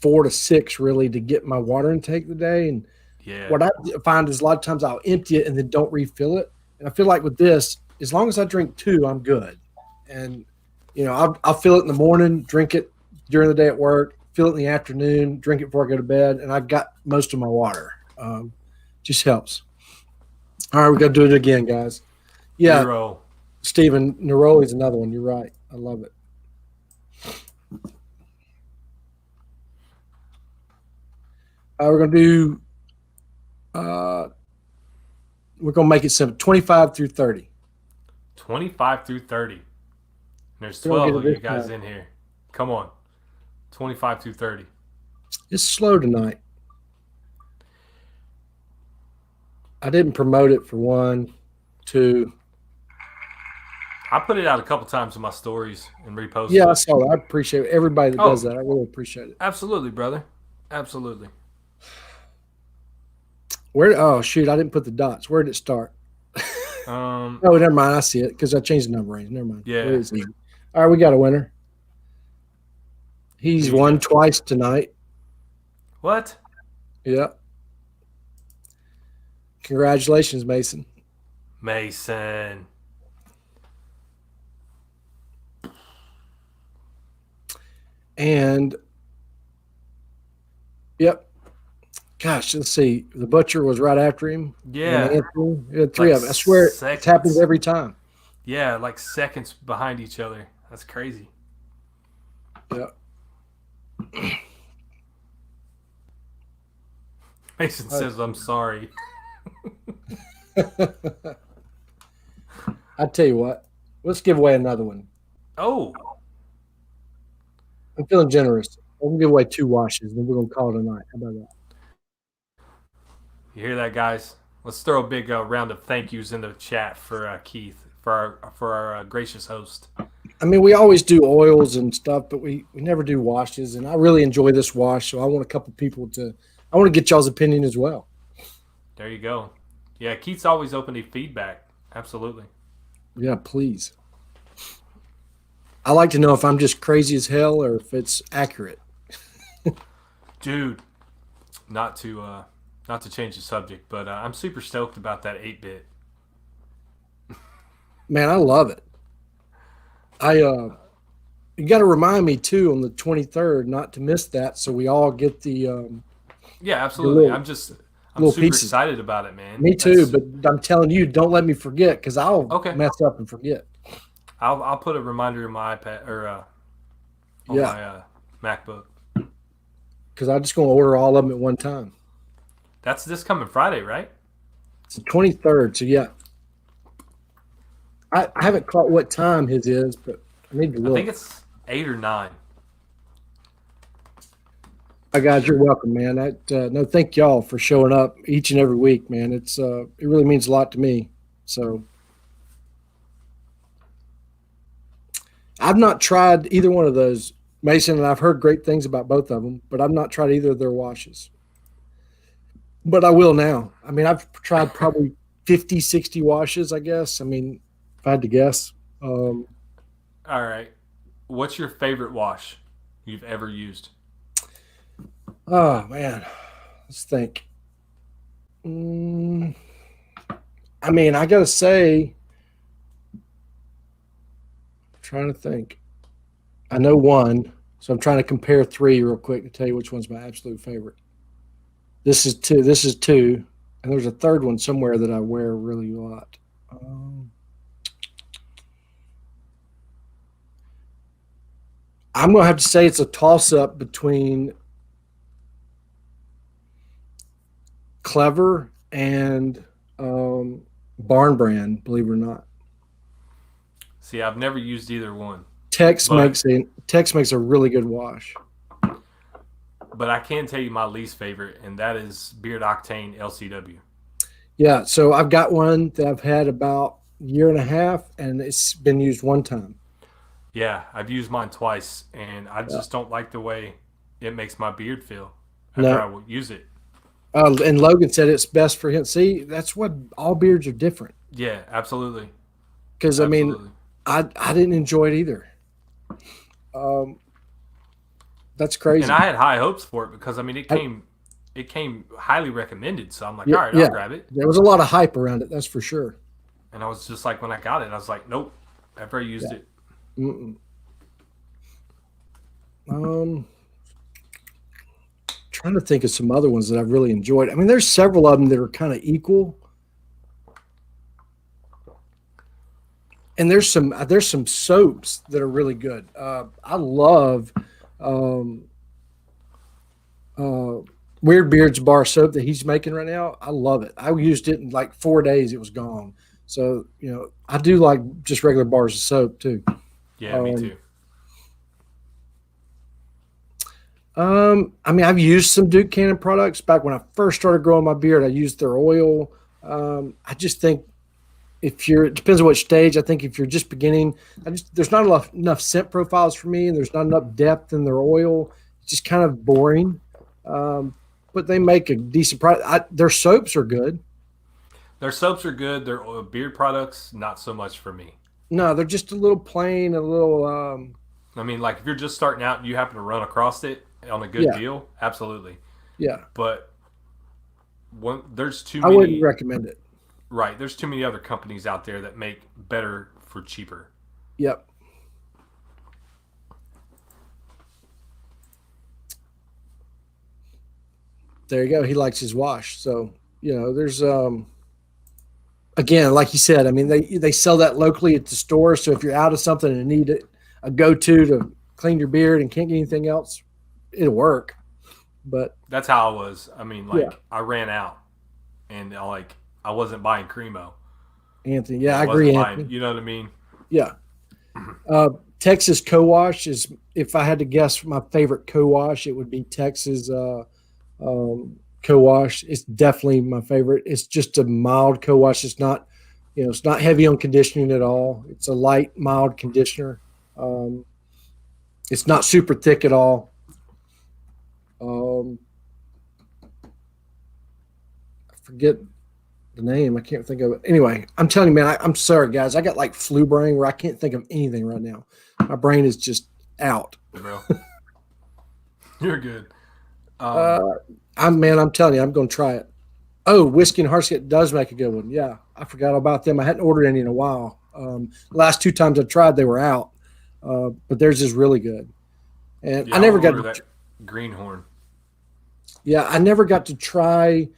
4 to 6 really to get my water intake the day. And Yeah. what I find is a lot of times I'll empty it and then don't refill it. And I feel like with this, as long as I drink 2, I'm good. And I'll fill it in the morning, drink it during the day at work, fill it in the afternoon, drink it before I go to bed, and I got most of my water. Just helps. All right, we got to do it again, guys. Yeah, Zero. Stephen, Neroli is another one. You're right. I love it. We're gonna do. We're gonna make it simple. 25 through 30. 25 through 30. And there's We don't 12 get of it you this guys time. in here. Come on. 25 through 30. It's slow tonight. I didn't promote it for 1, 2. I put it out a couple times in my stories and reposted Yeah, I it. saw that. I appreciate everybody that does Oh. that. I really appreciate it. Absolutely, brother. Absolutely. Where? Oh shoot, I didn't put the dots. Where did it start? Oh, never mind. I see it because I changed the number range. Never mind. Yeah. Where is he? All right, we got a winner. He's Who you won got? twice tonight. What? Yeah. Congratulations, Mason. Mason. And yep. Gosh, let's see. The butcher was right after him. Yeah. And Anthony, you had 3 Like of them. I swear it seconds. happens every time. Yeah, like seconds behind each other. That's crazy. Yeah. Mason says, I'm sorry. I tell you what, let's give away another one. Oh, I'm feeling generous. I'm gonna give away 2 washes, then we're gonna call it a night. How about that? you hear that, guys? Let's throw a big round of thank yous in the chat for Keith, for our gracious host. I mean, we always do oils and stuff, but we never do washes. And I really enjoy this wash, so I want a couple people to. I want to get y'all's opinion as well. There you go. Yeah, Keith's always open to feedback. Absolutely. Yeah, please. I like to know if I'm just crazy as hell or if it's accurate. Dude, not to change the subject, but I'm super stoked about that 8-bit. Man, I love it. You got to remind me too on the 23rd not to miss that, so we all get the Yeah, absolutely. little- I'm super pieces. excited about it, man. Me too, but I'm telling you, don't let me forget because I'll Okay. mess up and forget. I'll put a reminder in my iPad or on Yeah. my MacBook. Because I'm just going to order all of them at one time. That's this coming Friday, right? It's the 23rd, so yeah. I haven't caught what time his is, but I need to look. I think it's 8 or 9. Hi guys, you're welcome, man. No, thank y'all for showing up each and every week, man. It really means a lot to me. So I've not tried either one of those, Mason, and I've heard great things about both of them, but I've not tried either of their washes. But I will now. I mean, I've tried probably 50, 60 washes, I guess. I mean, if I had to guess. All right. What's your favorite wash you've ever used? Oh, man. Let's think. I mean, I got to say, I'm trying to think. I know one, so I'm trying to compare 3 real quick to tell you which one's my absolute favorite. This is 2. This is 2. And there's a third one somewhere that I wear really a lot. I'm going to have to say it's a toss-up between Clever and Barn Brand, believe it or not. See, I've never used either one. Tex makes a really good wash. But I can tell you my least favorite, and that is Beard Octane LCW. Yeah, so I've got one that I've had about a year and a half, and it's been used one time. Yeah, I've used mine twice, and I just don't like the way it makes my beard feel after No. I will use it. And Logan said it's best for him. See, that's what all beards are different. Yeah, absolutely. Because, I mean, I didn't enjoy it either. That's crazy. And I had high hopes for it because, I mean, it came highly recommended. So I'm like, all right, yeah. I'll grab it. There was a lot of hype around it, that's for sure. And I was just like, when I got it, I was like, nope, after I used it. Trying to think of some other ones that I've really enjoyed. I mean, there's several of them that are kind of equal. And there's some soaps that are really good. I love Weird Beard's bar soap that he's making right now. I love it. I used it in like 4 days. It was gone. So, I do like just regular bars of soap too. Yeah, me too. I mean, I've used some Duke Cannon products back when I first started growing my beard. I used their oil. I just think it depends on what stage. I think if you're just beginning, there's not enough scent profiles for me, and there's not enough depth in their oil. It's just kind of boring. But they make a decent product. Their soaps are good. Their soaps are good. Their beard products, not so much for me. No, they're just a little plain, a little. I mean, like if you're just starting out and you happen to run across it on a good deal, absolutely. Yeah. But there's too many. I wouldn't recommend it. Right. There's too many other companies out there that make better for cheaper. Yep. There you go. He likes his wash. So, there's again, like you said, I mean, they sell that locally at the store. So if you're out of something and need a go-to to clean your beard and can't get anything else, it'll work. But that's how I was. I mean, I ran out, and I wasn't buying Cremo. Anthony. Yeah, I agree, Anthony. You know what I mean? Yeah. Texas co-wash is, if I had to guess my favorite co-wash, it would be Texas co-wash. It's definitely my favorite. It's just a mild co-wash. It's not, it's not heavy on conditioning at all. It's a light, mild conditioner. It's not super thick at all. I forget the name. I can't think of it. Anyway, I'm telling you, man, I'm sorry, guys. I got like flu brain where I can't think of anything right now. My brain is just out. Bro. You're good. I'm telling you, I'm going to try it. Oh, Whiskey and Heartskit does make a good one. Yeah, I forgot about them. I hadn't ordered any in a while. Last 2 times I tried, they were out. But theirs is really good. And yeah, I never got that Greenhorn. Yeah, I never got to try.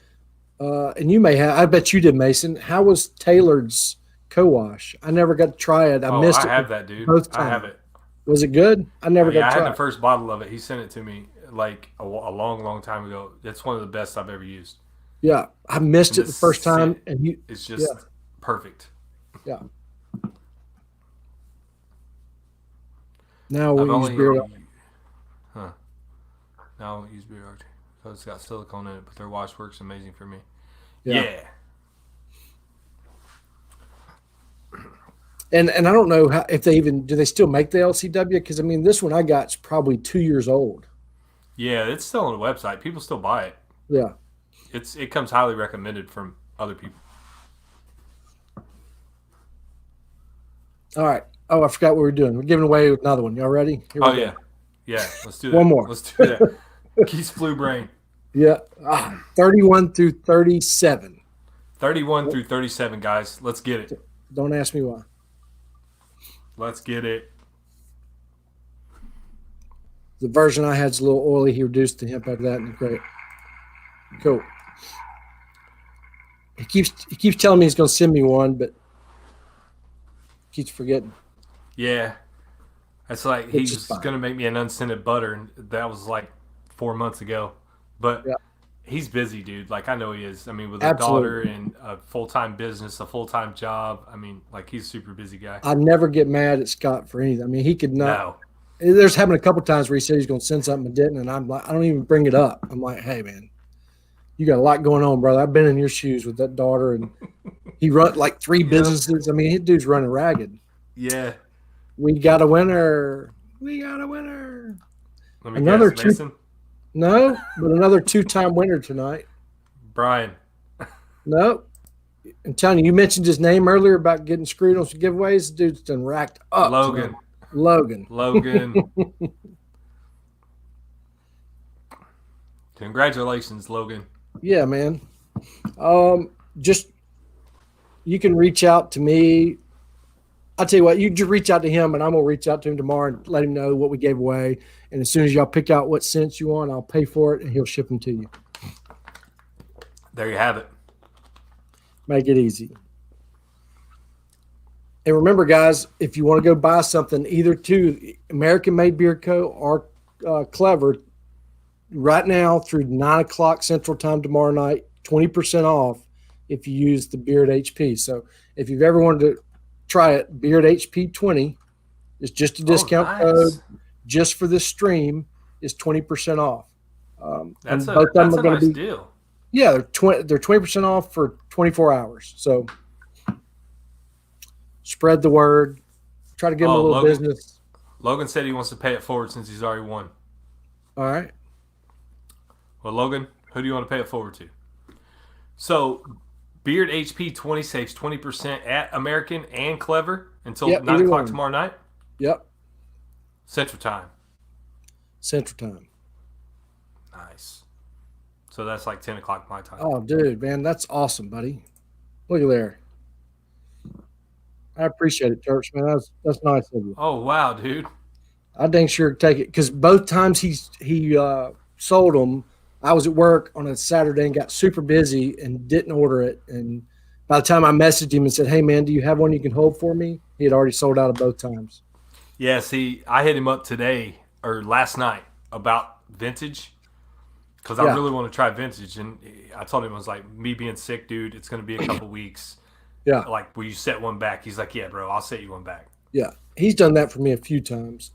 And you may have. I bet you did, Mason. How was Tailored's co-wash? I never got to try it. I missed it. I have that, dude. I have it. Was it good? I never got to try it. I had the first bottle of it. He sent it to me like a long, long time ago. It's one of the best I've ever used. Yeah, I missed it the first time, and it's just perfect. Yeah. Now we use beer. Now we use beer because it's got silicone in it, but their wash works amazing for me. Yeah. And I don't know if they do they still make the LCW? Because I mean, this one I got is probably 2 years old. Yeah, it's still on the website. People still buy it. Yeah. It comes highly recommended from other people. All right. Oh, I forgot what we were doing. We're giving away another one. Y'all ready? Yeah. Let's do that. One more. Let's do that. Keith's flu brain. Yeah. 31 through 37. 31 through 37, guys. Let's get it. Don't ask me why. Let's get it. The version I had is a little oily. He reduced the hemp out of that, and great. Cool. He keeps telling me he's going to send me one, but keeps forgetting. Yeah. That's like he's going to make me an unscented butter, and that was like 4 months ago. But he's busy, dude. Like, I know he is. I mean, with a daughter and a full-time business, a full-time job. I mean, like, he's a super busy guy. I never get mad at Scott for anything. I mean, he could not. No. There's happened a couple times where he said he's going to send something and didn't, and I'm like, I don't even bring it up. I'm like, hey, man, you got a lot going on, brother. I've been in your shoes with that daughter, and he run like 3 businesses. I mean, his dude's running ragged. Yeah. We got a winner. We got a winner. Let me guess, Mason? No, but another 2-time winner tonight. Brian. No. I'm telling you, you mentioned his name earlier about getting screwed on some giveaways. The dude's done racked up. Logan. Congratulations, Logan. Yeah, man. Just you can reach out to me. I'll tell you what, you just reach out to him, and I'm going to reach out to him tomorrow and let him know what we gave away. And as soon as y'all pick out what scents you want, I'll pay for it, and he'll ship them to you. There you have it. Make it easy. And remember, guys, if you want to go buy something, either to American Made Beer Co. or Clever, right now through 9 o'clock Central Time tomorrow night, 20% off if you use the Beard HP. So if you've ever wanted to try it, Beard HP 20 is just a discount code just for this stream is 20% off. That's a nice deal. Yeah, they're 20% off for 24 hours. So spread the word. Try to get him a little business. Logan said he wants to pay it forward since he's already won. All right. Well, Logan, who do you want to pay it forward to? So Beard HP 20 saves 20% at American and Clever until 9 o'clock tomorrow night? Yep. Central Time. Nice. So that's like 10 o'clock my time. Oh, dude, man, that's awesome, buddy. Look at there. I appreciate it, Church, man. That's nice of you. Oh, wow, dude. I dang sure take it because both times he sold them, I was at work on a Saturday and got super busy and didn't order it. And by the time I messaged him and said, hey, man, do you have one you can hold for me? He had already sold out of both times. Yeah, see, I hit him up today or last night about vintage. because I really want to try vintage. And I told him, I was like, me being sick, dude, it's going to be a couple weeks. Yeah. Like, will you set one back? He's like, yeah, bro, I'll set you one back. Yeah. He's done that for me a few times.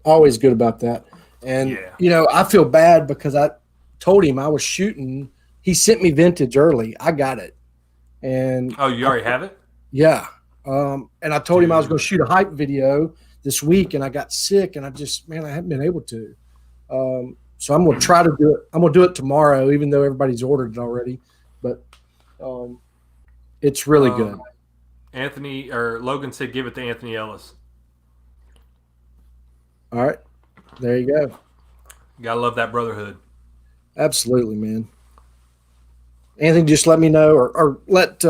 Always good about that. And, I feel bad because I told him I was shooting. He sent me vintage early. I got it. And oh, you already have it? Yeah. And I told him I was going to shoot a hype video this week, and I got sick, and I haven't been able to. So I'm going to try to do it. I'm going to do it tomorrow, even though everybody's ordered it already. But it's really good. Logan said give it to Anthony Ellis. All right. There you go. You got to love that brotherhood. Absolutely, man. Anthony, just let me know or let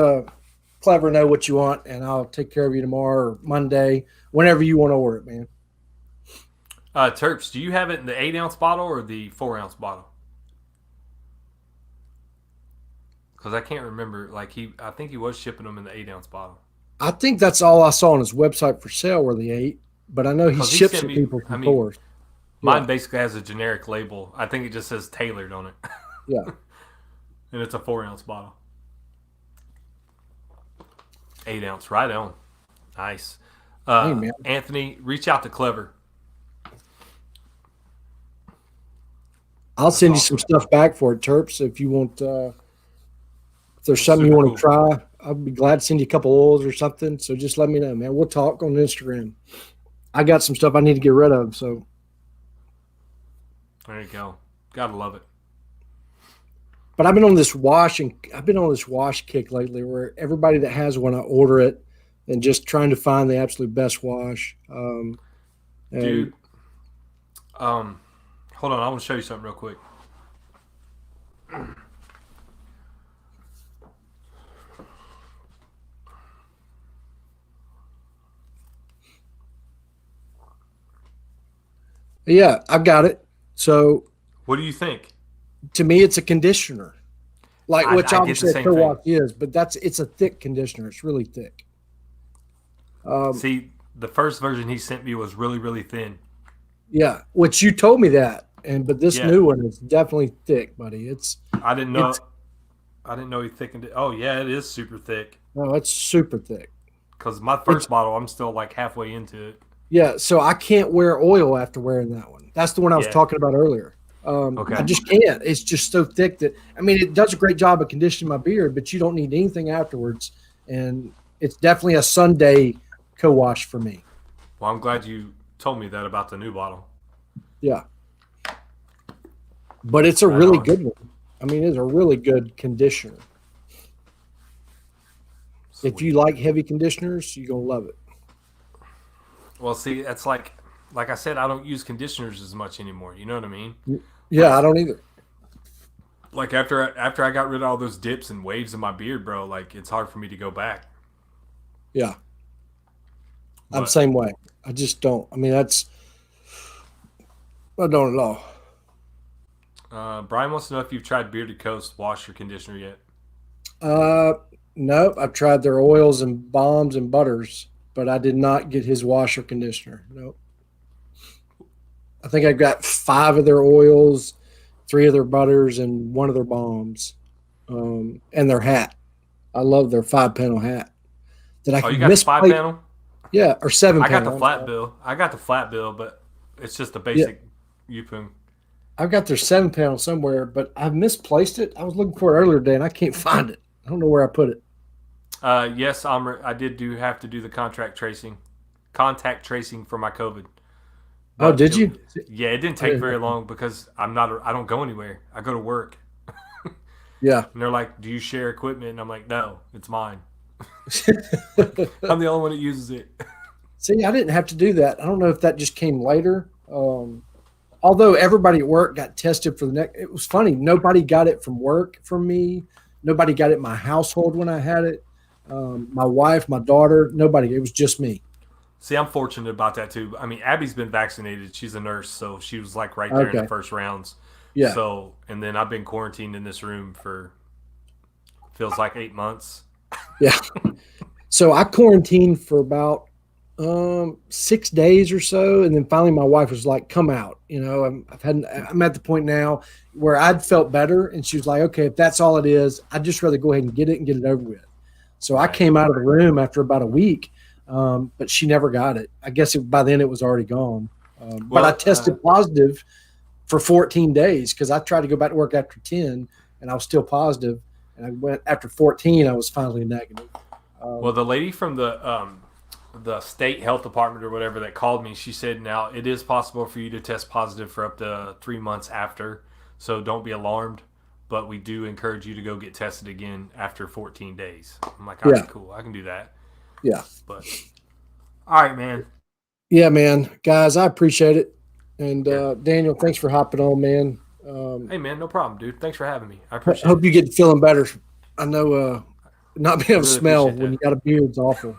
Clever know what you want, and I'll take care of you tomorrow or Monday, whenever you want to order it, man. Terps, do you have it in the 8-ounce bottle or the 4-ounce bottle? Because I can't remember. I think he was shipping them in the 8-ounce bottle. I think that's all I saw on his website for sale were the 8, but I know he ships to people from 4s. Mine basically has a generic label. I think it just says tailored on it. Yeah. And it's a 4-ounce bottle. 8-ounce, right on. Nice. Hey, man. Anthony, reach out to Clever. I'll send you some stuff back for it, Terps, if you want. If there's something you want to try, I'll be glad to send you a couple oils or something. So just let me know, man. We'll talk on Instagram. I got some stuff I need to get rid of. So there you go. Gotta love it. But I've been on this wash kick lately, where everybody that has one, I order it, and just trying to find the absolute best wash. Dude, hold on, I want to show you something real quick. Yeah, I've got it. So, what do you think? To me, it's a conditioner, which obviously a co-wash is, but it's a thick conditioner. It's really thick. See, the first version he sent me was really, really thin. Yeah, which you told me that, but this new one is definitely thick, buddy. I didn't know he thickened it. Oh yeah, it is super thick. No, it's super thick. Because my first bottle, I'm still like halfway into it. Yeah, so I can't wear oil after wearing that one. That's the one I was talking about earlier. Okay. I just can't. It's just so thick that, it does a great job of conditioning my beard, but you don't need anything afterwards. And it's definitely a Sunday co-wash for me. Well, I'm glad you told me that about the new bottle. Yeah. But it's a really good one. It's a really good conditioner. Sweet. If you like heavy conditioners, you're going to love it. Well, see, that's like I said, I don't use conditioners as much anymore. You know what I mean? Yeah, I don't either. Like after I got rid of all those dips and waves in my beard, bro, like it's hard for me to go back. Yeah. I'm the same way. I just don't. I don't at all. Brian wants to know if you've tried Bearded Coast wash or conditioner yet. Nope. I've tried their oils and balms and butters, but I did not get his wash or conditioner. Nope. I think I got 5 of their oils, 3 of their butters, and 1 of their balms, and their hat. I love their 5-panel hat. You got the 5-panel? Yeah, or 7-panel. I got the flat bill. But it's just a basic Yupung. I've got their 7-panel somewhere, but I've misplaced it. I was looking for it earlier today, and I can't find it. I don't know where I put it. Yes, I did have to do the contact tracing for my COVID. Oh, did you? Yeah, it didn't take very long because I don't go anywhere. I go to work. Yeah. And they're like, "Do you share equipment?" And I'm like, "No, it's mine." I'm the only one that uses it. See, I didn't have to do that. I don't know if that just came later. Although everybody at work got tested for the next, it was funny. Nobody got it from work from me. Nobody got it in my household when I had it. My wife, my daughter, nobody. It was just me. See, I'm fortunate about that too. Abby's been vaccinated. She's a nurse, so she was like right there in the first rounds. Yeah. So, and then I've been quarantined in this room for feels like 8 months. Yeah. So I quarantined for about 6 days or so, and then finally my wife was like, "Come out." I'm at the point now where I'd felt better, and she was like, "Okay, if that's all it is, I'd just rather go ahead and get it over with." So I came out of the room after about a week, but she never got it. I guess by then it was already gone. But I tested positive for 14 days because I tried to go back to work after 10, and I was still positive. And I went after 14, I was finally negative. Well, the lady from the state health department or whatever that called me, she said now it is possible for you to test positive for up to 3 months after, so don't be alarmed, but we do encourage you to go get tested again after 14 days. I'm like, all right, cool, I can do that. Yeah. But all right, man. Yeah, man. Guys, I appreciate it. And Daniel, thanks for hopping on, man. Hey, man, no problem, dude. Thanks for having me. I appreciate it. Hope you get feeling better. I know not being able to smell when you got a beard is awful.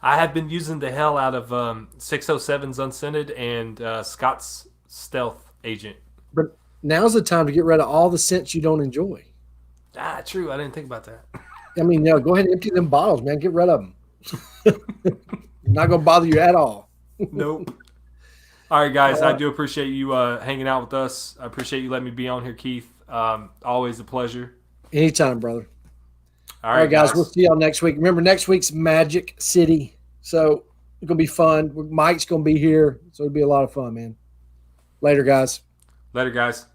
I have been using the hell out of 607's Unscented and Scott's Stealth Agent. But now's the time to get rid of all the scents you don't enjoy. Ah, true. I didn't think about that. I mean, go ahead and empty them bottles, man. Get rid of them. Not going to bother you at all. Nope. All right, guys. I do appreciate you hanging out with us. I appreciate you letting me be on here, Keith. Always a pleasure. Anytime, brother. All right, guys. We'll see y'all next week. Remember, next week's Magic City. So it's going to be fun. Mike's going to be here. So it'll be a lot of fun, man. Later, guys. Later, guys.